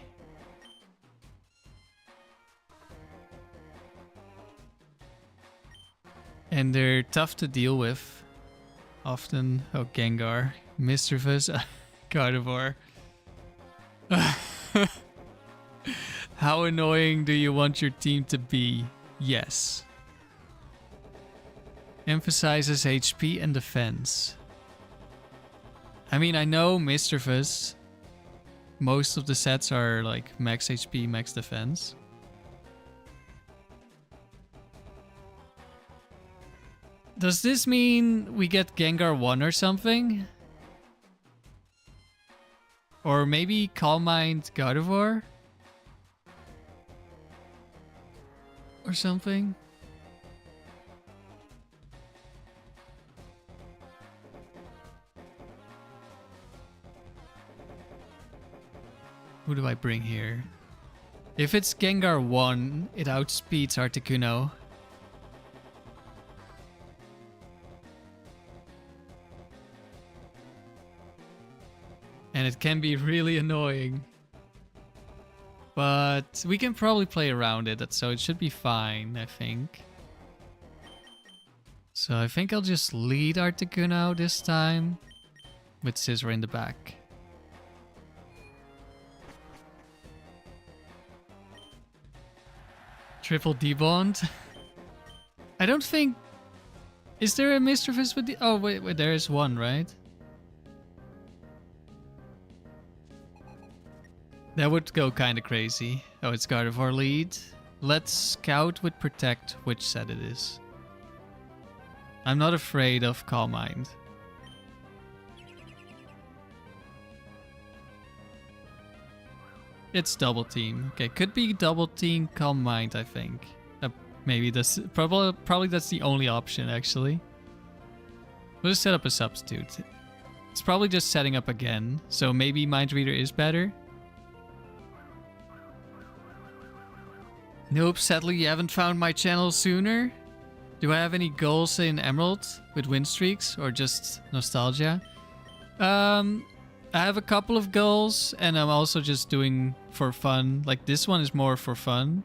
And they're tough to deal with. Often. Oh, Gengar. Mischievous. Gardevoir. How annoying do you want your team to be? Yes. Emphasizes HP and defense. I mean, I know Mischievous. Most of the sets are like max HP, max defense. Does this mean we get Gengar 1 or something? Or maybe Calm Mind Gardevoir? Or something? Who do I bring here? If it's Gengar 1, it outspeeds Articuno. And it can be really annoying. But we can probably play around it, so it should be fine, I think. So I think I'll just lead Articuno this time with Scizor in the back. Triple D-Bond. I don't think... Is there a Mischievous with the... Oh, wait, there is one, right? That would go kind of crazy. Oh, it's Gardevoir lead. Let's scout with Protect which set it is. I'm not afraid of Calm Mind. It's Double Team. Okay, could be Double Team Calm Mind, I think. Maybe that's... Probably that's the only option, actually. We'll just set up a substitute. It's probably just setting up again. So maybe Mind Reader is better. Nope, sadly you haven't found my channel sooner. Do I have any goals in Emerald with win streaks or just nostalgia? I have a couple of goals and I'm also just doing for fun. Like this one is more for fun.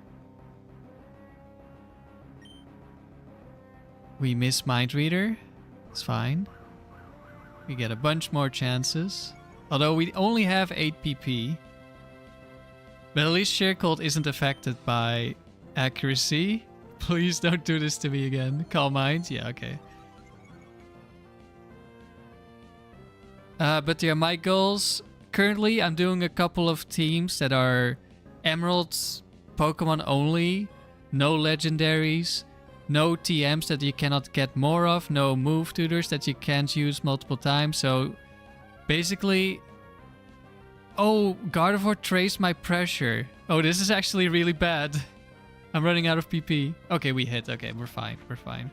We miss Mind Reader. It's fine. We get a bunch more chances. Although we only have 8 PP. But at least Sheer Cold isn't affected by accuracy. Please don't do this to me again. Calm Mind? Yeah, okay. But yeah, my goals... Currently, I'm doing a couple of teams that are Emeralds, Pokemon only, no legendaries, no TMs that you cannot get more of, no move tutors that you can't use multiple times. So basically... Oh, Gardevoir traced my pressure. Oh, this is actually really bad. I'm running out of PP. Okay, we hit. Okay, we're fine. We're fine.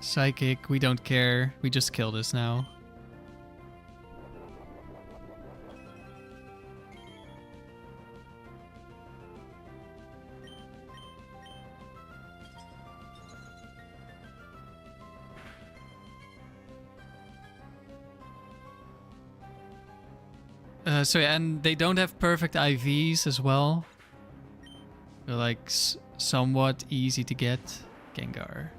Psychic, we don't care. We just kill this now. So yeah, and they don't have perfect IVs as well. They're like somewhat easy to get. Gengar.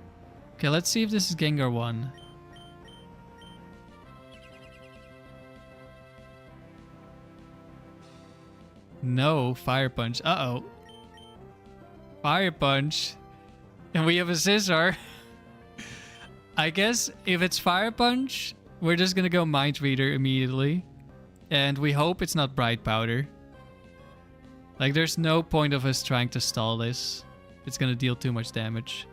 Okay, let's see if this is Gengar 1. No, Fire Punch. Uh-oh. Fire Punch. And we have a Scizor. I guess if it's Fire Punch, we're just gonna go Mind Reader immediately. And we hope it's not Bright Powder. Like, there's no point of us trying to stall this. It's gonna deal too much damage.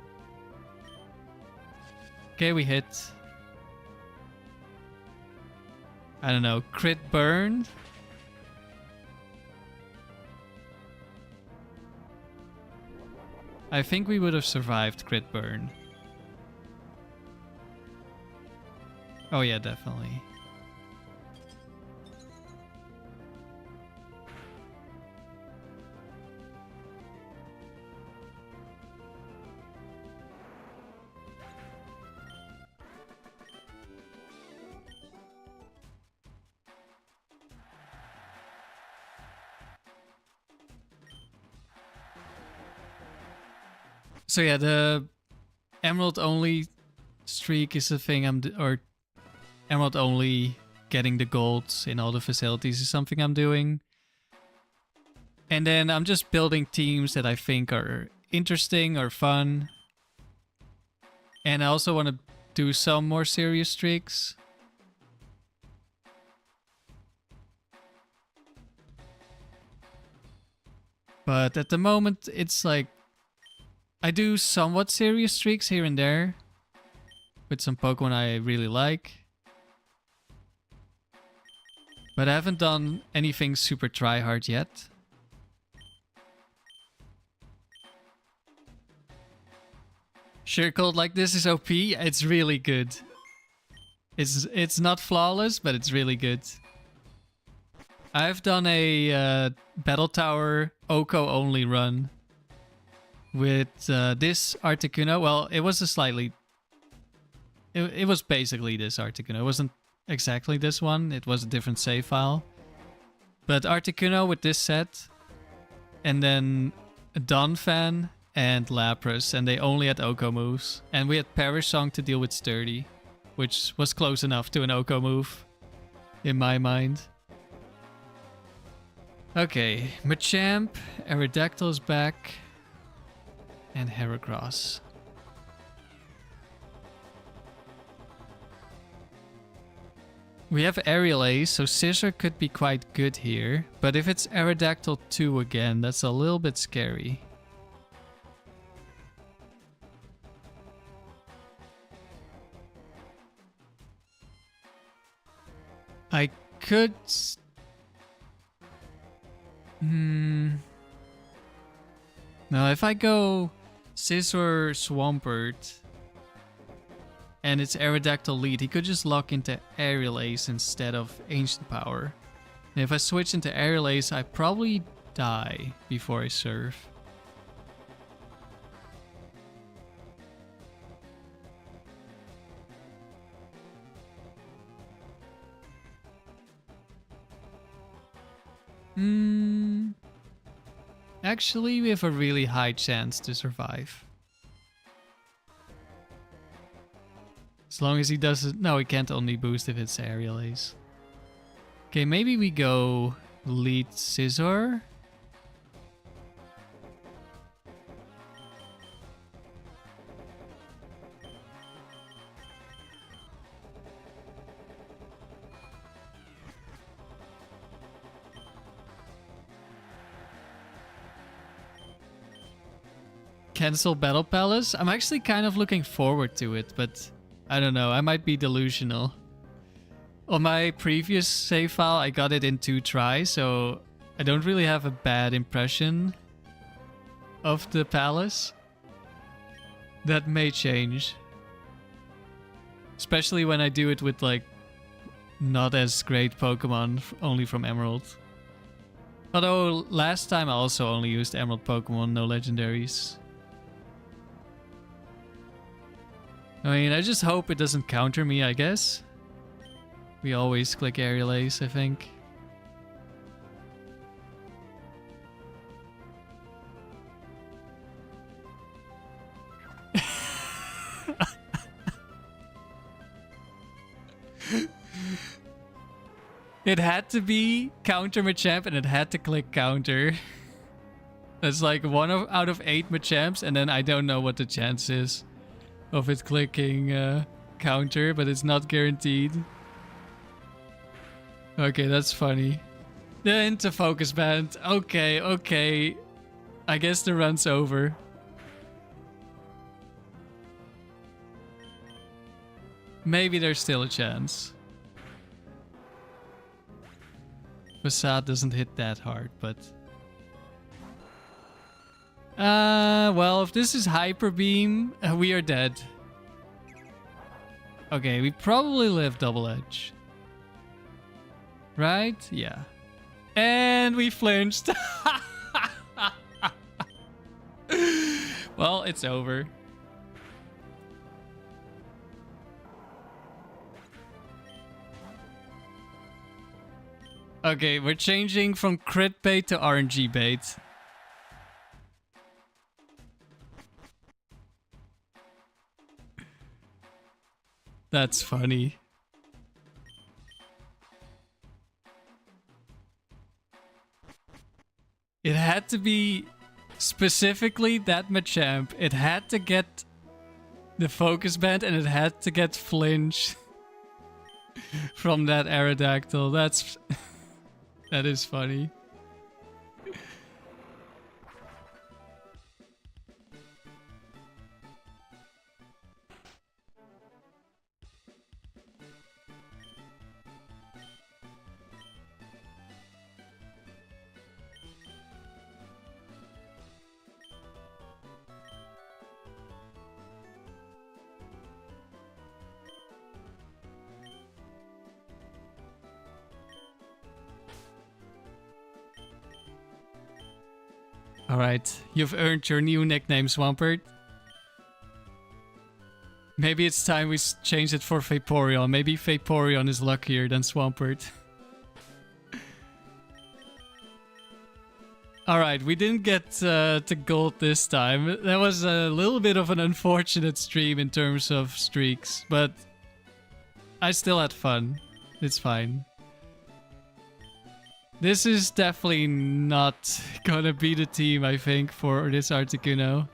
Okay, we hit. I don't know, crit burn? I think we would have survived crit burn. Oh yeah, definitely. So yeah, the Emerald only streak is the thing or Emerald only getting the golds in all the facilities is something I'm doing. And then I'm just building teams that I think are interesting or fun. And I also want to do some more serious streaks. But at the moment, it's like I do somewhat serious streaks here and there with some Pokemon I really like. But I haven't done anything super tryhard yet. Sure, Cold like this is OP. It's really good. It's not flawless, but it's really good. I've done a Battle Tower Oko only run with this Articuno. Well, it was a slightly... It was basically this Articuno. It wasn't exactly this one. It was a different save file. But Articuno with this set. And then Donphan and Lapras. And they only had Oko moves. And we had Perish Song to deal with Sturdy. Which was close enough to an Oko move. In my mind. Okay, Machamp, Aerodactyl is back, and Heracross. We have Riley, so Scizor could be quite good here, but if it's Aerodactyl 2 again, that's a little bit scary. I could... Now, if I go Scizor Swampert and it's Aerodactyl lead, he could just lock into Aerial Ace instead of Ancient Power. And if I switch into Aerial Ace, I probably die before I serve. Actually, we have a really high chance to survive. As long as he doesn't... No, he can't only boost if it's Aerial Ace. Okay, maybe we go lead Scizor. Cancel Battle Palace? I'm actually kind of looking forward to it, but I don't know, I might be delusional. On my previous save file, I got it in 2 tries, so I don't really have a bad impression of the palace. That may change. Especially when I do it with, like, not as great Pokemon, only from Emerald. Although, last time I also only used Emerald Pokemon, no legendaries. I mean, I just hope it doesn't counter me, I guess. We always click Aerial Ace, I think. It had to be counter Machamp and it had to click counter. That's like 1 out of 8 Machamps, and then I don't know what the chance is of it clicking counter, but it's not guaranteed. Okay, that's funny. The into focus band. Okay, okay. I guess the run's over. Maybe there's still a chance. Facade doesn't hit that hard, but... well, if this is Hyper Beam, we are dead. Okay, we probably live Double Edge. Right? Yeah. And we flinched. Well, it's over. Okay, we're changing from crit bait to RNG bait. That's funny. It had to be specifically that Machamp. It had to get the focus band and it had to get flinch from that Aerodactyl. That's... that is funny. Alright, you've earned your new nickname, Swampert. Maybe it's time we change it for Vaporeon. Maybe Vaporeon is luckier than Swampert. Alright, we didn't get to gold this time. That was a little bit of an unfortunate stream in terms of streaks, but I still had fun. It's fine. This is definitely not gonna be the team, I think, for this Articuno.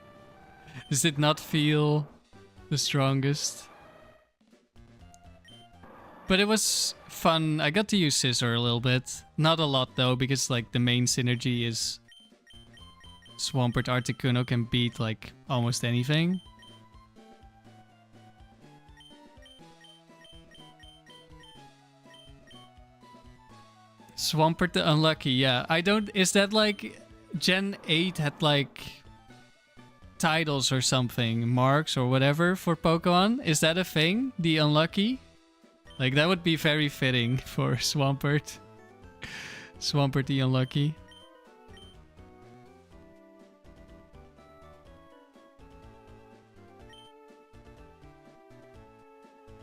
This did not feel the strongest. But it was fun. I got to use Scizor a little bit. Not a lot though, because like the main synergy is Swampert Articuno can beat like almost anything. Swampert the Unlucky, yeah. I don't... Is that like... Gen 8 had like... titles or something, marks or whatever for Pokemon? Is that a thing? The Unlucky? Like that would be very fitting for Swampert. Swampert the Unlucky.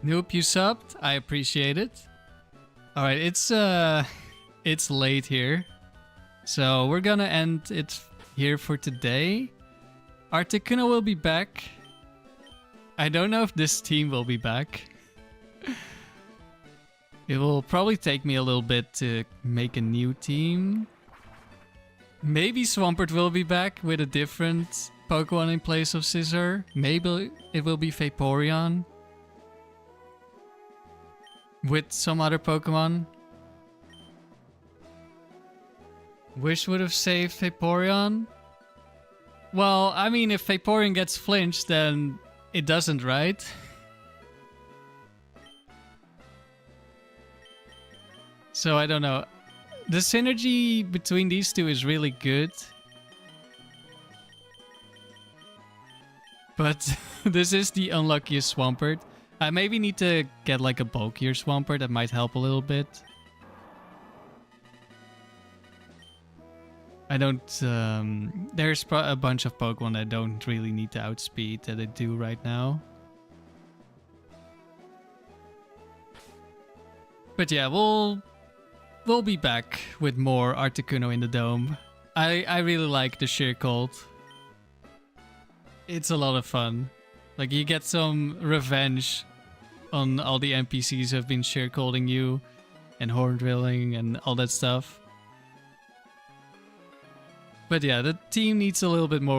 Nope, you subbed. I appreciate it. Alright, it's late here. So we're gonna end it here for today. Articuno will be back. I don't know if this team will be back. It will probably take me a little bit to make a new team. Maybe Swampert will be back with a different Pokemon in place of Scizor. Maybe it will be Vaporeon. With some other Pokemon. Wish would have saved Vaporeon. Well, I mean, if Vaporeon gets flinched, then it doesn't, right? So I don't know. The synergy between these two is really good. But this is the unluckiest Swampert. I maybe need to get like a bulkier Swampert. That might help a little bit. I don't... there's a bunch of Pokemon that don't really need to outspeed that I do right now. But yeah, we'll be back with more Articuno in the Dome. I really like the Sheer Cold. It's a lot of fun. Like, you get some revenge on all the NPCs who have been Sheer Colding you and horn drilling and all that stuff. But yeah, the team needs a little bit more